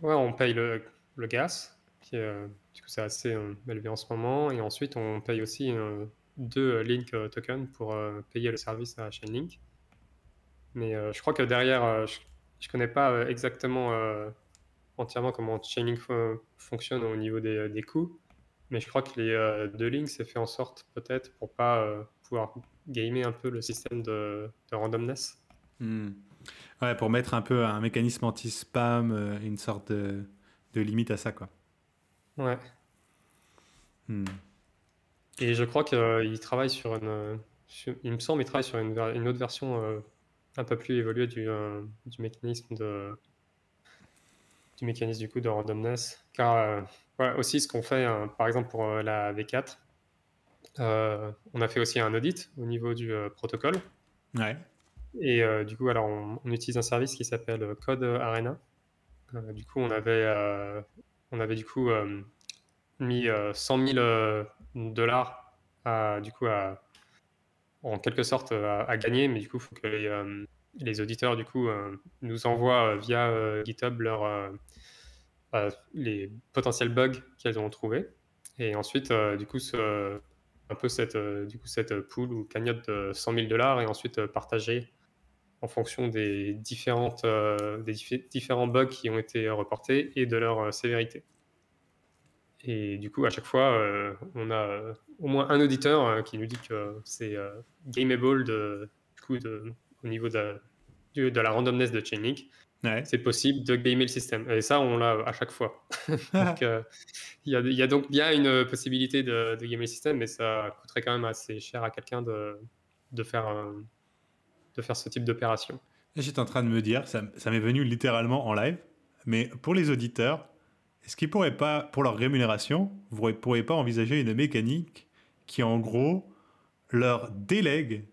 ouais, on paye le gaz, qui est, du coup, c'est assez élevé en ce moment. Et ensuite, on paye aussi 2 Link tokens pour payer le service à Chainlink. Mais je crois que derrière, je connais pas exactement entièrement comment Chainlink fonctionne au niveau des coûts. Mais je crois que les 2 Links, c'est fait en sorte peut-être pour pas pouvoir gamer un peu le système de randomness. Hmm. Ouais, pour mettre un peu un mécanisme anti-spam, une sorte de limite à ça, quoi. Ouais. Hmm. Et je crois qu'il travaille il me semble, il travaille sur une autre version un peu plus évoluée du mécanisme du mécanisme du coup de randomness. Car voilà, aussi ce qu'on fait, par exemple pour la V4, on a fait aussi un audit au niveau du protocole. Ouais. Et du coup, alors on utilise un service qui s'appelle Code Arena. Du coup, on avait du coup mis 100 000 dollars du coup en quelque sorte à gagner, mais du coup, il faut que les auditeurs du coup nous envoient via GitHub les potentiels bugs qu'elles ont trouvés. Et ensuite, du coup, un peu cette pool ou cagnotte de 100 000 dollars est ensuite partagée en fonction des différents bugs qui ont été reportés et de leur sévérité. Et du coup, à chaque fois, on a au moins un auditeur qui nous dit que c'est gameable au niveau de la randomness de Chainlink. Ouais. C'est possible de gamer le système. Et ça, on l'a à chaque fois. Donc, il y a donc bien une possibilité de gamer le système, mais ça coûterait quand même assez cher à quelqu'un de faire, de faire ce type d'opération. J'étais en train de me dire, ça m'est venu littéralement en live, mais pour les auditeurs, est-ce qu'ils pourraient pas, pour leur rémunération, vous ne pourriez pas envisager une mécanique qui, en gros, leur délègue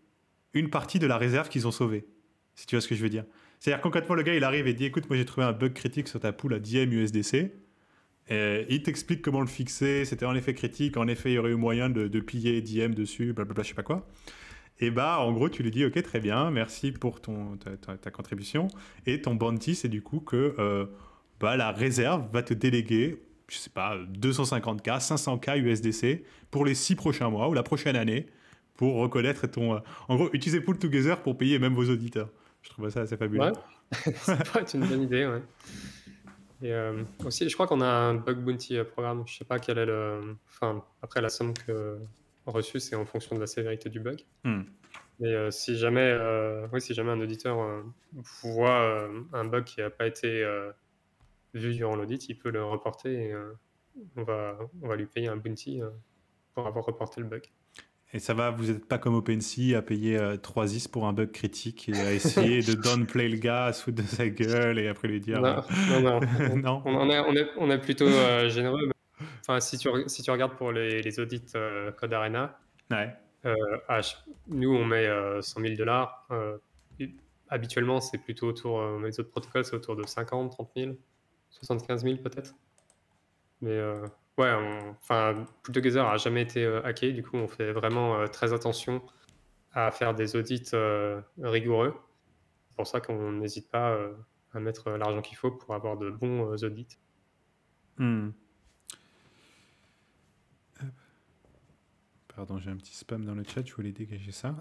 une partie de la réserve qu'ils ont sauvée? Si tu vois ce que je veux dire. C'est-à-dire, concrètement, le gars, il arrive et dit, écoute, moi j'ai trouvé un bug critique sur ta pool à 10 M USDC. Et il t'explique comment le fixer, c'était en effet critique, en effet, il y aurait eu moyen de piller 10 M dessus, blablabla, je sais pas quoi. Et bah, en gros, tu lui dis, ok, très bien, merci pour ta contribution. Et ton bounty, c'est du coup que la réserve va te déléguer, je sais pas, 250K, 500K USDC pour les 6 prochains mois ou la prochaine année pour reconnaître ton. En gros, utilisez Pool Together pour payer même vos auditeurs. Je trouve ça assez fabuleux. Ouais, ça pourrait être une bonne idée, ouais. Et aussi, je crois qu'on a un bug bounty programme. Je sais pas quel est enfin, après, la somme reçue, c'est en fonction de la sévérité du bug. Hmm. Mais si jamais, si jamais un auditeur voit un bug qui n'a pas été vu durant l'audit, il peut le reporter et on va lui payer un bounty pour avoir reporté le bug. Et ça va, vous n'êtes pas comme OpenSea à payer 3 is pour un bug critique et à essayer de downplay le gars, à se foutre de sa gueule et après lui dire. Non, non. Non. On est plutôt généreux. Enfin, si tu regardes pour les audits Code Arena, Ouais. nous, on met 100 000 dollars. Habituellement, c'est plutôt les autres protocoles, c'est autour de 50, 30 000, 75 000 peut-être. Mais ouais, enfin, Pool Together a jamais été hacké. Du coup, on fait vraiment très attention à faire des audits rigoureux. C'est pour ça qu'on n'hésite pas à mettre l'argent qu'il faut pour avoir de bons audits. Hmm. Pardon, j'ai un petit spam dans le chat, je voulais dégager ça.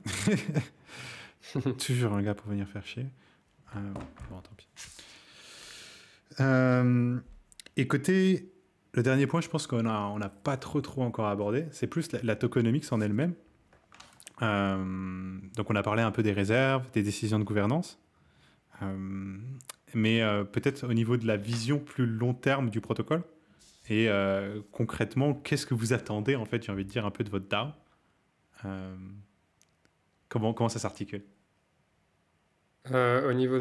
Toujours un gars pour venir faire chier. Bon, tant pis. Et côté, le dernier point, je pense on n'a pas trop encore abordé, c'est plus la tokenomics en elle-même. Donc on a parlé un peu des réserves, des décisions de gouvernance. Mais peut-être au niveau de la vision plus long terme du protocole. Et concrètement, qu'est-ce que vous attendez, en fait, j'ai envie de dire, un peu de votre DAO comment ça s'articule Au niveau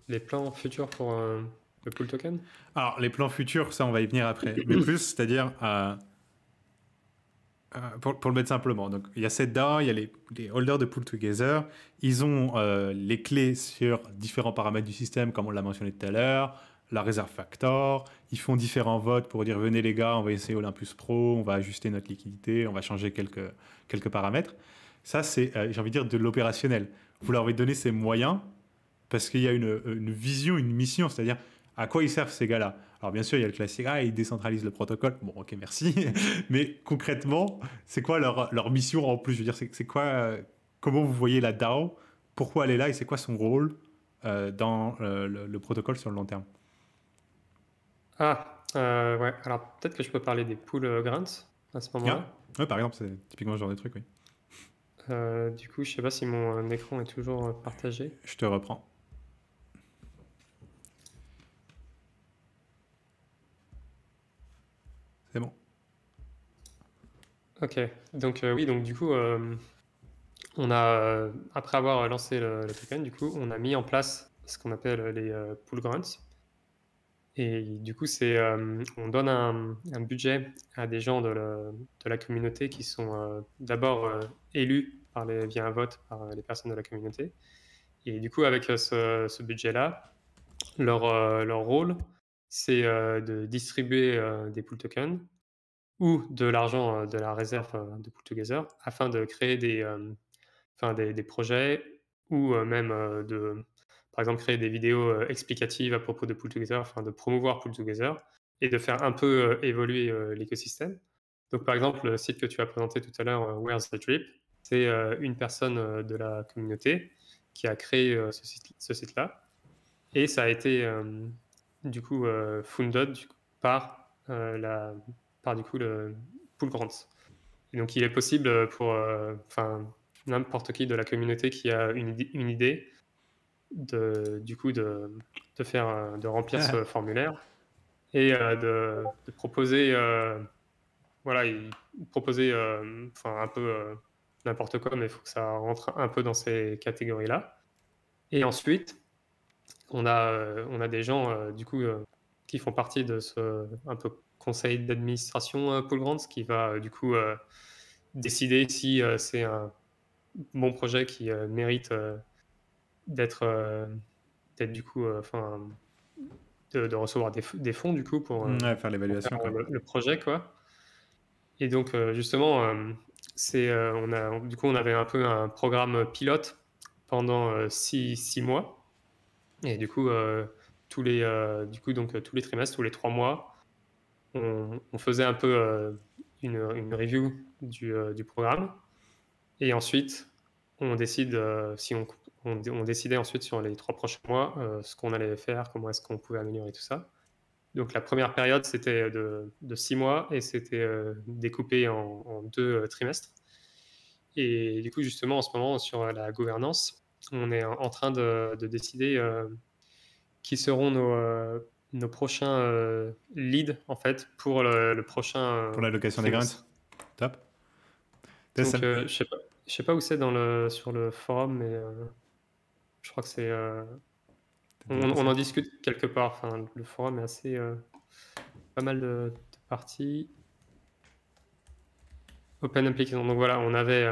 des plans futurs pour le pool token? Alors, les plans futurs, ça, on va y venir après. Mais plus, c'est-à-dire, pour le mettre simplement, donc, il y a cette DAO, il y a les holders de Pool Together. Ils ont les clés sur différents paramètres du système, comme on l'a mentionné tout à l'heure, la réserve factor. Ils font différents votes pour dire, venez les gars, on va essayer Olympus Pro, on va ajuster notre liquidité, on va changer quelques paramètres. Ça, c'est, j'ai envie de dire, de l'opérationnel. Vous leur avez donné ces moyens parce qu'il y a une vision, une mission, c'est-à-dire à quoi ils servent ces gars-là. Alors bien sûr, il y a le classique, ils décentralisent le protocole, bon ok merci, mais concrètement, c'est quoi leur mission en plus? Je veux dire, c'est quoi, comment vous voyez la DAO, pourquoi elle est là et c'est quoi son rôle dans le protocole sur le long terme? Ouais, alors peut-être que je peux parler des pool grants à ce moment-là. Ouais, par exemple, c'est typiquement ce genre de truc, oui. Du coup, je sais pas si mon écran est toujours partagé. Je te reprends. C'est bon. Ok, donc oui, donc du coup, on a, après avoir lancé le token, du coup, on a mis en place ce qu'on appelle les pool grants. Et du coup, on donne un budget à des gens de la communauté qui sont d'abord élus via un vote par les personnes de la communauté. Et du coup, avec ce budget-là, leur rôle, c'est de distribuer des pool tokens ou de l'argent de la réserve de Pool Together afin de créer des projets ou même par exemple, créer des vidéos explicatives à propos de Pool Together, afin de promouvoir Pool Together et de faire un peu évoluer l'écosystème. Donc, par exemple, le site que tu as présenté tout à l'heure, Where's the Trip, c'est une personne de la communauté qui a créé ce site-là. Et ça a été du coup funded par du coup le Pool Grants. Et donc il est possible pour n'importe qui de la communauté qui a une idée du coup de remplir ce formulaire et de proposer voilà, proposer un peu n'importe quoi, mais il faut que ça rentre un peu dans ces catégories-là. Et ensuite, on a des gens du coup qui font partie de ce un peu conseil d'administration Pool Grants qui va du coup décider si c'est un bon projet qui mérite d'être du coup de recevoir des fonds du coup pour Ouais, faire pour faire l'évaluation, quoi. le projet, quoi. Et donc justement, du coup, on avait un peu un programme pilote pendant 6 mois. Et du coup, tous les trimestres, tous les 3 mois, on faisait un peu une review du programme. Et ensuite, on décide si on décidait ensuite sur les 3 prochains mois ce qu'on allait faire, comment est-ce qu'on pouvait améliorer tout ça. Donc la première période, c'était de 6 mois et c'était découpé en 2 trimestres. Et du coup, justement, en ce moment, sur la gouvernance, on est en train de décider qui seront nos prochains leads, en fait, pour le prochain Pour l'allocation des grants. trimestre. Top. Donc, je sais pas où c'est sur le forum, mais je crois que on en discute quelque part. Enfin, le forum est assez pas mal de parties. Open application. Donc voilà, on avait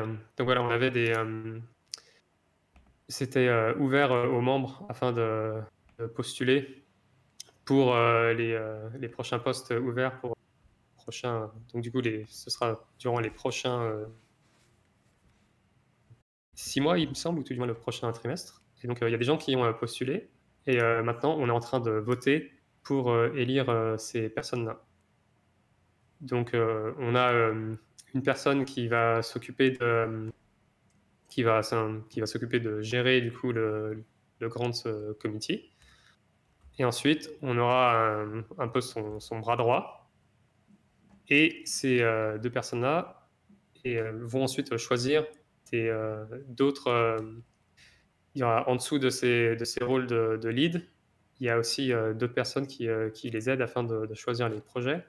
c'était ouvert aux membres afin de postuler pour les prochains postes ouverts pour prochains. Donc du coup, ce sera durant les prochains 6 mois, il me semble, ou tout du moins le prochain trimestre. Et donc il y a des gens qui ont postulé. Et maintenant, on est en train de voter pour élire ces personnes-là. Donc on a une personne qui va s'occuper de gérer du coup le Grants Committee. Et ensuite, on aura un peu son bras droit. Et ces 2 personnes-là vont ensuite choisir d'autres. Il y aura en dessous de ces rôles de lead, il y a aussi d'autres personnes qui les aident afin de choisir les projets.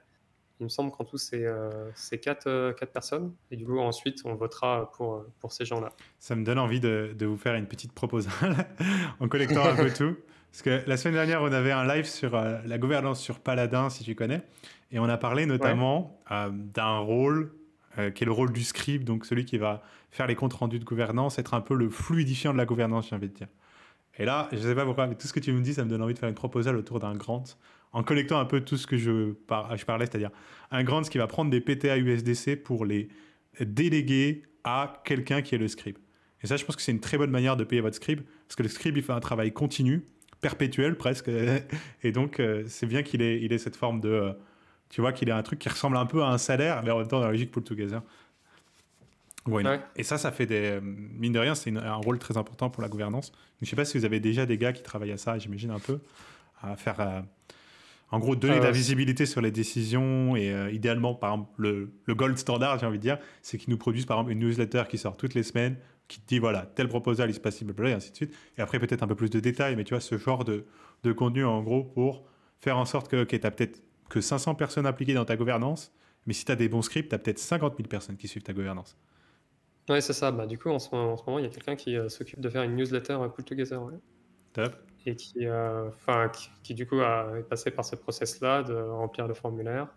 Il me semble qu'en tout, c'est 4 personnes. Et du coup, ensuite, on votera pour ces gens-là. Ça me donne envie de vous faire une petite proposale en collectant un peu tout. Parce que la semaine dernière, on avait un live sur la gouvernance sur Paladin, si tu connais. Et on a parlé notamment d'un rôle qui est le rôle du scribe, donc celui qui va faire les comptes rendus de gouvernance, être un peu le fluidifiant de la gouvernance, j'ai envie de dire. Et là, je ne sais pas pourquoi, mais tout ce que tu me dis, ça me donne envie de faire une proposale autour d'un grant, en collectant un peu tout ce que je parlais, c'est-à-dire un grant qui va prendre des PTA USDC pour les déléguer à quelqu'un qui est le scribe. Et ça, je pense que c'est une très bonne manière de payer votre scribe, parce que le scribe, il fait un travail continu, perpétuel presque, et donc c'est bien qu'il ait cette forme de... tu vois, qu'il ait un truc qui ressemble un peu à un salaire, mais en même temps dans la logique pull together. Ouais. Ouais. Et ça fait des... Mine de rien, c'est un rôle très important pour la gouvernance. Je ne sais pas si vous avez déjà des gars qui travaillent à ça, j'imagine un peu, à faire... en gros, donner de la visibilité sur les décisions et idéalement, par exemple, le gold standard, j'ai envie de dire, c'est qu'ils nous produisent, par exemple, une newsletter qui sort toutes les semaines, qui te dit, voilà, tel proposal, il se passe, blablabla, et ainsi de suite. Et après, peut-être un peu plus de détails, mais tu vois, ce genre de contenu, en gros, pour faire en sorte que, ok, tu n'as peut-être que 500 personnes impliquées dans ta gouvernance, mais si tu as des bons scripts, tu as peut-être 50 000 personnes qui suivent ta gouvernance. Oui, c'est ça. Bah, du coup, en ce moment, il y a quelqu'un qui s'occupe de faire une newsletter pull together. Ouais. Top. Et qui du coup est passé par ce process-là de remplir le formulaire.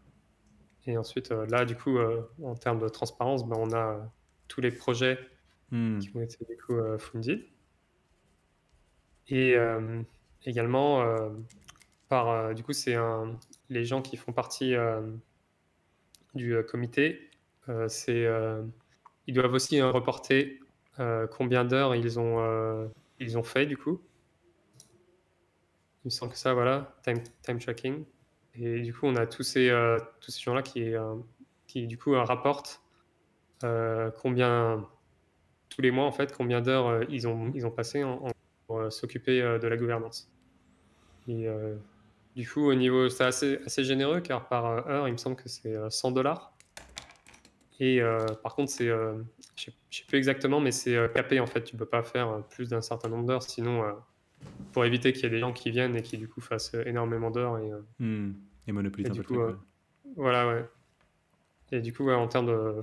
Et ensuite, là, du coup, en termes de transparence, on a tous les projets qui ont été du coup funded. Et également, du coup, c'est les gens qui font partie du comité, ils doivent aussi reporter combien d'heures ils ont fait, du coup. Il me semble que ça, voilà, time tracking. Et du coup, on a tous ces gens-là qui du coup, rapportent tous les mois, en fait, combien d'heures ils ont passé pour s'occuper de la gouvernance. Et du coup, au niveau, c'est assez généreux, car par heure, il me semble que c'est $100. Et par contre, je ne sais plus exactement, mais c'est capé, en fait. Tu ne peux pas faire plus d'un certain nombre d'heures, sinon... pour éviter qu'il y ait des gens qui viennent et qui du coup fassent énormément d'heures et monopolisent un peu le truc. Voilà, ouais. Et du coup, en termes de,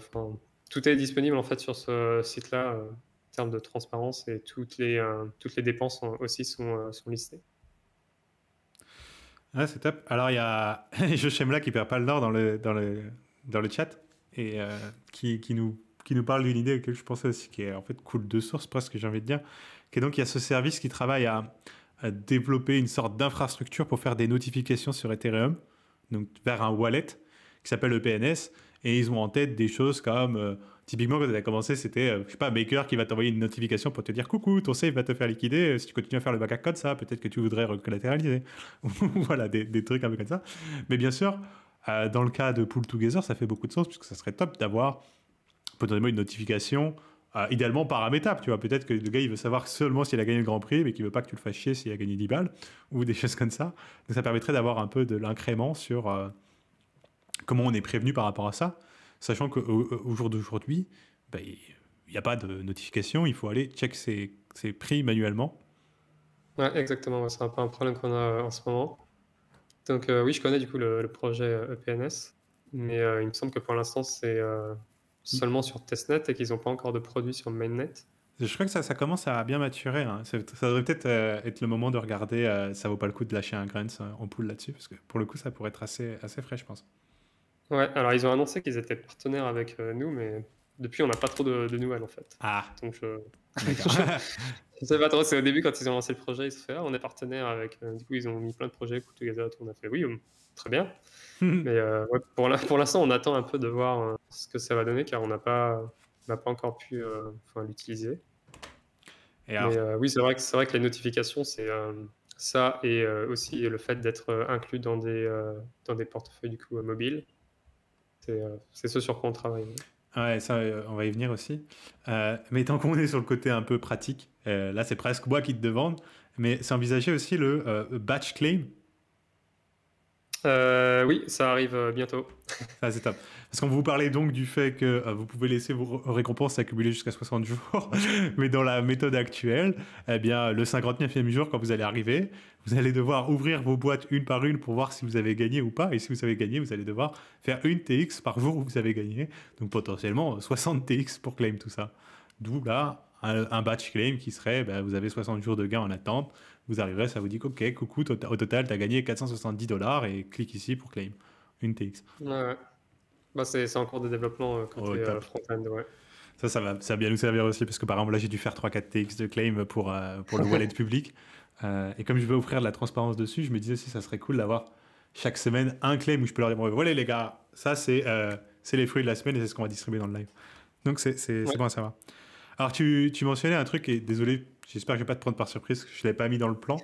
tout est disponible en fait sur ce site-là en termes de transparence, et toutes les dépenses aussi sont listées. Ouais, c'est top. Alors il y a Joshemla qui perd pas le nord dans le chat et qui nous parle d'une idée que je pensais aussi, qui est en fait cool de source presque, j'ai envie de dire. Et donc, il y a ce service qui travaille à développer une sorte d'infrastructure pour faire des notifications sur Ethereum, donc vers un wallet qui s'appelle EPNS. Et ils ont en tête des choses comme, typiquement, quand ça a commencé, c'était, je sais pas, Baker qui va t'envoyer une notification pour te dire « Coucou, ton save va te faire liquider. Si tu continues à faire le backup code, ça, peut-être que tu voudrais recollatéraliser. » Voilà, des trucs un peu comme ça. Mais bien sûr, dans le cas de Pull Together, ça fait beaucoup de sens, puisque ça serait top d'avoir potentiellement une notification idéalement par un étape, tu vois. Peut-être que le gars, il veut savoir seulement s'il a gagné le Grand Prix, mais qu'il veut pas que tu le fasses chier s'il a gagné 10 balles, ou des choses comme ça. Donc ça permettrait d'avoir un peu de l'incrément sur comment on est prévenu par rapport à ça, sachant qu'au jour d'aujourd'hui, il n'y a pas de notification, il faut aller check ses prix manuellement. Ouais, exactement, c'est un peu un problème qu'on a en ce moment. Donc oui, je connais du coup le projet EPNS, mais il me semble que pour l'instant, c'est seulement sur testnet et qu'ils n'ont pas encore de produit sur mainnet. Je crois que ça commence à bien maturer. Hein. Ça devrait peut-être être le moment de regarder. Ça vaut pas le coup de lâcher un Grants en pool là-dessus, parce que pour le coup, ça pourrait être assez frais, je pense. Ouais, alors ils ont annoncé qu'ils étaient partenaires avec nous, mais depuis, on n'a pas trop de nouvelles en fait. Ah. Donc je sais pas trop. C'est au début quand ils ont lancé le projet, ils se sont fait on est partenaire avec. Du coup, ils ont mis plein de projets Pull Together. On a fait oui. très bien. Mais ouais, pour l'instant, on attend un peu de voir ce que ça va donner, car on n'a pas encore pu l'utiliser. Et Mais alors, oui, c'est vrai que les notifications, c'est ça, et aussi le fait d'être inclus dans des portefeuilles du coup mobiles. C'est ce sur quoi on travaille. Ouais. ouais, ça, on va y venir aussi. Mais tant qu'on est sur le côté un peu pratique, là, c'est presque moi qui te demande, mais c'est envisagé aussi le batch claim. Oui, ça arrive bientôt. Ça, c'est top. Parce qu'on vous parlait donc du fait que vous pouvez laisser vos récompenses s'accumuler jusqu'à 60 jours, mais dans la méthode actuelle, eh bien, le 59e jour, quand vous allez arriver, vous allez devoir ouvrir vos boîtes une par une pour voir si vous avez gagné ou pas. Et si vous avez gagné, vous allez devoir faire une TX par jour où vous avez gagné. Donc potentiellement 60 TX pour claim tout ça. D'où là, un batch claim qui serait, ben, vous avez 60 jours de gain en attente. Vous arriverez, ça vous dit OK, coucou, au total, tu as gagné 470 $ et clique ici pour claim une TX. Ouais, ouais. Bah, c'est en cours de développement Oh, côté top. front-end, ouais. Ça va bien nous servir aussi parce que par exemple là j'ai dû faire 3-4 TX de claim pour le wallet public. Et comme je veux offrir de la transparence dessus, je me disais aussi ça serait cool d'avoir chaque semaine un claim où je peux leur dire bon, voilà les gars, ça c'est les fruits de la semaine et c'est ce qu'on va distribuer dans le live. Donc c'est Ouais. bon à savoir. Alors tu mentionnais un truc et désolé, j'espère que je vais pas te prendre par surprise, que je l'avais pas mis dans le plan,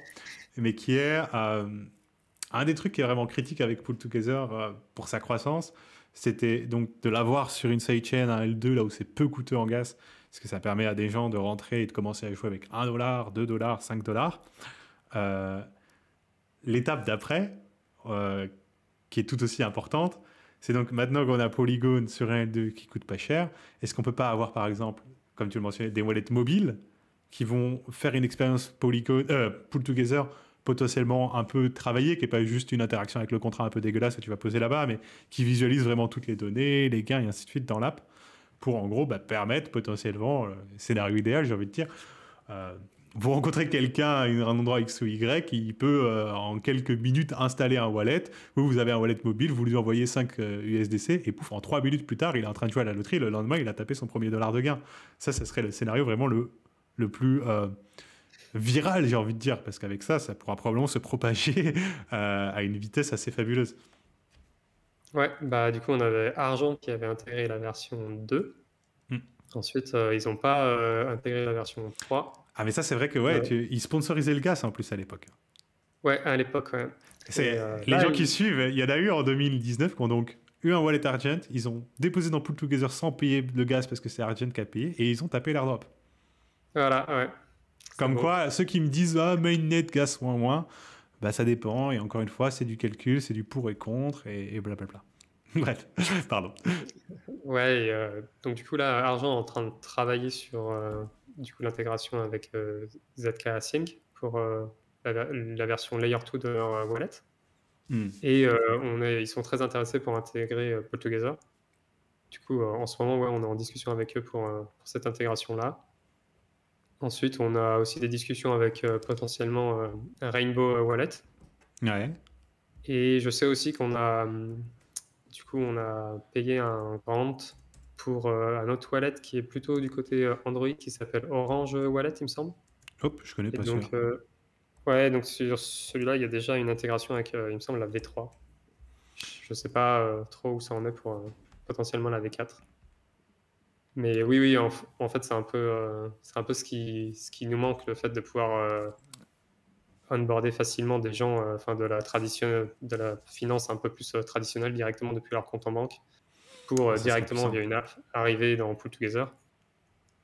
mais qui est un des trucs qui est vraiment critique avec Pull Together pour sa croissance, c'était donc de l'avoir sur une sidechain, un L2, là où c'est peu coûteux en gas, parce que ça permet à des gens de rentrer et de commencer à jouer avec 1 $, 2 $, 5 $. Euh, L'étape d'après, qui est tout aussi importante, c'est donc maintenant qu'on a Polygon sur un L2 qui coûte pas cher, est-ce qu'on peut pas avoir par exemple, comme tu le mentionnais, des wallets mobiles qui vont faire une expérience Polygon, Pull Together potentiellement un peu travaillée, qui n'est pas juste une interaction avec le contrat un peu dégueulasse que tu vas poser là-bas, mais qui visualise vraiment toutes les données, les gains et ainsi de suite dans l'app, pour en gros permettre potentiellement, scénario idéal j'ai envie de dire, vous rencontrez quelqu'un à un endroit X ou Y, il peut en quelques minutes installer un wallet, vous avez un wallet mobile, vous lui envoyez 5 USDC, et pouf, en 3 minutes plus tard, il est en train de jouer à la loterie, le lendemain, il a tapé son premier dollar de gain. Ça serait le scénario vraiment le plus viral, j'ai envie de dire, parce qu'avec ça, ça pourra probablement se propager à une vitesse assez fabuleuse. Ouais, bah du coup, on avait Argent qui avait intégré la version 2. Hmm. Ensuite, ils n'ont pas intégré la version 3. Ah, mais ça, c'est vrai que ouais, Euh, ils sponsorisaient le gaz en plus à l'époque. ouais, à l'époque, ouais. Et Les là, gens qui suivent, il y en a eu en 2019 qui ont donc eu un wallet Argent, ils ont déposé dans Pull Together sans payer le gaz parce que c'est Argent qui a payé, et ils ont tapé l'airdrop. voilà, ouais. C'est Comme beau. quoi, ceux qui me disent ah, mainnet, gas, moins, bah ça dépend, et encore une fois, c'est du calcul, c'est du pour et contre, et blablabla. Bref, pardon. Ouais, et, donc du coup, là, Argent est en train de travailler sur du coup, l'intégration avec ZK Async pour la version Layer 2 de leur wallet. Hmm. Et ils sont très intéressés pour intégrer Pull Together. Du coup, en ce moment, ouais, on est en discussion avec eux pour cette intégration-là. Ensuite, on a aussi des discussions avec potentiellement un Rainbow Wallet. Ouais. Et je sais aussi qu'on a, du coup, on a payé un grant pour un autre wallet qui est plutôt du côté Android, qui s'appelle Orange Wallet, il me semble. Hop, je connais Et pas celui-là. donc, ouais, donc sur celui-là, il y a déjà une intégration avec, il me semble, la V3. Je sais pas trop où ça en est pour potentiellement la V4. Mais oui, oui, en fait, c'est un peu ce qui nous manque, le fait de pouvoir onboarder facilement des gens de la finance un peu plus traditionnelle directement depuis leur compte en banque pour Ça serait plus directement via simple. une app arriver dans Pull Together.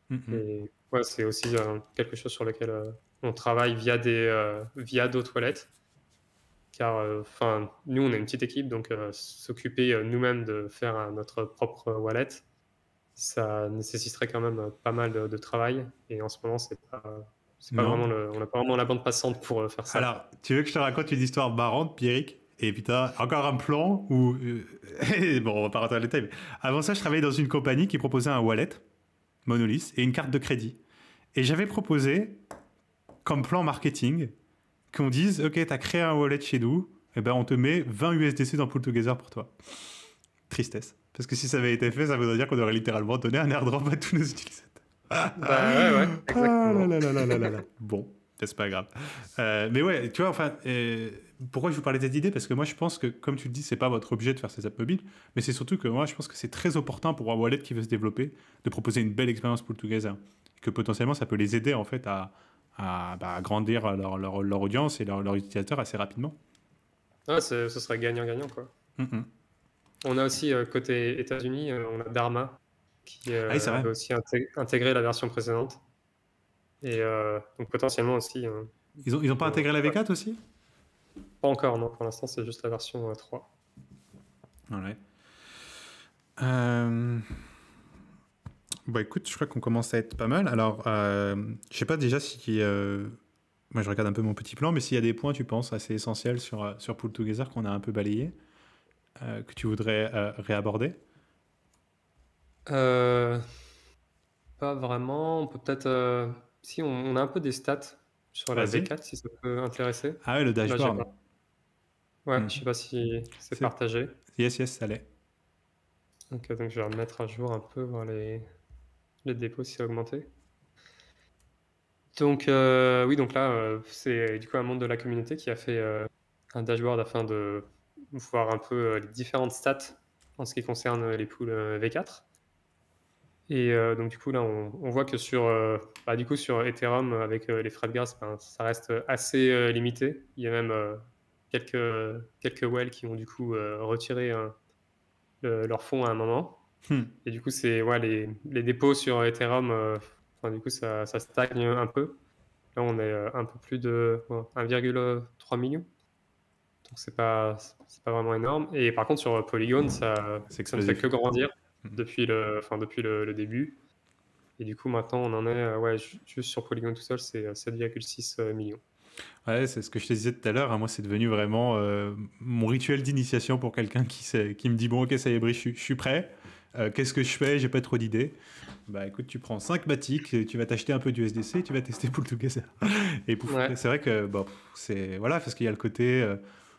Mhm. Et ouais, c'est aussi quelque chose sur lequel on travaille via d'autres wallets. Car nous, on est une petite équipe, donc s'occuper nous-mêmes de faire notre propre wallet, ça nécessiterait quand même pas mal de travail. Et en ce moment, c'est pas vraiment Non. on n'a pas vraiment la bande passante pour faire ça. Alors, tu veux que je te raconte une histoire marrante, Pierrick? Et putain, encore un plan où... bon, on va pas rentrer dans les détails, mais avant ça, je travaillais dans une compagnie qui proposait un wallet, Monolith, et une carte de crédit. Et j'avais proposé, comme plan marketing, qu'on dise, OK, t'as créé un wallet chez nous, et ben on te met 20 USDC dans Pull Together pour toi. Tristesse. Parce que si ça avait été fait, ça voudrait dire qu'on aurait littéralement donné un airdrop à tous nos utilisateurs. Bah ouais, Ah là exactement. là là là là là là. Bon. C'est pas grave. Mais ouais, tu vois, enfin, pourquoi je vous parlais de cette idée? Parce que moi, je pense que, comme tu le dis, c'est pas votre objet de faire ces apps mobiles, mais c'est surtout que moi, je pense que c'est très opportun pour un wallet qui veut se développer de proposer une belle expérience Pull Together. Que potentiellement, ça peut les aider en fait à grandir leur audience et leur utilisateurs assez rapidement. Ouais, ce serait gagnant-gagnant, quoi. Mm-mm. On a aussi, côté États-Unis, on a Dharma qui Ah oui, c'est vrai. avait aussi intégré la version précédente. Et donc potentiellement aussi, Ils ont pas intégré la ouais. V4 aussi? Pas encore, non. Pour l'instant, c'est juste la version 3. Ouais. Bah écoute, je crois qu'on commence à être pas mal. Alors, je sais pas déjà si... moi, je regarde un peu mon petit plan, mais s'il y a des points, tu penses, assez essentiels sur Pull Together qu'on a un peu balayé, que tu voudrais réaborder? Euh, Pas vraiment. On peut peut-être... si, on a un peu des stats sur la Vas-y. V4, si ça peut intéresser. Ah ouais, le Là, j'ai dashboard. pas. Ouais, Hmm. je sais pas si c'est C'est- partagé. Yes, yes, ça l'est. Donc je vais remettre à jour un peu, voir les dépôts si ça a augmenté. Donc oui, donc là, c'est du coup un membre de la communauté qui a fait un dashboard afin de voir un peu les différentes stats en ce qui concerne les pools V4. Et donc du coup là, on voit que du coup, sur Ethereum, avec les frais de gaz, ben, ça reste assez limité. Il y a même quelques whales qui ont du coup retiré leurs fonds à un moment. Hmm. Et du coup, c'est ouais, les dépôts sur Ethereum, enfin, du coup, ça stagne un peu. Là, on est un peu plus de 1,3 million. Donc, c'est pas vraiment énorme. Et par contre, sur Polygon, C'est ça ne fait explosif. que grandir Hmm. depuis le début. Et du coup, maintenant, on en est, ouais, juste sur Polygon tout seul, c'est 7,6 millions. Ouais, c'est ce que je te disais tout à l'heure. Hein. Moi, c'est devenu vraiment mon rituel d'initiation pour quelqu'un qui me dit, bon, ok, ça y est, Brice, je suis prêt. Qu'est-ce que je fais? J'ai pas trop d'idées. Bah écoute, tu prends 5 Matic, tu vas t'acheter un peu du SDC et tu vas tester Pull Together. Et pouf. Ouais. C'est vrai que bon, c'est voilà, parce qu'il y a le côté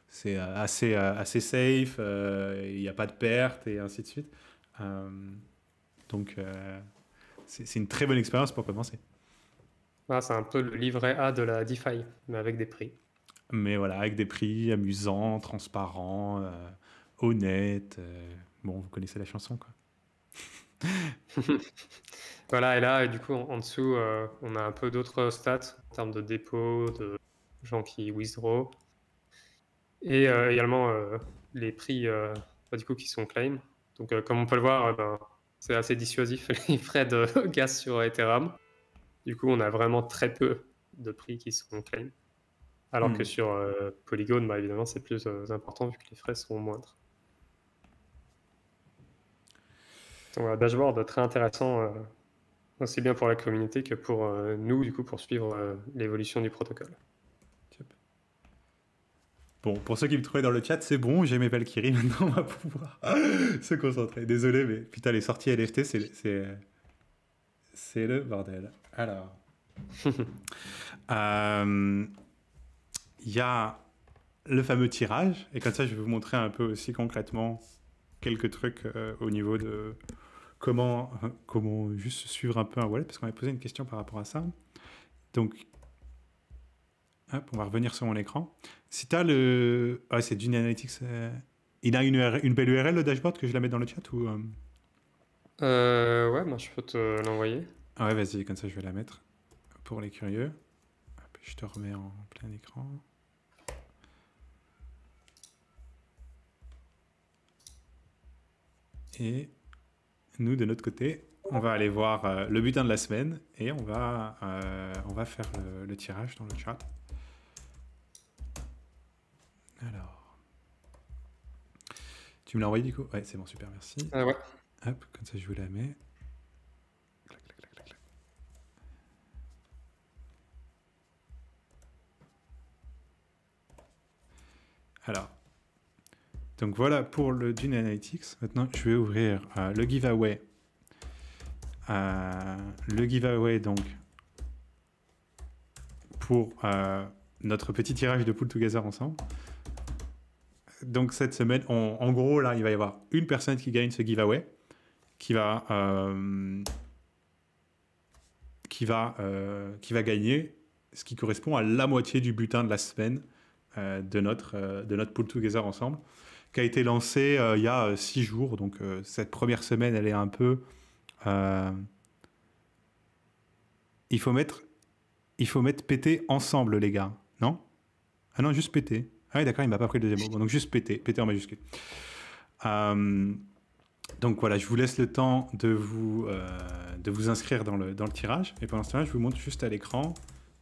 c'est assez safe, il n'y a pas de perte et ainsi de suite. Euh, donc c'est une très bonne expérience pour commencer. Ah, c'est un peu le livret A de la DeFi, mais avec des prix. Mais voilà, avec des prix amusants, transparents, honnêtes. Bon, vous connaissez la chanson quoi. Voilà, et là, du coup, en dessous, on a un peu d'autres stats en termes de dépôts, de gens qui withdraw, et également les prix du coup, qui sont claim. Donc, comme on peut le voir, ben, c'est assez dissuasif les frais de gaz sur Ethereum. Du coup, on a vraiment très peu de prix qui sont claim. Alors que sur Polygon, bah, évidemment, c'est plus important vu que les frais sont moindres. Donc, un dashboard très intéressant, aussi bien pour la communauté que pour nous, du coup, pour suivre l'évolution du protocole. Bon, pour ceux qui me trouvaient dans le chat, c'est bon, j'ai mes Valkyries, maintenant on va pouvoir se concentrer. Désolé, mais putain, les sorties LFT, c'est le bordel. Alors, il y a le fameux tirage, et comme ça, je vais vous montrer un peu aussi concrètement quelques trucs au niveau de comment juste suivre un peu un wallet, parce qu'on m'a posé une question par rapport à ça. Donc, hop, on va revenir sur mon écran. Si tu as le... Ah, c'est Dune Analytics. Il a une belle URL, le dashboard, que je la mette dans le chat ou... Ouais, moi je peux te l'envoyer. Ah ouais, vas-y, comme ça je vais la mettre pour les curieux. Hop, je te remets en plein écran. Et nous, de notre côté, on va aller voir le butin de la semaine et on va faire le tirage dans le chat. Alors, tu me l'as envoyé du coup? Ouais, c'est bon, super, merci. Ouais. Hop, comme ça je vous la mets. Clac, clac, clac, clac, clac. Alors, donc voilà pour le Dune Analytics. Maintenant, je vais ouvrir le giveaway. Le giveaway, donc, pour notre petit tirage de Pull Together ensemble. Donc, cette semaine, en gros, là, il va y avoir une personne qui gagne ce giveaway, qui va gagner ce qui correspond à la moitié du butin de la semaine de notre Pool Together ensemble, qui a été lancé il y a 6 jours. Donc cette première semaine, elle est un peu... il faut mettre péter ensemble, les gars. Non? Ah non, juste péter. Ah oui, d'accord, il m'a pas pris le deuxième mot. Bon, donc juste péter. Péter en majuscule. Donc voilà, je vous laisse le temps de vous inscrire dans le tirage. Et pendant ce temps-là, je vous montre juste à l'écran,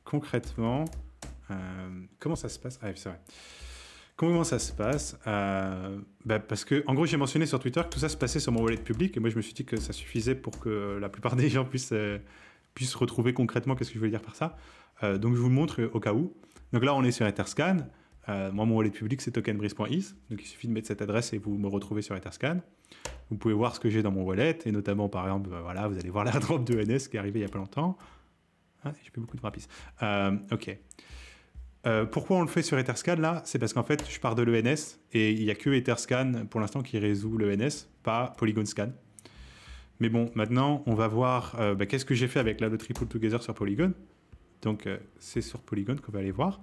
concrètement, comment ça se passe. Ah oui, c'est vrai. Comment ça se passe parce que, en gros, j'ai mentionné sur Twitter que tout ça se passait sur mon wallet public. Et moi, je me suis dit que ça suffisait pour que la plupart des gens puissent retrouver concrètement qu'est-ce que je voulais dire par ça. Donc, je vous le montre au cas où. Donc là, on est sur Etherscan. Moi, mon wallet public, c'est tokenbreeze.is. Donc, il suffit de mettre cette adresse et vous me retrouvez sur Etherscan. Vous pouvez voir ce que j'ai dans mon wallet. Et notamment, par exemple, voilà, vous allez voir l'airdrop de NS qui est arrivé il n'y a pas longtemps. Ah, j'ai fait beaucoup de rapis. OK. Pourquoi on le fait sur Etherscan là? C'est parce qu'en fait, je pars de l'ENS et il n'y a que Etherscan pour l'instant qui résout l'ENS, pas Polygon Scan. Mais bon, maintenant, on va voir qu'est-ce que j'ai fait avec la loterie Pool Together sur Polygon. Donc, c'est sur Polygon qu'on va aller voir.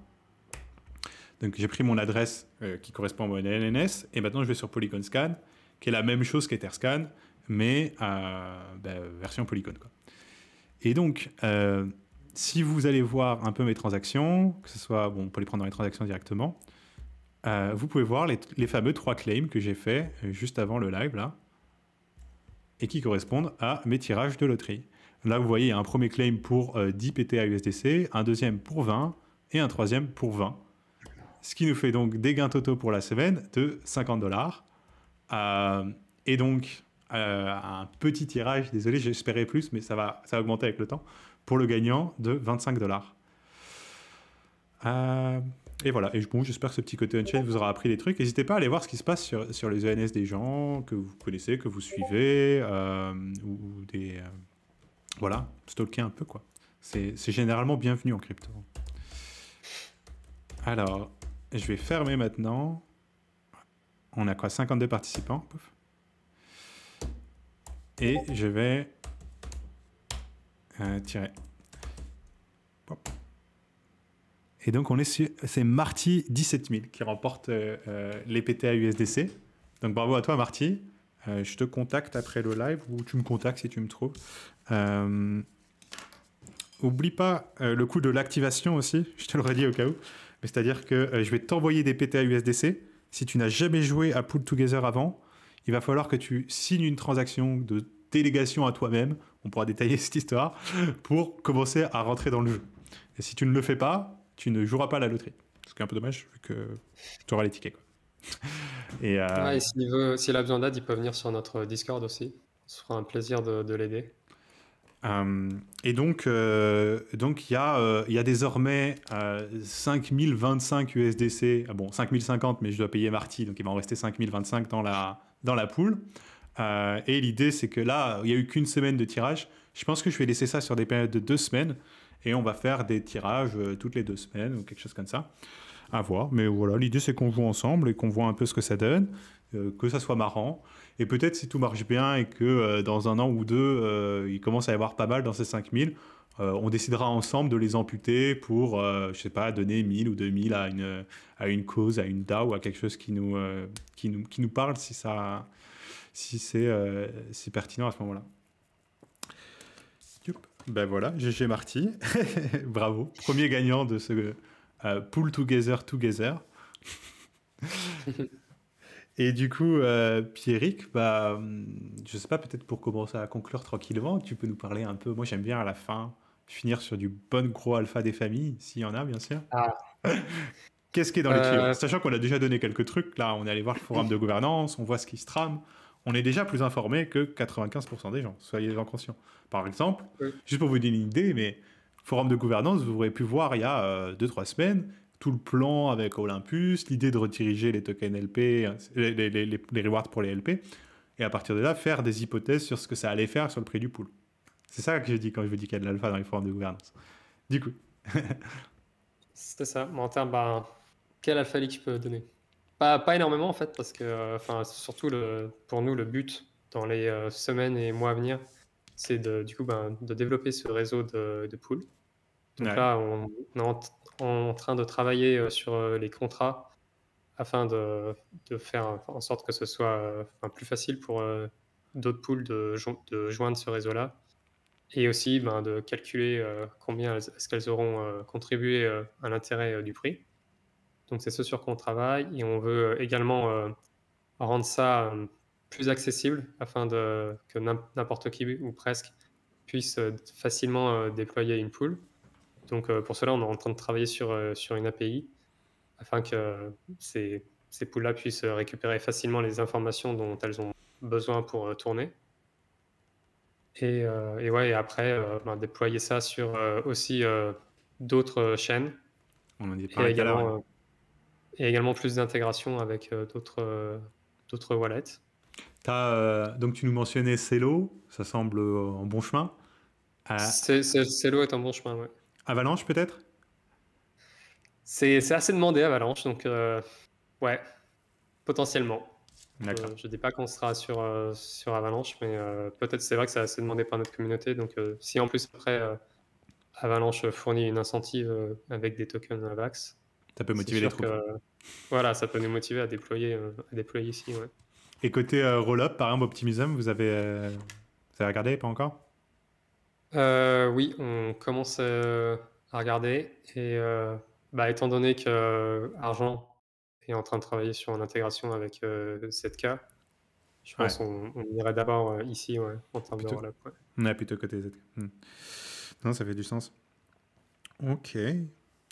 Donc, j'ai pris mon adresse qui correspond à mon ENS et maintenant, je vais sur Polygon Scan, qui est la même chose qu'Etherscan, mais version Polygon, quoi. Et donc, si vous allez voir un peu mes transactions, que ce soit, bon, pour les prendre dans les transactions directement, vous pouvez voir les fameux 3 claims que j'ai fait juste avant le live, là, et qui correspondent à mes tirages de loterie. Là, vous voyez, il y a un premier claim pour 10 PTA USDC, un deuxième pour 20, et un troisième pour 20. Ce qui nous fait donc des gains totaux pour la semaine de $50. Et donc, un petit tirage, désolé, j'espérais plus, mais ça va augmenter avec le temps, pour le gagnant de $25. Et voilà, et bon, j'espère que ce petit côté on-chain vous aura appris des trucs. N'hésitez pas à aller voir ce qui se passe sur les ENS des gens que vous connaissez, que vous suivez, ou des... voilà, stalker un peu, quoi. C'est généralement bienvenu en crypto. Alors, je vais fermer maintenant. On a quoi, 52 participants. Pouf. Et je vais tirer. Hop. Et donc, c'est Marty 17000 qui remporte les PTA USDC. Donc, bravo à toi, Marty. Je te contacte après le live ou tu me contactes si tu me trouves. Oublie pas le coût de l'activation aussi. Je te le redis au cas où. Mais c'est-à-dire que je vais t'envoyer des PTA USDC. Si tu n'as jamais joué à Pool Together avant, il va falloir que tu signes une transaction de délégation à toi-même. On pourra détailler cette histoire pour commencer à rentrer dans le jeu. Et si tu ne le fais pas, tu ne joueras pas à la loterie. Ce qui est un peu dommage, vu que tu auras les tickets, quoi. Et s'il a besoin d'aide, il peut venir sur notre Discord aussi. Ce sera un plaisir de l'aider. Et donc, il y a désormais 5025 USDC. Ah bon, 5050, mais je dois payer Marty, donc il va en rester 5025 dans la pool. Et l'idée, c'est que là, il n'y a eu qu'une semaine de tirage. Je pense que je vais laisser ça sur des périodes de 2 semaines. Et on va faire des tirages toutes les 2 semaines ou quelque chose comme ça. À voir. Mais voilà, l'idée, c'est qu'on joue ensemble et qu'on voit un peu ce que ça donne, que ça soit marrant. Et peut-être si tout marche bien et que dans un an ou deux, il commence à y avoir pas mal dans ces 5000, on décidera ensemble de les amputer pour, je sais pas, donner 1000 ou 2000 à une cause, à une DAO, à quelque chose qui nous parle si c'est pertinent à ce moment-là. Ben voilà, GG Marty. Bravo. Premier gagnant de ce Pool Together. Et du coup, Pierrick, je sais pas, peut-être pour commencer à conclure tranquillement, tu peux nous parler un peu. Moi, j'aime bien à la fin finir sur du bon gros alpha des familles, s'il y en a, bien sûr. Qu'est-ce qui est dans les tuyaux? Sachant qu'on a déjà donné quelques trucs, là, on est allé voir le forum de gouvernance, on voit ce qui se trame. On est déjà plus informé que 95% des gens, soyez-en conscients. Par exemple, juste pour vous donner une idée, mais forum de gouvernance, vous aurez pu voir il y a 2-3 semaines, tout le plan avec Olympus, l'idée de rediriger les tokens LP, les rewards pour les LP, et à partir de là, faire des hypothèses sur ce que ça allait faire sur le prix du pool. C'est ça que je dis quand je vous dis qu'il y a de l'alpha dans les forums de gouvernance. Du coup. C'était ça. En termes, quel alpha leak je peux donner? Pas énormément en fait, parce que surtout pour nous, le but dans les semaines et mois à venir, c'est de développer ce réseau de pools, Donc Ouais. là, on est en train de travailler sur les contrats afin de faire en sorte que ce soit plus facile pour d'autres pools de joindre ce réseau-là. Et aussi de calculer combien est-ce qu'elles auront contribué à l'intérêt du prix. Donc c'est ce sur quoi on travaille et on veut également rendre ça plus accessible afin que n'importe qui ou presque puisse facilement déployer une pool. Donc pour cela, on est en train de travailler sur une API afin que ces pools-là puissent récupérer facilement les informations dont elles ont besoin pour tourner. Et ouais, et après, déployer ça sur aussi d'autres chaînes On en dit et parlé tout à l'heure. Ouais. également plus d'intégration avec d'autres wallets. Donc tu nous mentionnais Celo, ça semble en bon chemin. Celo est un bon chemin, ouais. Avalanche peut-être? C'est assez demandé, Avalanche, donc ouais, potentiellement. D'accord. Je dis pas qu'on sera sur Avalanche, mais peut-être c'est vrai que c'est assez demandé par notre communauté. Donc si en plus après Avalanche fournit une incentive avec des tokens AVAX, Ça peut c'est motiver les sûr troupes. que voilà, ça peut nous motiver à déployer ici. Ouais. Et côté roll-up, par exemple, Optimism, vous avez regardé, pas encore? Oui, on commence à regarder et étant donné que Argent est en train de travailler sur une intégration avec 7K, je Ouais, pense qu'on irait d'abord ici, ouais, en termes de plutôt, roll-up. Ouais. ouais, plutôt côté Z. Non, ça fait du sens. Ok.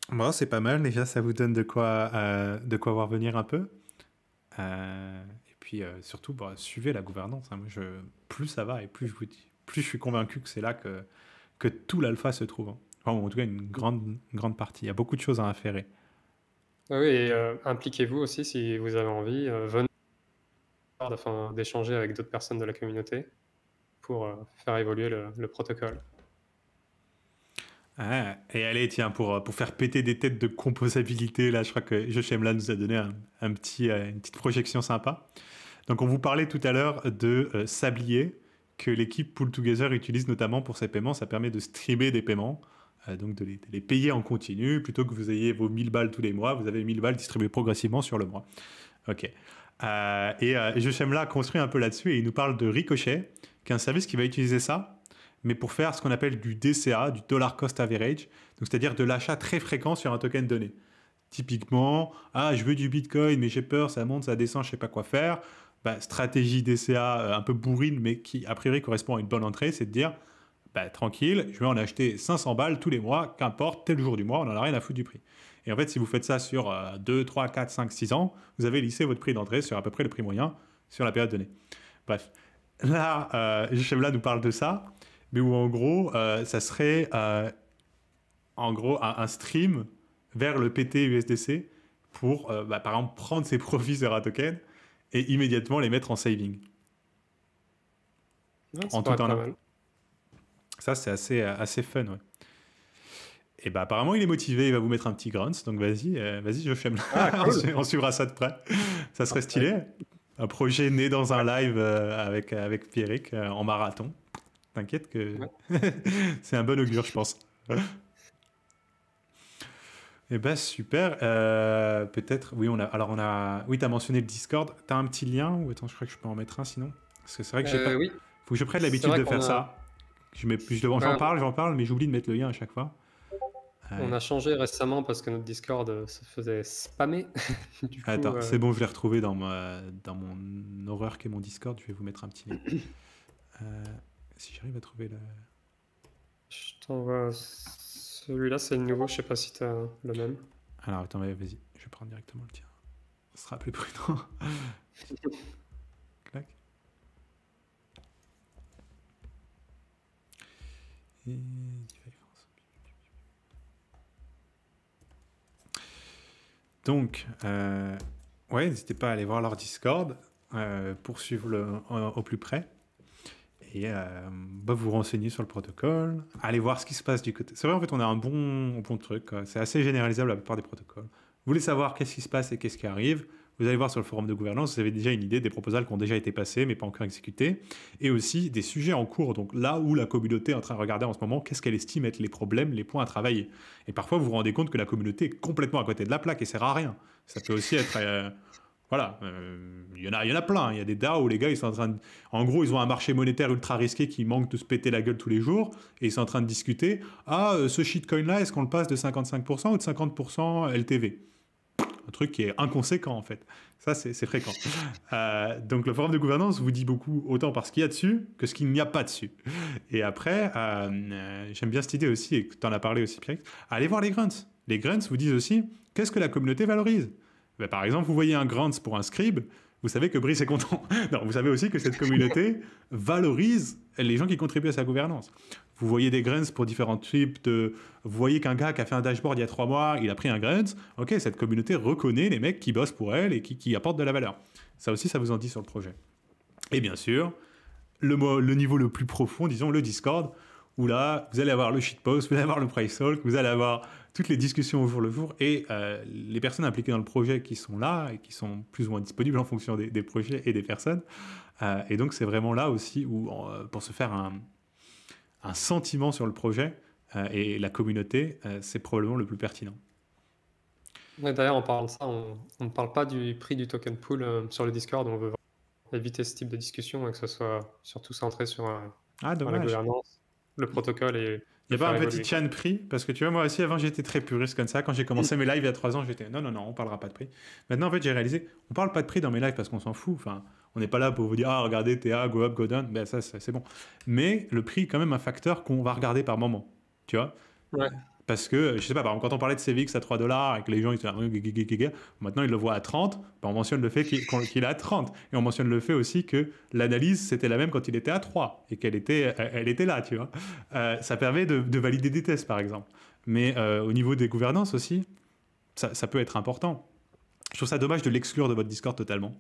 Bon, c'est pas mal. Déjà, ça vous donne de quoi voir venir un peu. Et puis, surtout, suivez la gouvernance. Hein. Moi, plus ça va et plus je vous dis, plus je suis convaincu que c'est là que tout l'alpha se trouve. Hein. Enfin, en tout cas, une grande partie. Il y a beaucoup de choses à inférer. Ah oui, et impliquez-vous aussi si vous avez envie. Venez afin d'échanger avec d'autres personnes de la communauté pour faire évoluer le protocole. Ah, et allez, tiens, pour faire péter des têtes de composabilité, là, je crois que Joshemla nous a donné une petite projection sympa. Donc, on vous parlait tout à l'heure de Sablier, que l'équipe Pull Together utilise notamment pour ses paiements. Ça permet de streamer des paiements, donc de les payer en continu. Plutôt que vous ayez vos 1000 balles tous les mois, vous avez 1000 balles distribuées progressivement sur le mois. Ok. Et Joshemla construit un peu là-dessus et il nous parle de Ricochet, qui est un service qui va utiliser ça mais pour faire ce qu'on appelle du DCA, du Dollar Cost Average, donc c'est-à-dire de l'achat très fréquent sur un token donné. Typiquement, je veux du Bitcoin, mais j'ai peur, ça monte, ça descend, je sais pas quoi faire. Stratégie DCA un peu bourrine, mais qui a priori correspond à une bonne entrée, c'est de dire, tranquille, je vais en acheter 500 balles tous les mois, qu'importe, tel jour du mois, on n'en a rien à foutre du prix. Et en fait, si vous faites ça sur 2, 3, 4, 5, 6 ans, vous avez lissé votre prix d'entrée sur à peu près le prix moyen sur la période donnée. Bref, là, Joshemla nous parle de ça, mais où en gros, ça serait en gros un stream vers le PT USDC pour, par exemple, prendre ses profits sur un token et immédiatement les mettre en saving. Ouais, En ça tout pourrait être pas en mal. Ça, c'est assez fun, ouais. Et apparemment, il est motivé, il va vous mettre un petit grunt, donc vas-y, je filme. Cool. On suivra ça de près. Ça serait stylé. Un projet né dans un live avec Pierrick en marathon. T'inquiète que c'est un bon augure, je pense. Et super. Peut-être, oui, oui, t'as mentionné le Discord. T'as un petit lien ou attends, je crois que je peux en mettre un sinon. Parce que c'est vrai que j'ai pas. Oui. Faut que je prenne l'habitude de faire ça. J'en parle, mais j'oublie de mettre le lien à chaque fois. On a changé récemment parce que notre Discord se faisait spammer. Du coup, attends, c'est bon, je l'ai retrouvé dans mon horreur qu'est mon Discord. Je vais vous mettre un petit lien. Si j'arrive à trouver le. Je t'envoie celui-là, c'est le nouveau. Je sais pas si tu as le même. Alors attends, vas-y, je vais prendre directement le tien. Ce sera plus prudent. Clac. Et donc, ouais, n'hésitez pas à aller voir leur Discord pour suivre au plus près et vous renseigner sur le protocole, aller voir ce qui se passe du côté. C'est vrai, en fait, on a un bon truc. C'est assez généralisable la plupart des protocoles. Vous voulez savoir qu'est-ce qui se passe et qu'est-ce qui arrive, vous allez voir sur le forum de gouvernance, vous avez déjà une idée des proposals qui ont déjà été passés, mais pas encore exécutés, et aussi des sujets en cours, donc là où la communauté est en train de regarder en ce moment, qu'est-ce qu'elle estime être les problèmes, les points à travailler. Et parfois, vous vous rendez compte que la communauté est complètement à côté de la plaque et sert à rien. Ça peut aussi être... voilà, il y en a plein. Il y a des DAO où les gars, ils sont en train de... En gros, ils ont un marché monétaire ultra risqué qui manque de se péter la gueule tous les jours, et ils sont en train de discuter, ce shitcoin-là, est-ce qu'on le passe de 55% ou de 50% LTV? Un truc qui est inconséquent en fait. Ça, c'est fréquent. Donc le forum de gouvernance vous dit beaucoup, autant par ce qu'il y a dessus que ce qu'il n'y a pas dessus. Et après, j'aime bien cette idée aussi, et tu en as parlé aussi, Pierre, allez voir les grunts. Les grunts vous disent aussi, qu'est-ce que la communauté valorise? Ben, par exemple, vous voyez un grunt pour un scribe, vous savez que Brice est content. Non, vous savez aussi que cette communauté valorise les gens qui contribuent à sa gouvernance. Vous voyez des grunts pour différents types de... Vous voyez qu'un gars qui a fait un dashboard il y a 3 mois, il a pris un grunt. Ok, cette communauté reconnaît les mecs qui bossent pour elle et qui apportent de la valeur. Ça aussi, ça vous en dit sur le projet. Et bien sûr, le niveau le plus profond, disons le Discord, où là, vous allez avoir le shitpost, vous allez avoir le price talk, vous allez avoir toutes les discussions au jour le jour, et les personnes impliquées dans le projet qui sont là et qui sont plus ou moins disponibles en fonction des projets et des personnes. Et donc, c'est vraiment là aussi où, pour se faire un sentiment sur le projet et la communauté, c'est probablement le plus pertinent. Ouais, d'ailleurs, en parlant de ça, on ne parle pas du prix du token pool sur le Discord. On veut éviter ce type de discussion et que ce soit surtout centré sur la Dommage. gouvernance, le protocole et Il n'y a pas un faire petit évoluer. tien de prix? Parce que tu vois, moi aussi, avant, j'étais très puriste comme ça. Quand j'ai commencé mes lives il y a 3 ans, j'étais non, on parlera pas de prix. Maintenant, en fait, j'ai réalisé, on parle pas de prix dans mes lives parce qu'on s'en fout. Enfin, on n'est pas là pour vous dire, regardez, TA, go up, go down. Ben, ça, c'est bon. Mais le prix est quand même un facteur qu'on va regarder par moment. Tu vois? Ouais. Parce que, je sais pas, par exemple, quand on parlait de CVX à 3 dollars et que les gens ils étaient maintenant ils le voient à 30, ben on mentionne le fait qu'il est à 30. Et on mentionne le fait aussi que l'analyse c'était la même quand il était à 3 et elle était là, tu vois. Ça permet de valider des tests, par exemple. Mais au niveau des gouvernances aussi, ça peut être important. Je trouve ça dommage de l'exclure de votre Discord totalement.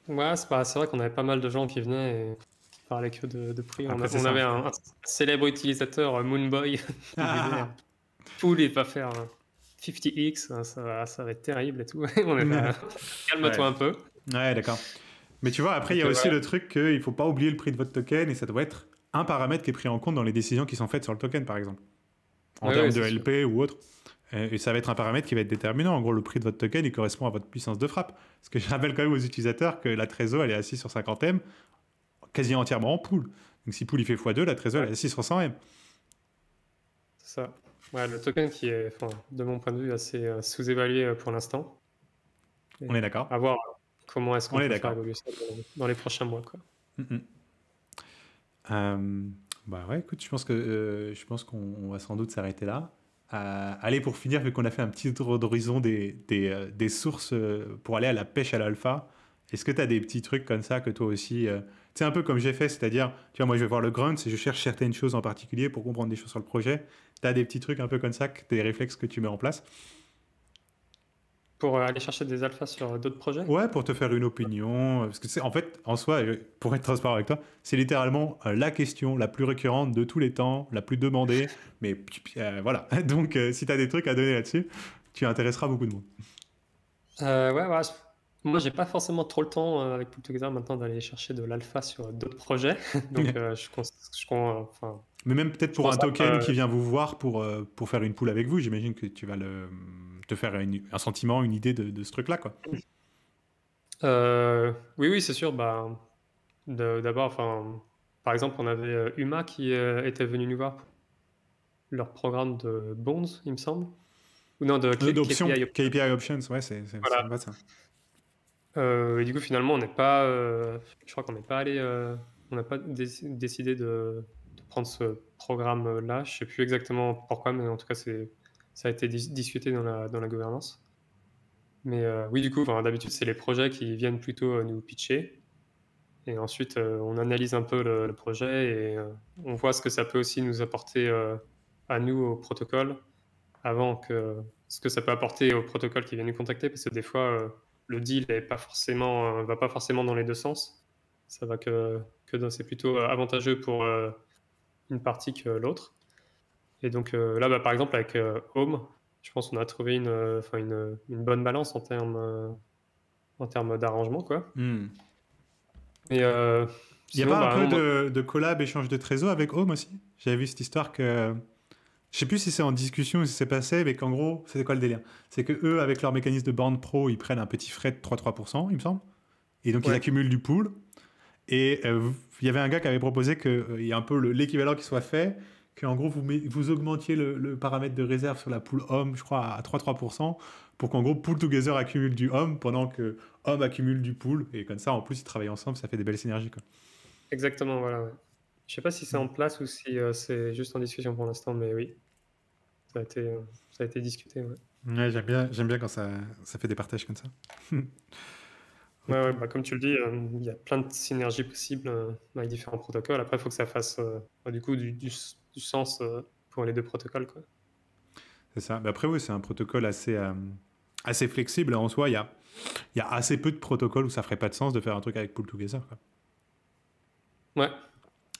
Ouais, c'est vrai qu'on avait pas mal de gens qui venaient et qui parlaient que de prix. Après, c'est On ça. avait un célèbre utilisateur, Moonboy, qui disait pool et pas faire 50x, ça va être terrible et tout. On est là, calme-toi un peu. Ouais, d'accord. Mais tu vois, après, il y a aussi le truc qu'il ne faut pas oublier le prix de votre token et ça doit être un paramètre qui est pris en compte dans les décisions qui sont faites sur le token, par exemple. En termes de LP ou autre. Et ça va être un paramètre qui va être déterminant. En gros, le prix de votre token, il correspond à votre puissance de frappe. Parce que je rappelle quand même aux utilisateurs que la Trésor, elle est assise sur 50 M, quasi entièrement en pool. Donc si pool il fait x2, la Trésor, elle est assise sur 100 M. C'est ça. Ouais, le token qui est, de mon point de vue, assez sous-évalué pour l'instant. On est d'accord. À voir comment est-ce qu'on peut faire évoluer ça dans les prochains mois, quoi. Bah ouais, écoute, je pense qu'on va sans doute s'arrêter là. Allez, pour finir, vu qu'on a fait un petit tour d'horizon des sources pour aller à la pêche à l'alpha, est-ce que tu as des petits trucs comme ça que toi aussi... tu sais, un peu comme j'ai fait, c'est-à-dire, tu vois, moi je vais voir le grunt et je cherche certaines choses en particulier pour comprendre des choses sur le projet. Tu as des petits trucs un peu comme ça, des réflexes que tu mets en place? Pour aller chercher des alphas sur d'autres projets? Ouais, pour te faire une opinion. Parce que c'est en fait, en soi, pour être transparent avec toi, c'est littéralement la question la plus récurrente de tous les temps, la plus demandée. Mais voilà. Donc, si tu as des trucs à donner là-dessus, tu intéresseras beaucoup de monde. Ouais. Moi, j'ai pas forcément trop le temps avec Pool Together maintenant d'aller chercher de l'alpha sur d'autres projets. Donc, mais même peut-être pour un token qui vient vous voir pour faire une pool avec vous, j'imagine que tu vas te faire un sentiment, une idée de ce truc-là, quoi. Oui, c'est sûr. D'abord, par exemple, on avait Uma qui était venu nous voir pour leur programme de bonds, il me semble. Ou non, de KPI Options, ouais, c'est voilà. Ça. Et du coup, finalement, on n'est pas. Je crois qu'on n'est pas allé. On n'a pas décidé de prendre ce programme-là. Je sais plus exactement pourquoi, mais en tout cas, ça a été discuté dans la gouvernance. Mais oui, du coup, d'habitude, c'est les projets qui viennent plutôt nous pitcher. Et ensuite, on analyse un peu le projet et on voit ce que ça peut aussi nous apporter à nous au protocole avant que ce que ça peut apporter au protocole qui vient nous contacter, parce que des fois, le deal va pas forcément dans les deux sens. Ça va c'est plutôt avantageux pour une partie que l'autre. Et donc là, par exemple, avec Home, je pense qu'on a trouvé une bonne balance en termes en termes d'arrangement, quoi. Hmm. Mais Il n'y a sinon, pas un bah, peu non, de collab, échange de trésors avec Home aussi? J'avais vu cette histoire que... Je sais plus si c'est en discussion ou si c'est passé, mais qu'en gros, c'était quoi le délire? C'est que eux, avec leur mécanisme de borne pro, ils prennent un petit frais de 3%, il me semble. Et donc, ils ouais, accumulent du pool. Et il y avait un gars qui avait proposé qu'il y ait un peu l'équivalent qui soit fait, qu'en gros, vous augmentiez le paramètre de réserve sur la pool Home, je crois, à 3% pour qu'en gros, Pool Together accumule du Home pendant que Home accumule du pool. Et comme ça, en plus, ils travaillent ensemble, ça fait des belles synergies, quoi. exactement, voilà, ouais. Je sais pas si c'est en place ou si c'est juste en discussion pour l'instant, mais oui, ça a été, euh, ça a été discuté, ouais. Ouais, j'aime bien quand ça fait des partages comme ça. Ouais, Ok. ouais, bah, comme tu le dis, il y a plein de synergies possibles avec différents protocoles. Après, il faut que ça fasse bah, du coup du sens pour les deux protocoles, quoi. C'est ça. Mais après, oui, c'est un protocole assez flexible. En soi, il y a assez peu de protocoles où ça ferait pas de sens de faire un truc avec Pool Together, quoi. Ouais,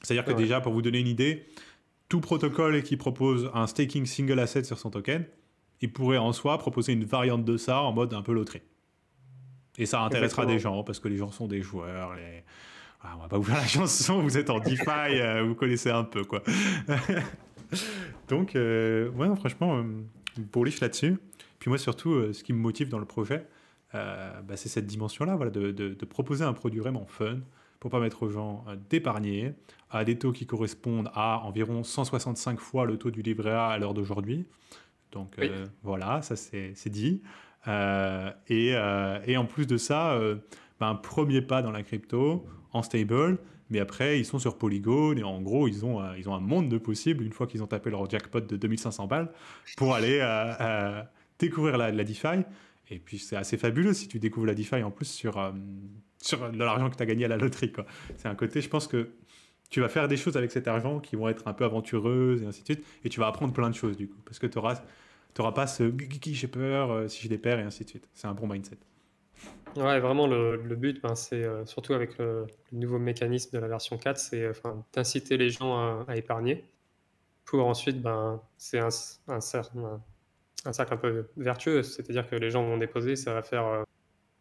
C'est-à-dire c'est que vrai. déjà, pour vous donner une idée, tout protocole qui propose un staking single asset sur son token, il pourrait en soi proposer une variante de ça en mode un peu loterie. Et ça intéressera des Exactement. gens parce que les gens sont des joueurs. Ah, on va pas vous faire la chanson, vous êtes en DeFi, vous connaissez un peu quoi. Donc, ouais, non, franchement, bullish là-dessus. Puis moi, surtout, ce qui me motive dans le projet, bah, c'est cette dimension-là, voilà, de proposer un produit vraiment fun pour permettre aux gens d'épargner à des taux qui correspondent à environ 165 fois le taux du livret A à l'heure d'aujourd'hui. Donc Oui, voilà, ça c'est dit. Et en plus de ça, bah, un premier pas dans la crypto en stable, mais après ils sont sur Polygon et en gros ils ont un monde de possibles une fois qu'ils ont tapé leur jackpot de 2500 balles pour aller découvrir la DeFi. Et puis c'est assez fabuleux si tu découvres la DeFi en plus sur de l'argent que tu as gagné à la loterie, quoi. C'est un côté, je pense que tu vas faire des choses avec cet argent qui vont être un peu aventureuses et ainsi de suite, et tu vas apprendre plein de choses du coup, parce que tu auras pas ce j'ai peur si je les perds et ainsi de suite. C'est un bon mindset. ouais, vraiment le but, ben, c'est surtout avec le nouveau mécanisme de la version 4, c'est d'inciter les gens à épargner pour ensuite, ben, c'est un cercle un peu vertueux, c'est-à-dire que les gens vont déposer, ça va faire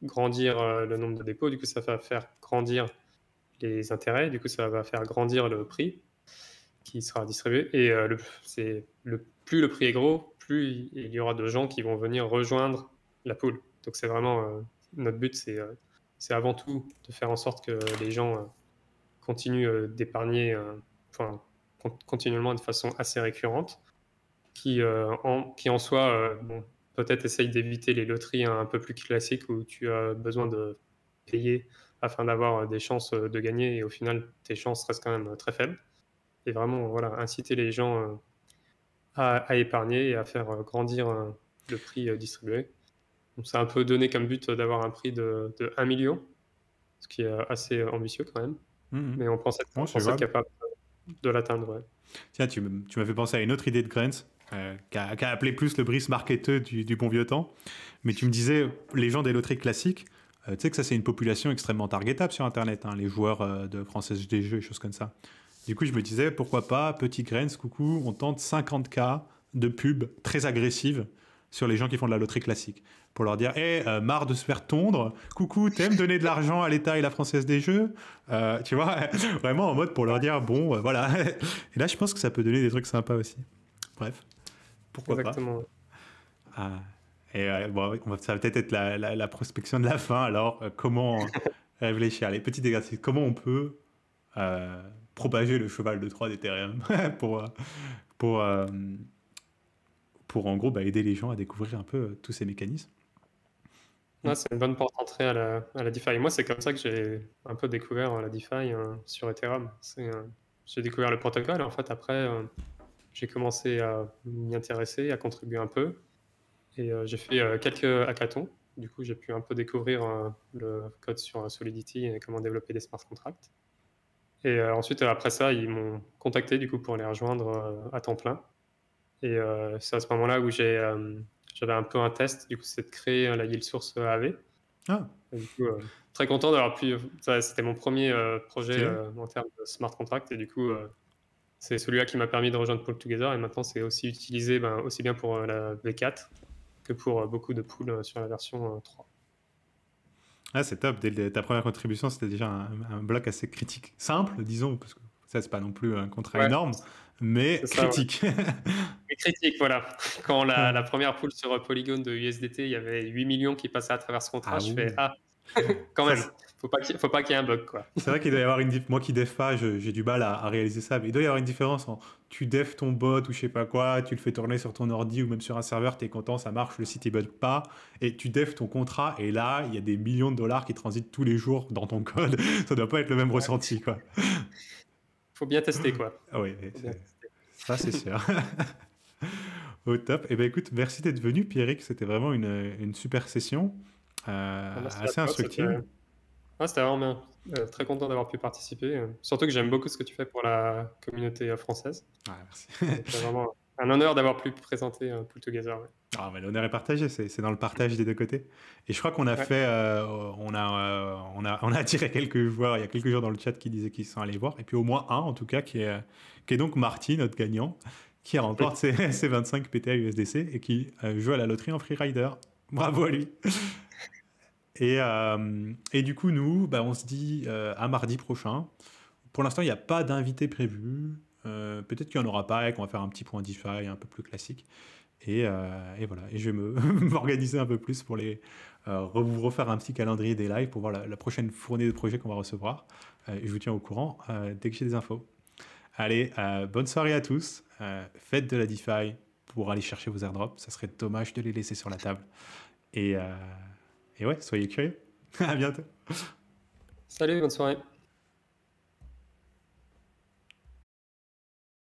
grandir le nombre de dépôts, du coup ça va faire grandir les intérêts, du coup ça va faire grandir le prix qui sera distribué. Et plus le prix est gros, plus il y aura de gens qui vont venir rejoindre la pool. Donc c'est vraiment notre but, c'est avant tout de faire en sorte que les gens continuent d'épargner enfin, continuellement de façon assez récurrente, qui en soi bon, peut-être essaye d'éviter les loteries un peu plus classiques où tu as besoin de payer afin d'avoir des chances de gagner et au final tes chances restent quand même très faibles. Et vraiment voilà, inciter les gens à épargner et à faire grandir le prix distribué. Donc c'est un peu donné comme but d'avoir un prix de 1 million, ce qui est assez ambitieux quand même, Mhm. mais Bon, on c'est pense être jouable. capable de l'atteindre. Ouais. Tiens, tu m'as fait penser à une autre idée de Grant, qui a appelé plus le bris marketeux du bon vieux temps. Mais tu me disais, les gens des loteries classiques, tu sais que ça c'est une population extrêmement targetable sur Internet, hein, les joueurs de Française des Jeux et choses comme ça. Du coup, je me disais, pourquoi pas, petit Grants, coucou, on tente 50K de pubs très agressives sur les gens qui font de la loterie classique. Pour leur dire, hé, marre de se faire tondre, coucou, t'aimes donner de l'argent à l'État et la Française des Jeux. Tu vois, vraiment en mode pour leur dire, bon, voilà. Et là, je pense que ça peut donner des trucs sympas aussi. Bref, pourquoi pas. Exactement. Ouais. Ah, et bon, ça va peut-être être la prospection de la fin. Alors, comment réfléchir? Les petits exercices. Comment on peut euh, propager le cheval de Troie d'Ethereum pour, euh, pour, euh, pour en gros bah, aider les gens à découvrir un peu tous ces mécanismes. Ouais, c'est une bonne porte d'entrée à la DeFi. Et moi, c'est comme ça que j'ai un peu découvert la DeFi sur Ethereum. J'ai découvert le protocole et en fait, après, j'ai commencé à m'y intéresser, à contribuer un peu. Et j'ai fait quelques hackathons. Du coup, j'ai pu un peu découvrir le code sur Solidity et comment développer des smart contracts. Et ensuite, après ça, ils m'ont contacté du coup pour les rejoindre à temps plein. Et c'est à ce moment-là où j'avais un peu un test. Du coup, c'est de créer la yield source AV. Ah, Et du coup, très content d'avoir pu. C'était mon premier projet stylé. en termes de smart contract. Et du coup, c'est celui-là qui m'a permis de rejoindre Pool Together. Et maintenant, c'est aussi utilisé aussi bien pour la V4 que pour beaucoup de pools sur la version 3. Ah, c'est top. Ta première contribution, c'était déjà un bloc assez critique. Simple, disons, parce que ça, c'est pas non plus un contrat Ouais, énorme, mais c'est ça, ouais. critique. Et critique, voilà. Quand Ouais. la première pool sur Polygon de USDT, il y avait 8 millions qui passaient à travers ce contrat, Ah je fais: oui. «Ah, quand Ça, même, faut pas qu'il y ait un bug, quoi». c'est vrai qu'il doit y avoir moi qui dev pas, j'ai du mal à réaliser ça, mais il doit y avoir une différence en tu dev ton bot ou je sais pas quoi, tu le fais tourner sur ton ordi ou même sur un serveur, t'es content, ça marche, le site il bug pas, et tu dev ton contrat, et là, il y a des millions de dollars qui transitent tous les jours dans ton code, ça doit pas être le même ressenti, quoi. Faut bien tester, quoi. Ah oui, Faut bien tester. ça c'est sûr. Au top. Eh ben écoute, merci d'être venu, Pierrick, c'était vraiment une super session, Bah, merci à assez toi, instructive. c'était vraiment bien. Très content d'avoir pu participer, surtout que j'aime beaucoup ce que tu fais pour la communauté, française. Ah, merci. Donc vraiment un honneur d'avoir pu présenter, Pool Together, ouais. Ah, mais l'honneur est partagé, c'est dans le partage des deux côtés. Et je crois qu'on a Ouais, fait, on a attiré quelques joueurs, il y a quelques joueurs dans le chat qui disaient qu'ils sont allés voir, et puis au moins un en tout cas, qui est donc Marty, notre gagnant, qui remporte oui. ses 25 PTA USDC et qui joue à la loterie en freerider. Bravo à lui. Et du coup, nous, bah, on se dit à mardi prochain. Pour l'instant, il n'y a pas d'invité prévu. Peut-être qu'il n'y en aura pas et qu'on va faire un petit point DeFi un peu plus classique. Et voilà, et je vais m'organiser un peu plus pour vous refaire un petit calendrier des lives pour voir la prochaine fournée de projets qu'on va recevoir. Et je vous tiens au courant dès que j'ai des infos. Allez, bonne soirée à tous. Faites de la DeFi pour aller chercher vos airdrops. Ça serait dommage de les laisser sur la table. Et, euh, et ouais, soyez curieux. À bientôt. Salut, bonne soirée.